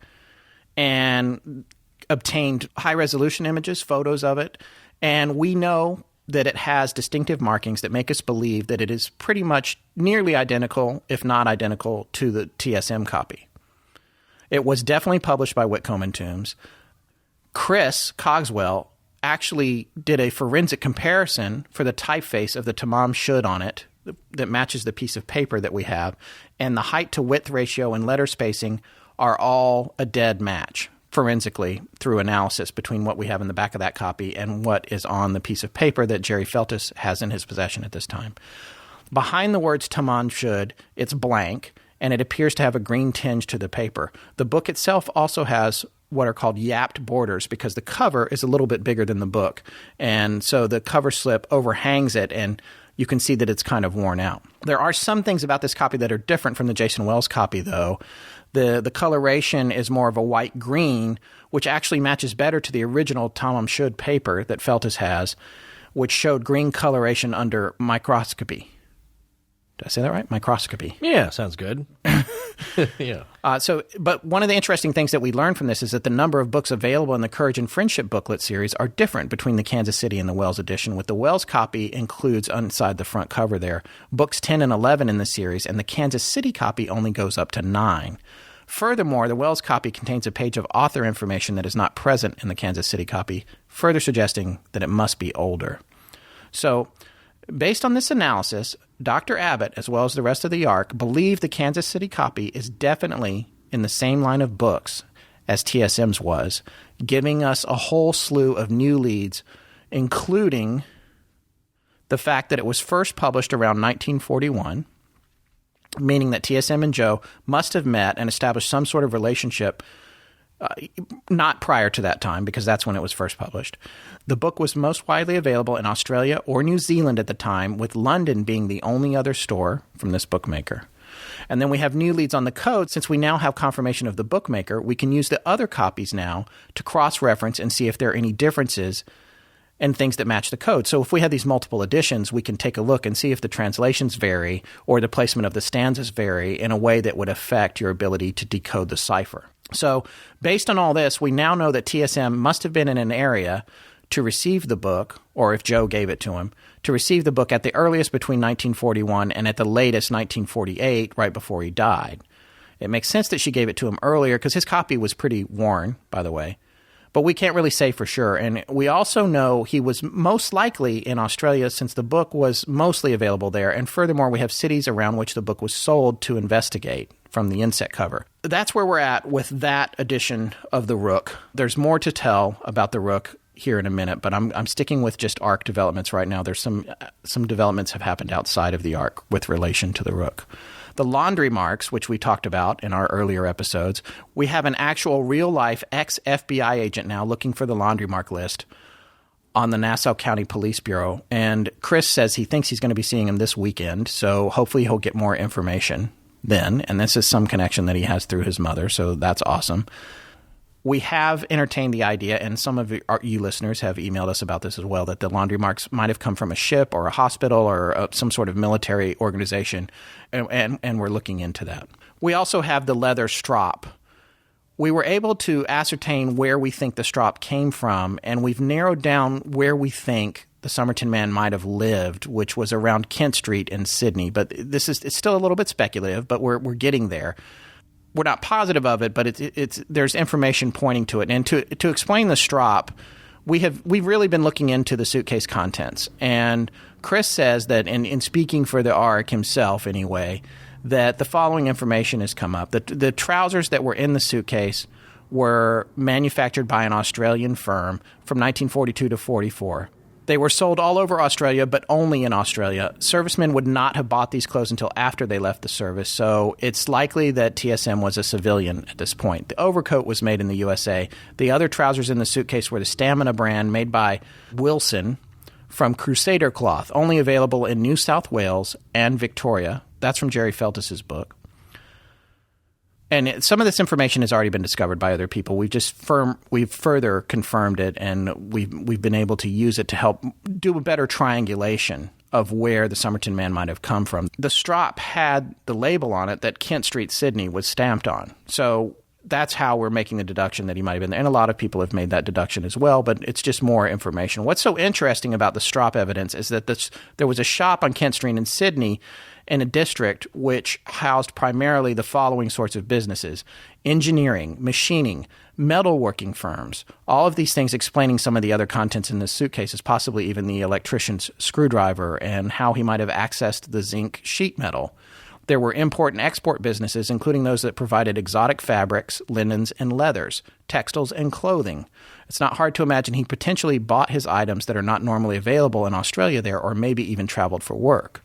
and obtained high-resolution images, photos of it. And we know that it has distinctive markings that make us believe that it is pretty much nearly identical, if not identical, to the TSM copy. It was definitely published by Whitcomb and Toombs. Chris Cogswell actually did a forensic comparison for the typeface of the Tamám Shud on it that matches the piece of paper that we have, and the height to width ratio and letter spacing are all a dead match forensically through analysis between what we have in the back of that copy and what is on the piece of paper that Jerry Feltus has in his possession at this time. Behind the words Tamám Shud, it's blank, and it appears to have a green tinge to the paper. The book itself also has what are called yapped borders because the cover is a little bit bigger than the book. And so the cover slip overhangs it, and you can see that it's kind of worn out. There are some things about this copy that are different from the Jason Wells copy, though. The coloration is more of a white-green, which actually matches better to the original Tamám Shud paper that Feltus has, which showed green coloration under microscopy. Did I say that right? Microscopy. Yeah, sounds good. Yeah. But one of the interesting things that we learned from this is that the number of books available in the Courage and Friendship booklet series are different between the Kansas City and the Wells edition, with the Wells copy includes inside the front cover there books 10 and 11 in the series, and the Kansas City copy only goes up to 9. Furthermore, the Wells copy contains a page of author information that is not present in the Kansas City copy, further suggesting that it must be older. So, based on this analysis, Dr. Abbott, as well as the rest of the ARC, believe the Kansas City copy is definitely in the same line of books as TSM's was, giving us a whole slew of new leads, including the fact that it was first published around 1941, meaning that TSM and Joe must have met and established some sort of relationship not prior to that time, because that's when it was first published. The book was most widely available in Australia or New Zealand at the time, with London being the only other store from this bookmaker. And then we have new leads on the code. Since we now have confirmation of the bookmaker, we can use the other copies now to cross-reference and see if there are any differences and things that match the code. So if we have these multiple editions, we can take a look and see if the translations vary or the placement of the stanzas vary in a way that would affect your ability to decode the cipher. So based on all this, we now know that TSM must have been in an area to receive the book, or if Joe gave it to him, to receive the book at the earliest between 1941 and at the latest 1948, right before he died. It makes sense that she gave it to him earlier because his copy was pretty worn, by the way. But we can't really say for sure. And we also know he was most likely in Australia since the book was mostly available there. And furthermore, we have cities around which the book was sold to investigate from the inset cover. That's where we're at with that edition of the Rook. There's more to tell about the Rook here in a minute, but I'm sticking with just ARC developments right now. There's some developments have happened outside of the ARC with relation to the Rook. The laundry marks, which we talked about in our earlier episodes, we have an actual real-life ex-FBI agent now looking for the laundry mark list on the Nassau County Police Bureau. And Chris says he thinks he's going to be seeing him this weekend, so hopefully he'll get more information then. And this is some connection that he has through his mother, so that's awesome. We have entertained the idea, and some of you listeners have emailed us about this as well, that the laundry marks might have come from a ship or a hospital or some sort of military organization, and we're looking into that. We also have the leather strop. We were able to ascertain where we think the strop came from, and we've narrowed down where we think the Somerton Man might have lived, which was around Kent Street in Sydney. But it's still a little bit speculative, but we're getting there. We're not positive of it, but there's information pointing to it. And to explain the strop, we've really been looking into the suitcase contents. And Chris says that, in speaking for the ARC himself anyway, that the following information has come up. The trousers that were in the suitcase were manufactured by an Australian firm from 1942 to 44. They were sold all over Australia, but only in Australia. Servicemen would not have bought these clothes until after they left the service, so it's likely that TSM was a civilian at this point. The overcoat was made in the USA. The other trousers in the suitcase were the Stamina brand made by Wilson from Crusader Cloth, only available in New South Wales and Victoria. That's from Jerry Feltus's book. And some of this information has already been discovered by other people. We've further confirmed it, and we've been able to use it to help do a better triangulation of where the Somerton Man might have come from. The strop had the label on it that Kent Street, Sydney was stamped on. So that's how we're making the deduction that he might have been there. And a lot of people have made that deduction as well, but it's just more information. What's so interesting about the strop evidence is that there was a shop on Kent Street in Sydney in a district which housed primarily the following sorts of businesses: engineering, machining, metalworking firms, all of these things explaining some of the other contents in this suitcases, possibly even the electrician's screwdriver and how he might have accessed the zinc sheet metal. There were import and export businesses, including those that provided exotic fabrics, linens, and leathers, textiles, and clothing. It's not hard to imagine he potentially bought his items that are not normally available in Australia there, or maybe even traveled for work.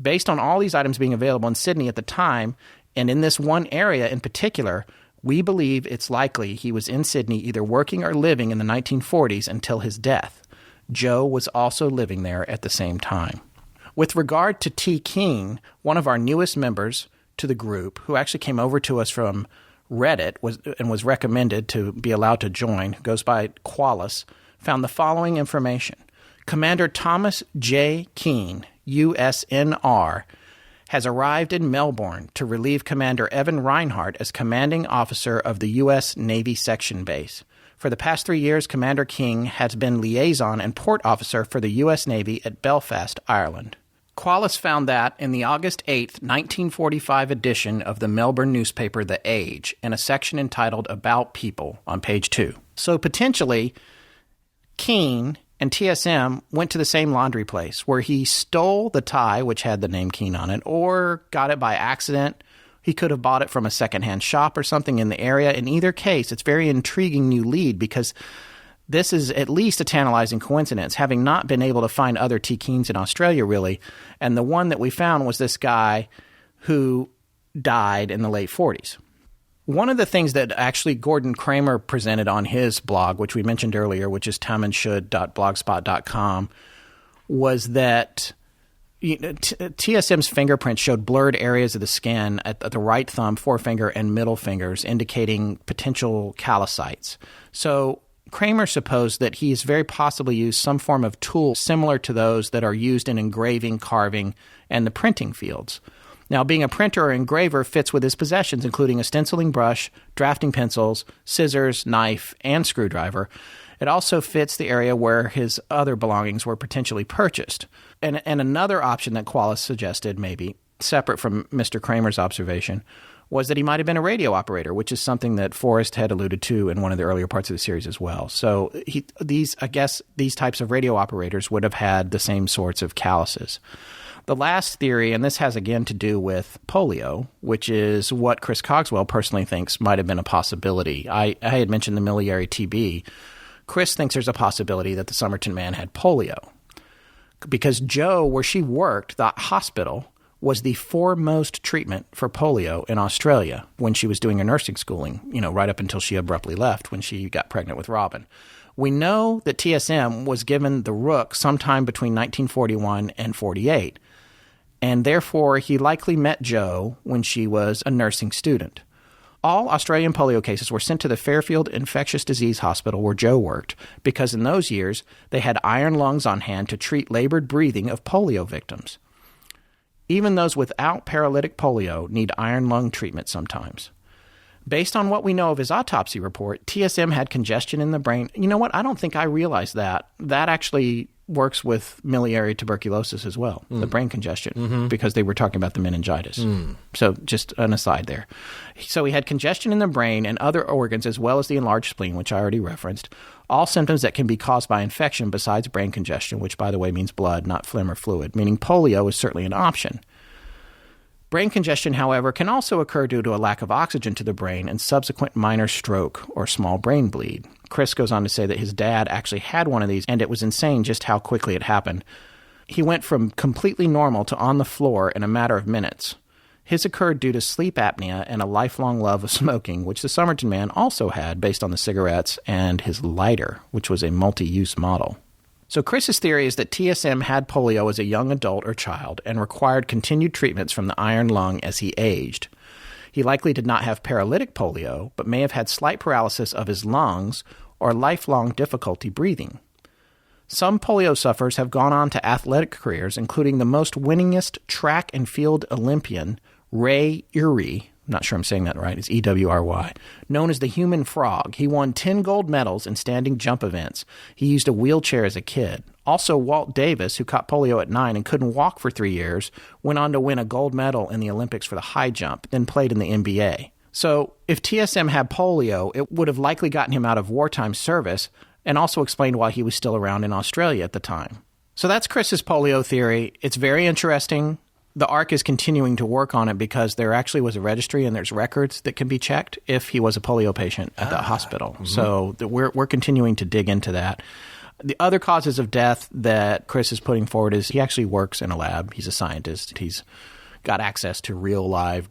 Based on all these items being available in Sydney at the time, and in this one area in particular, we believe it's likely he was in Sydney either working or living in the 1940s until his death. Joe was also living there at the same time. With regard to T. Keene, one of our newest members to the group, who actually came over to us from Reddit and was recommended to be allowed to join, goes by Qualis, found the following information. Commander Thomas J. Keene, USNR, has arrived in Melbourne to relieve Commander Evan Reinhardt as commanding officer of the U.S. Navy Section Base. For the past 3 years, Commander King has been liaison and port officer for the U.S. Navy at Belfast, Ireland. Qualis found that in the August 8, 1945 edition of the Melbourne newspaper The Age, in a section entitled About People on page 2. So potentially, Keene and TSM went to the same laundry place where he stole the tie, which had the name Keene on it, or got it by accident. He could have bought it from a secondhand shop or something in the area. In either case, it's a very intriguing new lead because this is at least a tantalizing coincidence, having not been able to find other T. Keenes in Australia, really. And the one that we found was this guy who died in the late 40s. One of the things that actually Gordon Kramer presented on his blog, which we mentioned earlier, which is tamamshud.blogspot.com, was that TSM's fingerprints showed blurred areas of the skin at the right thumb, forefinger, and middle fingers, indicating potential callocytes. So Kramer supposed that he has very possibly used some form of tool similar to those that are used in engraving, carving, and the printing fields. Now, being a printer or engraver fits with his possessions, including a stenciling brush, drafting pencils, scissors, knife, and screwdriver. It also fits the area where his other belongings were potentially purchased. And another option that Qualis suggested, maybe, separate from Mr. Kramer's observation, was that he might have been a radio operator, which is something that Forrest had alluded to in one of the earlier parts of the series as well. So these types of radio operators would have had the same sorts of calluses. The last theory, and this has again to do with polio, which is what Chris Cogswell personally thinks might have been a possibility. I had mentioned the miliary TB. Chris thinks there's a possibility that the Somerton Man had polio because Joe, where she worked, the hospital, was the foremost treatment for polio in Australia when she was doing her nursing schooling, right up until she abruptly left when she got pregnant with Robin. We know that TSM was given the rook sometime between 1941 and 48, and therefore he likely met Joe when she was a nursing student. All Australian polio cases were sent to the Fairfield Infectious Disease Hospital where Joe worked because in those years they had iron lungs on hand to treat labored breathing of polio victims. Even those without paralytic polio need iron lung treatment sometimes. Based on what we know of his autopsy report, TSM had congestion in the brain. You know what? I don't think I realized that. That actually works with miliary tuberculosis as well, the brain congestion, because they were talking about the meningitis. So just an aside there. So he had congestion in the brain and other organs as well as the enlarged spleen, which I already referenced, all symptoms that can be caused by infection besides brain congestion, which, by the way, means blood, not phlegm or fluid, meaning polio is certainly an option. Brain congestion, however, can also occur due to a lack of oxygen to the brain and subsequent minor stroke or small brain bleed. Chris goes on to say that his dad actually had one of these, and it was insane just how quickly it happened. He went from completely normal to on the floor in a matter of minutes. His occurred due to sleep apnea and a lifelong love of smoking, which the Somerton Man also had based on the cigarettes and his lighter, which was a multi-use model. So Chris's theory is that TSM had polio as a young adult or child and required continued treatments from the iron lung as he aged. He likely did not have paralytic polio, but may have had slight paralysis of his lungs or lifelong difficulty breathing. Some polio sufferers have gone on to athletic careers, including the most winningest track and field Olympian, Ray Ewry. I'm not sure I'm saying that right. It's E-W-R-Y. Known as the Human Frog. He won 10 gold medals in standing jump events. He used a wheelchair as a kid. Also, Walt Davis, who caught polio at 9 and couldn't walk for 3 years, went on to win a gold medal in the Olympics for the high jump, then played in the NBA. So if TSM had polio, it would have likely gotten him out of wartime service and also explained why he was still around in Australia at the time. So that's Chris's polio theory. It's very interesting. The ARC is continuing to work on it because there actually was a registry and there's records that can be checked if he was a polio patient at the hospital. So we're continuing to dig into that. The other causes of death that Chris is putting forward is he actually works in a lab. He's a scientist. He's got access to real live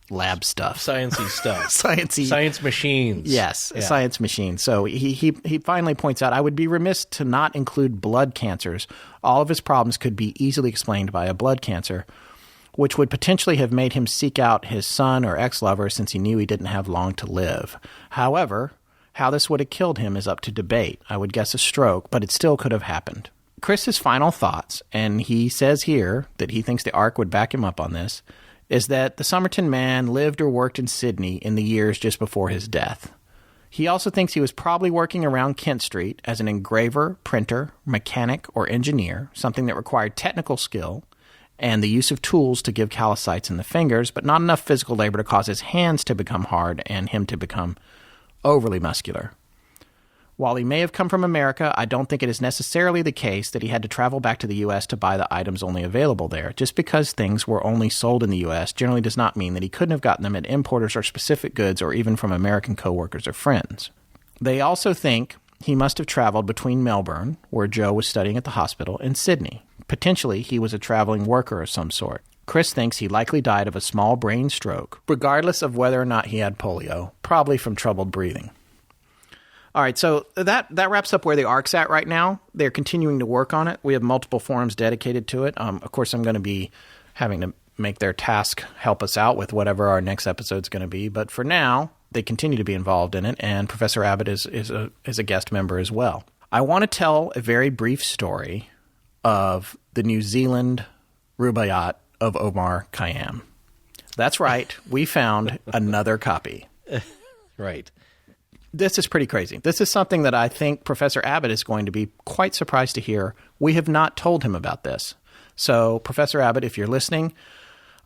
lab stuff. Sciencey stuff. Science machines. Yes, yeah. Science machines. So he finally points out, I would be remiss to not include blood cancers. All of his problems could be easily explained by a blood cancer, which would potentially have made him seek out his son or ex-lover since he knew he didn't have long to live. However, how this would have killed him is up to debate. I would guess a stroke, but it still could have happened. Chris's final thoughts, and he says here that he thinks the Ark would back him up on this, is that the Somerton Man lived or worked in Sydney in the years just before his death. He also thinks he was probably working around Kent Street as an engraver, printer, mechanic, or engineer, something that required technical skill and the use of tools to give calicites in the fingers, but not enough physical labor to cause his hands to become hard and him to become overly muscular. While he may have come from America, I don't think it is necessarily the case that he had to travel back to the U.S. to buy the items only available there. Just because things were only sold in the U.S. generally does not mean that he couldn't have gotten them at importers or specific goods or even from American coworkers or friends. They also think he must have traveled between Melbourne, where Joe was studying at the hospital, and Sydney. Potentially, he was a traveling worker of some sort. Chris thinks he likely died of a small brain stroke, regardless of whether or not he had polio, probably from troubled breathing. All right, so that wraps up where the Ark's at right now. They're continuing to work on it. We have multiple forums dedicated to it. Of course, I'm going to be having to make their task help us out with whatever our next episode's going to be. But for now, they continue to be involved in it, and Professor Abbott is a guest member as well. I want to tell a very brief story of the New Zealand Rubaiyat of Omar Khayyam. That's right. We found another copy. Right. This is pretty crazy. This is something that I think Professor Abbott is going to be quite surprised to hear. We have not told him about this. So, Professor Abbott, if you're listening,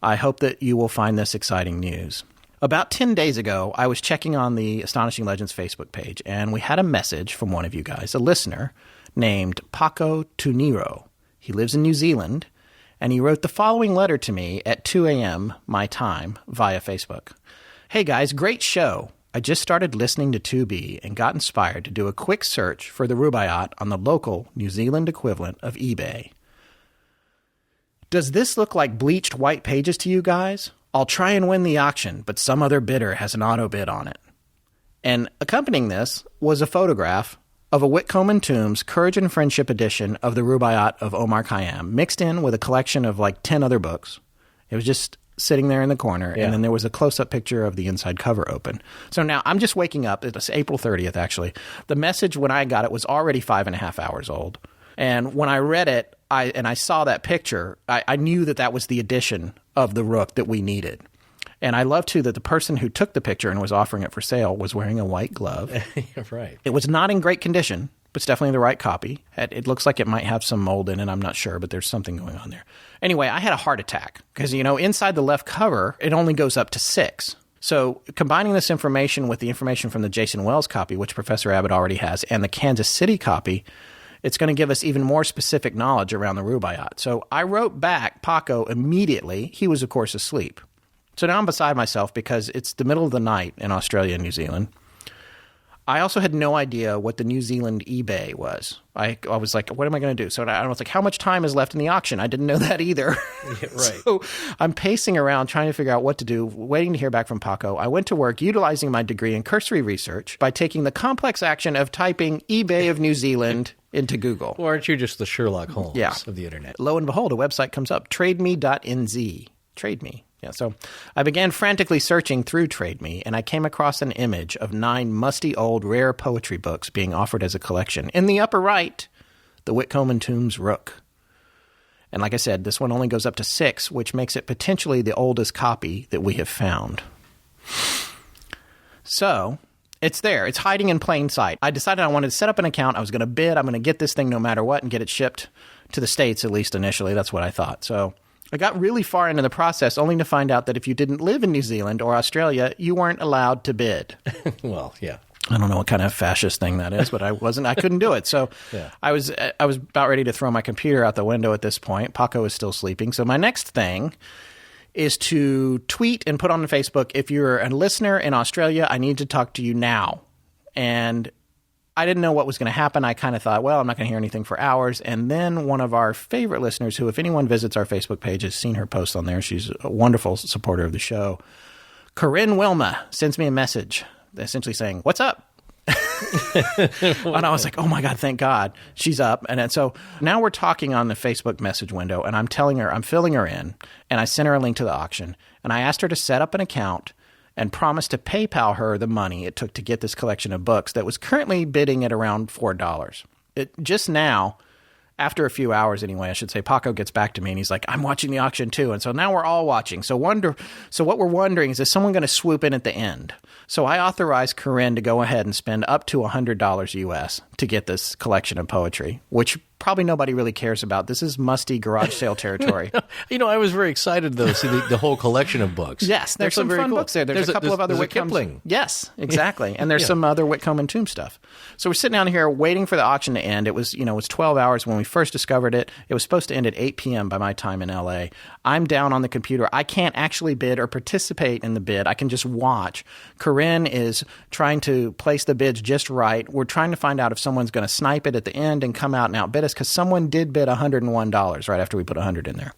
I hope that you will find this exciting news. About 10 days ago, I was checking on the Astonishing Legends Facebook page, and we had a message from one of you guys, a listener, named Paco Tuniro. He lives in New Zealand, and he wrote the following letter to me at 2 a.m. my time via Facebook. Hey guys, great show. I just started listening to 2B and got inspired to do a quick search for the Rubaiyat on the local New Zealand equivalent of eBay. Does this look like bleached white pages to you guys? I'll try and win the auction, but some other bidder has an auto bid on it. And accompanying this was a photograph of a Whitcomb and Tombs Courage and Friendship edition of the Rubaiyat of Omar Khayyam, mixed in with a collection of like 10 other books. It was just sitting there in the corner, and then there was a close-up picture of the inside cover open. So now I'm just waking up. It's April 30th, actually. The message, when I got it, was already 5.5 hours old. And when I read it, I saw that picture, I knew that was the edition of the Rook that we needed. And I love, too, that the person who took the picture and was offering it for sale was wearing a white glove. Right. It was not in great condition, but it's definitely the right copy. It looks like it might have some mold in it. I'm not sure, but there's something going on there. Anyway, I had a heart attack because, inside the left cover, it only goes up to 6. So combining this information with the information from the Jason Wells copy, which Professor Abbott already has, and the Kansas City copy, it's going to give us even more specific knowledge around the Rubaiyat. So I wrote back Paco immediately. He was, of course, asleep. So now I'm beside myself because it's the middle of the night in Australia and New Zealand. I also had no idea what the New Zealand eBay was. I was like, what am I going to do? So I was like, how much time is left in the auction? I didn't know that either. Yeah, right. So I'm pacing around trying to figure out what to do, waiting to hear back from Paco. I went to work utilizing my degree in cursory research by taking the complex action of typing eBay of New Zealand into Google. Or aren't you just the Sherlock Holmes of the internet? Lo and behold, a website comes up, trademe.nz. Trade Me. Yeah, so I began frantically searching through Trade Me, and I came across an image of 9 musty old rare poetry books being offered as a collection. In the upper right, the Whitcomb and Tombs Rook. And like I said, this one only goes up to 6, which makes it potentially the oldest copy that we have found. So it's there. It's hiding in plain sight. I decided I wanted to set up an account. I was going to bid. I'm going to get this thing no matter what and get it shipped to the States, at least initially. That's what I thought. So I got really far into the process only to find out that if you didn't live in New Zealand or Australia, you weren't allowed to bid. Well, yeah. I don't know what kind of fascist thing that is, but I couldn't do it. So yeah. I was about ready to throw my computer out the window at this point. Paco was still sleeping. So my next thing is to tweet and put on Facebook, if you're a listener in Australia, I need to talk to you now. And I didn't know what was going to happen. I kind of thought, well, I'm not going to hear anything for hours. And then one of our favorite listeners, who, if anyone visits our Facebook page, has seen her post on there. She's a wonderful supporter of the show. Corinne Wilma sends me a message essentially saying, what's up? And I was like, oh my God, thank God she's up. And so now we're talking on the Facebook message window, and I'm telling her, I'm filling her in, and I sent her a link to the auction. And I asked her to set up an account and promised to PayPal her the money it took to get this collection of books that was currently bidding at around $4. Just now, after a few hours anyway, I should say, Paco gets back to me and he's like, I'm watching the auction too. And so now we're all watching. So what we're wondering is someone going to swoop in at the end? So I authorized Corinne to go ahead and spend up to $100 US to get this collection of poetry, which probably nobody really cares about. This is musty garage sale territory. I was very excited to see the whole collection of books. Yes, there's some fun books there. There's a couple of other Whitcombs. Kipling. Yes, exactly. And there's some other Whitcomb and Tomb stuff. So we're sitting down here waiting for the auction to end. It was 12 hours when we first discovered it. It was supposed to end at 8 p.m. by my time in LA. I'm down on the computer. I can't actually bid or participate in the bid. I can just watch. Corinne is trying to place the bids just right. We're trying to find out if someone's going to snipe it at the end and come out and outbid us, because someone did bid $101 right after we put 100 in there.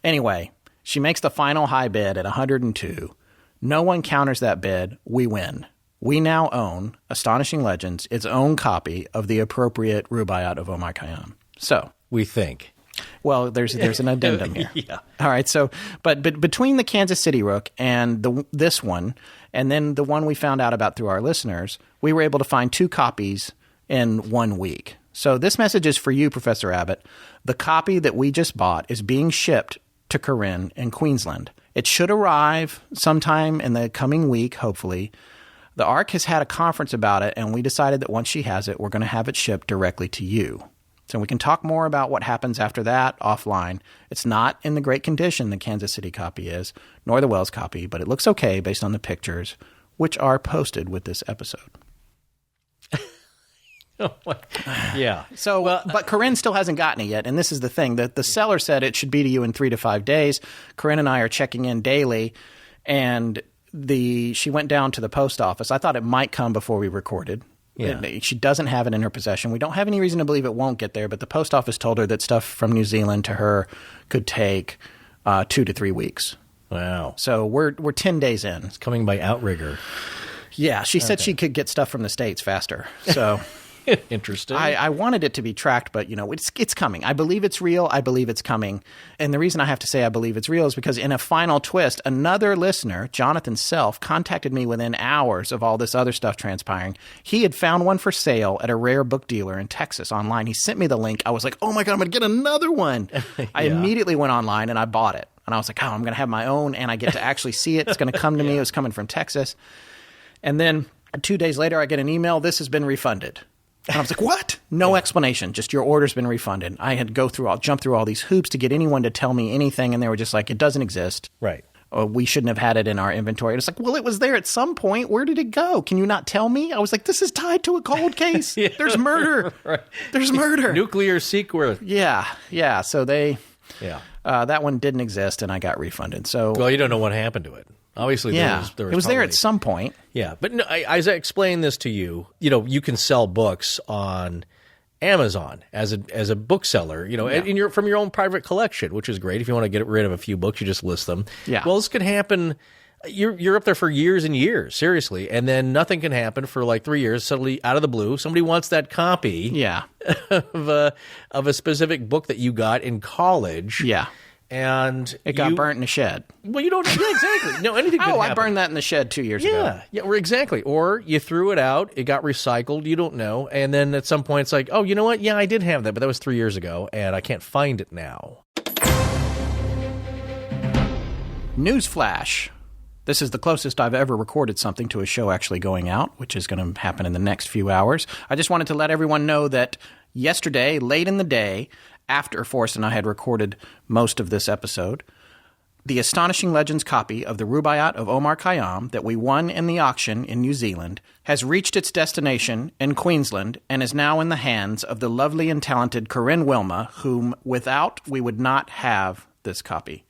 Anyway, she makes the final high bid at 102. No one counters that bid. We win. We now own Astonishing Legends, its own copy of the appropriate Rubaiyat of Omar Khayyam. So we think. Well, there's an addendum here. Yeah. All right. So, but between the Kansas City Rook and this one, and then the one we found out about through our listeners, we were able to find 2 copies in 1 week. So this message is for you, Professor Abbott. The copy that we just bought is being shipped to Corinne in Queensland. It should arrive sometime in the coming week, hopefully. The ARC has had a conference about it, and we decided that once she has it, we're going to have it shipped directly to you. So we can talk more about what happens after that offline. It's not in the great condition the Kansas City copy is, nor the Wells copy, but it looks okay based on the pictures, which are posted with this episode. Yeah. So, but Corinne still hasn't gotten it yet, and this is the thing. The seller said it should be to you in 3 to 5 days. Corinne and I are checking in daily, and she went down to the post office. I thought it might come before we recorded. Yeah. She doesn't have it in her possession. We don't have any reason to believe it won't get there, but the post office told her that stuff from New Zealand to her could take 2 to 3 weeks. Wow. So we're 10 days in. It's coming by outrigger. Yeah, she said she could get stuff from the States faster. So interesting. I wanted it to be tracked, but it's coming. I believe it's real. I believe it's coming. And the reason I have to say I believe it's real is because in a final twist, another listener, Jonathan Self, contacted me within hours of all this other stuff transpiring. He had found one for sale at a rare book dealer in Texas online. He sent me the link. I was like, oh my God, I'm going to get another one. I immediately went online and I bought it. And I was like, oh, I'm going to have my own and I get to actually see it. It's going to come to me. It was coming from Texas. And then 2 days later, I get an email. This has been refunded. And I was like, what? No explanation. Just your order's been refunded. I had to jump through all these hoops to get anyone to tell me anything. And they were just like, it doesn't exist. Right. Or we shouldn't have had it in our inventory. And it's like, well, it was there at some point. Where did it go? Can you not tell me? I was like, this is tied to a cold case. Yeah. There's murder. Right. There's murder. Nuclear secret. Yeah. Yeah. So Yeah. That one didn't exist and I got refunded. So, well, you don't know what happened to it. Obviously, yeah, there was it was there probably at some point. Yeah, but no, as I explained this to you, you can sell books on Amazon as a bookseller, from your own private collection, which is great. If you want to get rid of a few books, you just list them. Yeah. Well, this could happen. You're up there for years and years, seriously, and then nothing can happen for like 3 years. Suddenly, out of the blue, somebody wants that copy. Yeah. of a specific book that you got in college. Yeah. And it got burnt in a shed. Well, you don't. Yeah, exactly. No, anything could happen. I burned that in the shed 2 years ago. Yeah, exactly. Or you threw it out. It got recycled. You don't know. And then at some point, it's like, oh, you know what? Yeah, I did have that, but that was 3 years ago, and I can't find it now. Newsflash. This is the closest I've ever recorded something to a show actually going out, which is going to happen in the next few hours. I just wanted to let everyone know that yesterday, late in the day, after Forrest and I had recorded most of this episode, the Astonishing Legends copy of the Rubaiyat of Omar Khayyam that we won in the auction in New Zealand has reached its destination in Queensland and is now in the hands of the lovely and talented Corinne Wilma, whom without we would not have this copy.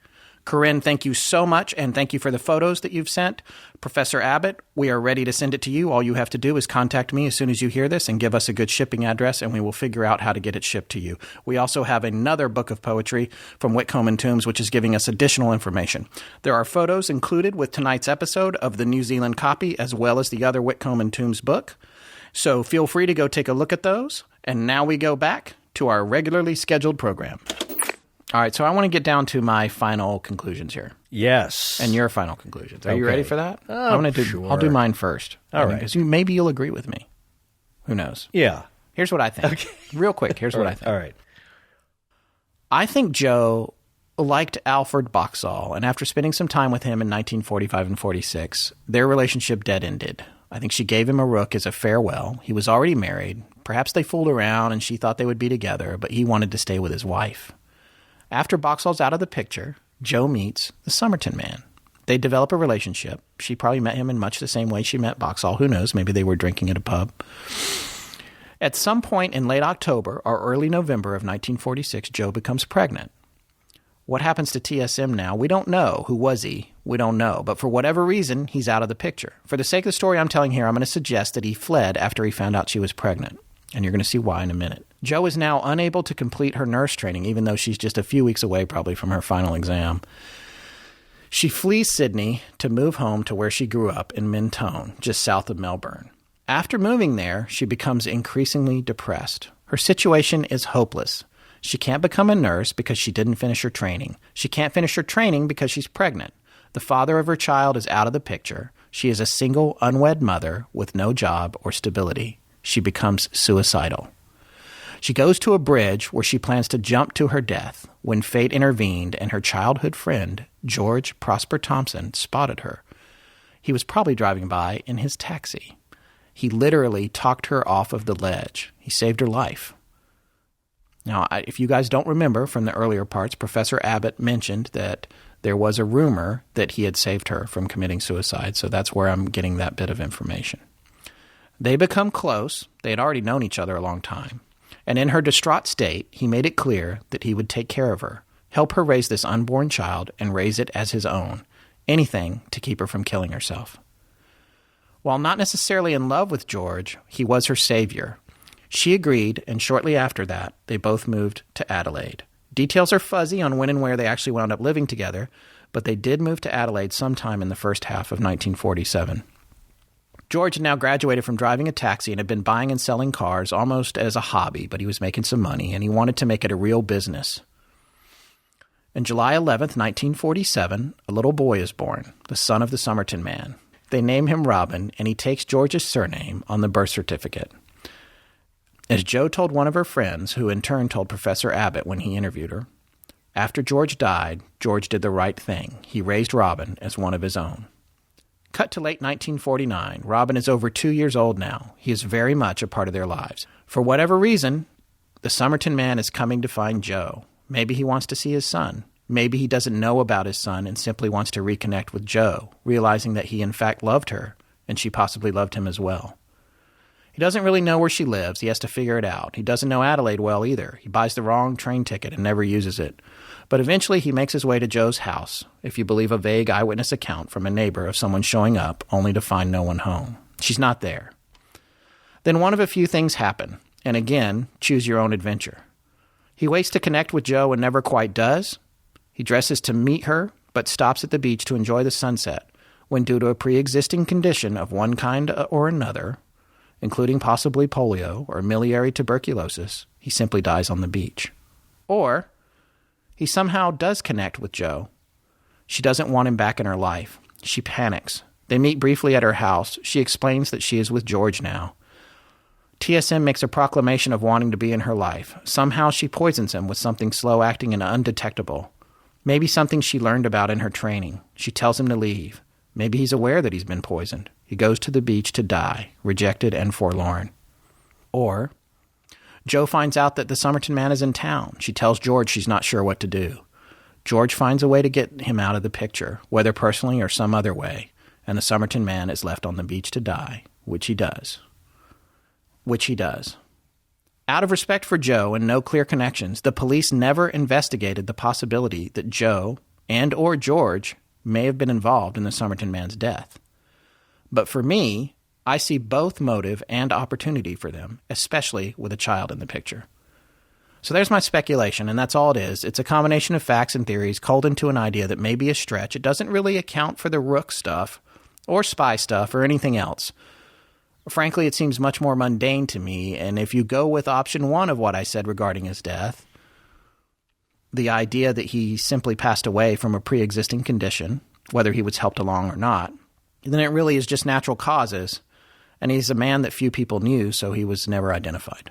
Corinne, thank you so much, and thank you for the photos that you've sent. Professor Abbott, we are ready to send it to you. All you have to do is contact me as soon as you hear this and give us a good shipping address, and we will figure out how to get it shipped to you. We also have another book of poetry from Whitcomb and Tombs, which is giving us additional information. There are photos included with tonight's episode of the New Zealand copy, as well as the other Whitcomb and Tombs book. So feel free to go take a look at those. And now we go back to our regularly scheduled program. All right, so I want to get down to my final conclusions here. Yes. And your final conclusions. Are you ready for that? Sure. I'll do mine first. All right. Because maybe you'll agree with me. Who knows? Yeah. Here's what I think. Okay. Real quick, here's what I think. All right. I think Joe liked Alfred Boxall, and after spending some time with him in 1945 and 46, their relationship dead-ended. I think she gave him a rook as a farewell. He was already married. Perhaps they fooled around and she thought they would be together, but he wanted to stay with his wife. After Boxall's out of the picture, Joe meets the Somerton Man. They develop a relationship. She probably met him in much the same way she met Boxall. Who knows? Maybe they were drinking at a pub. At some point in late October or early November of 1946, Joe becomes pregnant. What happens to TSM now? We don't know. Who was he? We don't know. But for whatever reason, he's out of the picture. For the sake of the story I'm telling here, I'm going to suggest that he fled after he found out she was pregnant. And you're going to see why in a minute. Joe is now unable to complete her nurse training, even though she's just a few weeks away probably from her final exam. She flees Sydney to move home to where she grew up in Mentone, just south of Melbourne. After moving there, she becomes increasingly depressed. Her situation is hopeless. She can't become a nurse because she didn't finish her training. She can't finish her training because she's pregnant. The father of her child is out of the picture. She is a single, unwed mother with no job or stability. She becomes suicidal. She goes to a bridge where she plans to jump to her death when fate intervened and her childhood friend, George Prosper Thompson, spotted her. He was probably driving by in his taxi. He literally talked her off of the ledge. He saved her life. Now, if you guys don't remember from the earlier parts, Professor Abbott mentioned that there was a rumor that he had saved her from committing suicide, so that's where I'm getting that bit of information. They become close. They had already known each other a long time. And in her distraught state, he made it clear that he would take care of her, help her raise this unborn child, and raise it as his own, anything to keep her from killing herself. While not necessarily in love with George, he was her savior. She agreed, and shortly after that, they both moved to Adelaide. Details are fuzzy on when and where they actually wound up living together, but they did move to Adelaide sometime in the first half of 1947. George had now graduated from driving a taxi and had been buying and selling cars almost as a hobby, but he was making some money, and he wanted to make it a real business. On July 11th, 1947, a little boy is born, the son of the Somerton Man. They name him Robin, and he takes George's surname on the birth certificate. As Joe told one of her friends, who in turn told Professor Abbott when he interviewed her, after George died, George did the right thing. He raised Robin as one of his own. Cut to late 1949. Robin is over 2 years old now. He is very much a part of their lives. For whatever reason, the Somerton Man is coming to find Joe. Maybe he wants to see his son. Maybe he doesn't know about his son and simply wants to reconnect with Joe, realizing that he in fact loved her, and she possibly loved him as well. He doesn't really know where she lives. He has to figure it out. He doesn't know Adelaide well either. He buys the wrong train ticket and never uses it. But eventually he makes his way to Joe's house, if you believe a vague eyewitness account from a neighbor of someone showing up only to find no one home. She's not there. Then one of a few things happen, and again, choose your own adventure. He waits to connect with Joe and never quite does. He dresses to meet her, but stops at the beach to enjoy the sunset, when due to a pre-existing condition of one kind or another, including possibly polio or miliary tuberculosis, he simply dies on the beach. Or he somehow does connect with Joe. She doesn't want him back in her life. She panics. They meet briefly at her house. She explains that she is with George now. TSM makes a proclamation of wanting to be in her life. Somehow she poisons him with something slow-acting and undetectable. Maybe something she learned about in her training. She tells him to leave. Maybe he's aware that he's been poisoned. He goes to the beach to die, rejected and forlorn. Or Joe finds out that the Somerton Man is in town. She tells George she's not sure what to do. George finds a way to get him out of the picture, whether personally or some other way, and the Somerton Man is left on the beach to die, which he does. Out of respect for Joe and no clear connections, the police never investigated the possibility that Joe and or George may have been involved in the Somerton Man's death. But for me, I see both motive and opportunity for them, especially with a child in the picture. So there's my speculation, and that's all it is. It's a combination of facts and theories culled into an idea that may be a stretch. It doesn't really account for the rook stuff or spy stuff or anything else. Frankly, it seems much more mundane to me, and if you go with option one of what I said regarding his death, the idea that he simply passed away from a pre-existing condition, whether he was helped along or not, then it really is just natural causes, and he's a man that few people knew, so he was never identified.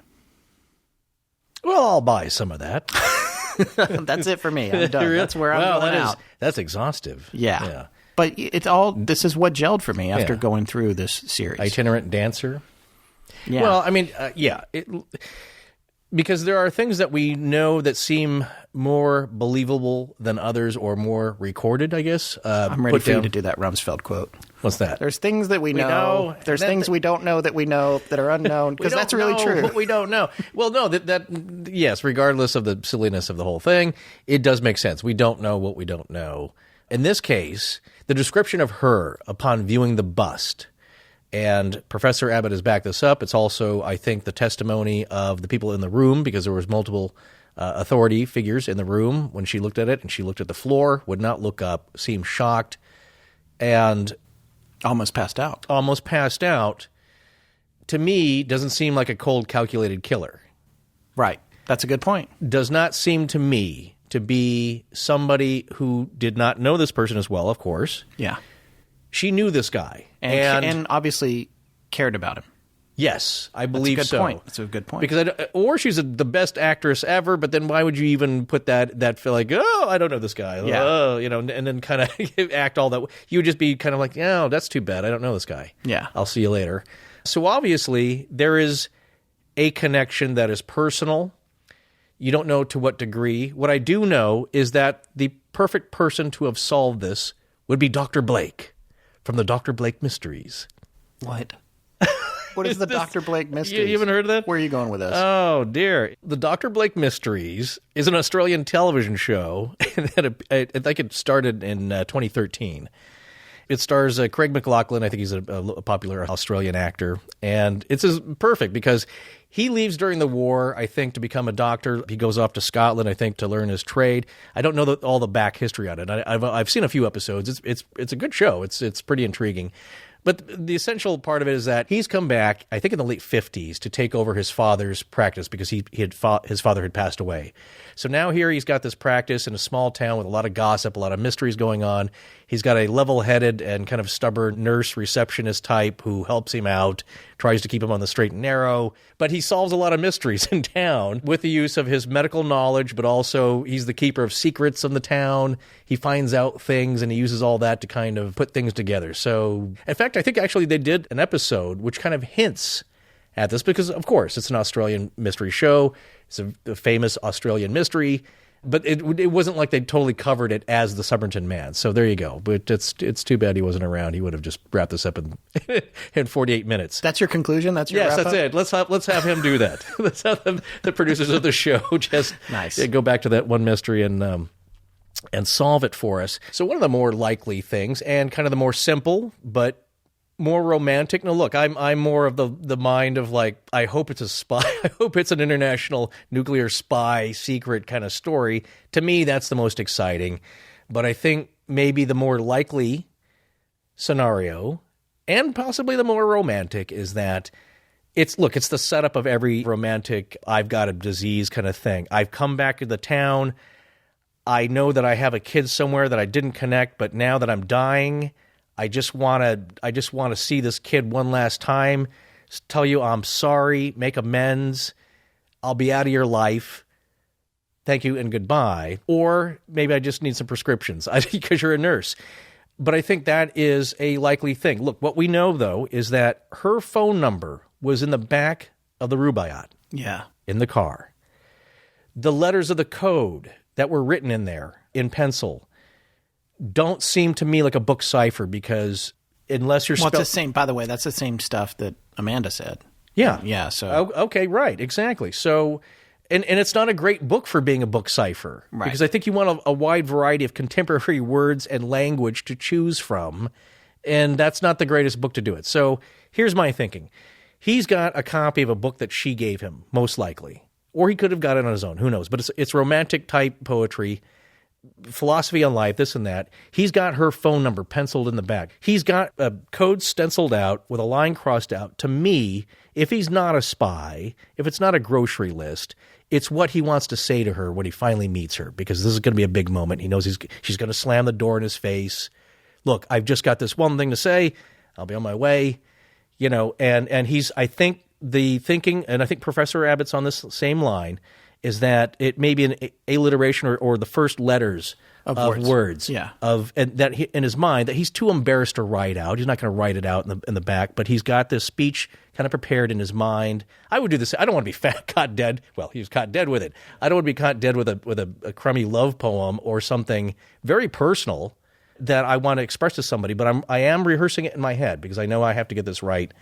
Well, I'll buy some of that. That's it for me. I'm done. Really? That's where I'm going out. That's exhaustive. Yeah. But this is what gelled for me after going through this series. Itinerant dancer. Yeah. Well, I mean, because there are things that we know that seem more believable than others or more recorded, I guess. I'm ready for you to do that Rumsfeld quote. What's that? There's things that we know. There's things we don't know that we know that are unknown, because that's really true. What we don't know. Well, no, yes, regardless of the silliness of the whole thing, it does make sense. We don't know what we don't know. In this case, the description of her upon viewing the bust, and Professor Abbott has backed this up. It's also, I think, the testimony of the people in the room, because there was multiple authority figures in the room when she looked at it, and she looked at the floor, would not look up, seemed shocked, and almost passed out. To me, doesn't seem like a cold, calculated killer. Right. That's a good point. Does not seem to me to be somebody who did not know this person as well, of course. Yeah. She knew this guy. And obviously cared about him. Yes, I believe so. That's a good point. Because or she's the best actress ever, but then why would you even put that feel like, oh, I don't know this guy. Yeah. Oh, and then kind of act all that way. You would just be kind of like, oh, that's too bad. I don't know this guy. Yeah. I'll see you later. So obviously there is a connection that is personal. You don't know to what degree. What I do know is that the perfect person to have solved this would be Dr. Blake from the Dr. Blake Mysteries. What? What is the Dr. Blake Mysteries? You haven't heard of that? Where are you going with this? Oh, dear. The Dr. Blake Mysteries is an Australian television show that I think it started in 2013. It stars Craig McLachlan. I think he's a popular Australian actor. And it's perfect because he leaves during the war, I think, to become a doctor. He goes off to Scotland, I think, to learn his trade. I don't know all the back history on it. I've seen a few episodes. It's a good show. It's pretty intriguing. But the essential part of it is that he's come back, I think in the late 50s, to take over his father's practice because his father had passed away. So now here he's got this practice in a small town with a lot of gossip, a lot of mysteries going on. He's got a level-headed and kind of stubborn nurse receptionist type who helps him out, tries to keep him on the straight and narrow. But he solves a lot of mysteries in town with the use of his medical knowledge, but also he's the keeper of secrets in the town. He finds out things, and he uses all that to kind of put things together. So, in fact, I think actually they did an episode which kind of hints at this because, of course, it's an Australian mystery show. It's a famous Australian mystery. But it wasn't like they totally covered it as the Somerton Man. So there you go. But it's too bad he wasn't around. He would have just wrapped this up in 48 minutes. That's your conclusion? That's your Yes, wrap-up? That's it. Let's have him do that. Let's have the producers of the show just go back to that one mystery and solve it for us. So one of the more likely things and kind of the more simple but more romantic. Now, look, I'm more of the mind of like, I hope it's a spy. I hope it's an international nuclear spy secret kind of story. To me, that's the most exciting. But I think maybe the more likely scenario and possibly the more romantic is that it's the setup of every romantic I've got a disease kind of thing. I've come back to the town. I know that I have a kid somewhere that I didn't connect, but now that I'm dying, I just want to see this kid one last time, tell you I'm sorry, make amends. I'll be out of your life. Thank you and goodbye. Or maybe I just need some prescriptions because you're a nurse. But I think that is a likely thing. Look, what we know, though, is that her phone number was in the back of the Rubaiyat. Yeah. In the car. The letters of the code that were written in there in pencil don't seem to me like a book cipher because unless you're it's the same. By the way, that's the same stuff that Amanda said. Yeah. Yeah. So okay, right, exactly. So, and it's not a great book for being a book cipher, right? Because I think you want a wide variety of contemporary words and language to choose from, and that's not the greatest book to do it. So here's my thinking: he's got a copy of a book that she gave him, most likely, or he could have got it on his own. Who knows? But it's romantic type poetry. Philosophy on life, this and that. He's got her phone number penciled in the back. He's got a code stenciled out with a line crossed out. To me, if he's not a spy, if it's not a grocery list, it's what he wants to say to her when he finally meets her, because this is going to be a big moment. He knows she's going to slam the door in his face. Look, I've just got this one thing to say. I'll be on my way. And he's, I think the thinking, and I think Professor Abbott's on this same line, is that it may be an alliteration or the first letters of words. Yeah. And that in his mind that he's too embarrassed to write out. He's not going to write it out in the back, but he's got this speech kind of prepared in his mind. I would do this. I don't want to be caught dead. Well, he was caught dead with it. I don't want to be caught dead with a crummy love poem or something very personal that I want to express to somebody, but I am rehearsing it in my head because I know I have to get this right.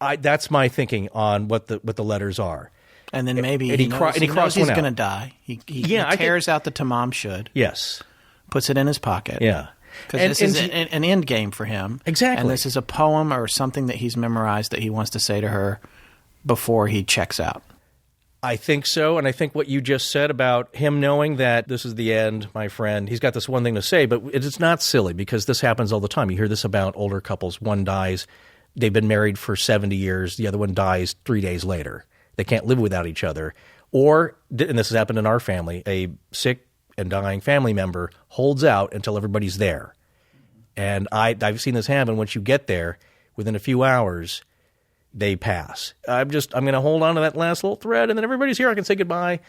That's my thinking on what the letters are. And then maybe he knows he's going to die. He tears out the Tamám Shud. Yes. Puts it in his pocket. Yeah. Because this is an end game for him. Exactly. And this is a poem or something that he's memorized that he wants to say to her before he checks out. I think so, and I think what you just said about him knowing that this is the end, my friend, he's got this one thing to say, but it's not silly because this happens all the time. You hear this about older couples. One dies, they've been married for 70 years, the other one dies 3 days later. They can't live without each other. Or, and this has happened in our family, a sick and dying family member holds out until everybody's there. And I've seen this happen. Once you get there, within a few hours, they pass. I'm going to hold on to that last little thread, and then everybody's here. I can say goodbye,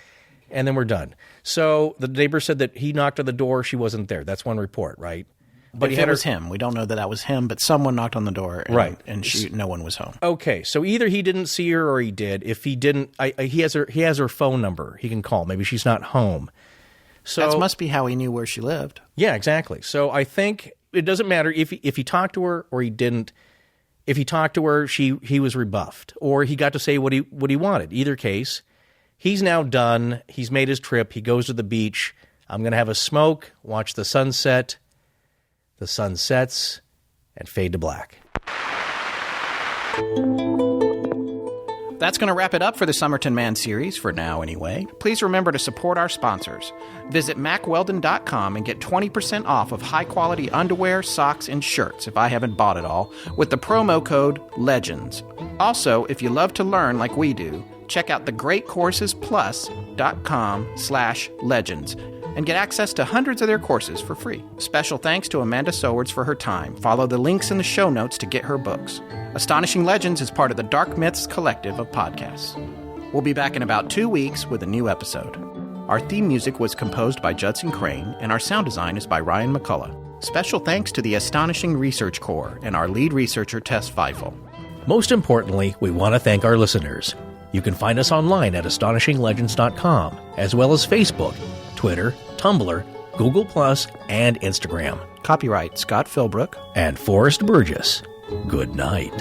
and then we're done. So the neighbor said that he knocked on the door. She wasn't there. That's one report, right? But it was him. We don't know that was him, but someone knocked on the door, and no one was home. Okay, so either he didn't see her or he did. If he didn't, he has her phone number. He can call. Maybe she's not home. So that must be how he knew where she lived. Yeah, exactly. So I think it doesn't matter if he talked to her or he didn't. If he talked to her, he was rebuffed, or he got to say what he wanted. Either case, he's now done. He's made his trip. He goes to the beach. I'm going to have a smoke, watch the sunset. The sun sets and fade to black. That's going to wrap it up for the Somerton Man series, for now anyway. Please remember to support our sponsors. Visit MacWeldon.com and get 20% off of high-quality underwear, socks, and shirts, if I haven't bought it all, with the promo code LEGENDS. Also, if you love to learn like we do, check out thegreatcoursesplus.com/legends and get access to hundreds of their courses for free. Special thanks to Amanda Sowards for her time. Follow the links in the show notes to get her books. Astonishing Legends is part of the Dark Myths collective of podcasts. We'll be back in about 2 weeks with a new episode. Our theme music was composed by Judson Crane, and our sound design is by Ryan McCullough. Special thanks to the Astonishing Research Corps and our lead researcher, Tess Feifel. Most importantly, we want to thank our listeners. You can find us online at astonishinglegends.com, as well as Facebook, Twitter, Tumblr, Google+, and Instagram. Copyright Scott Philbrook and Forrest Burgess. Good night.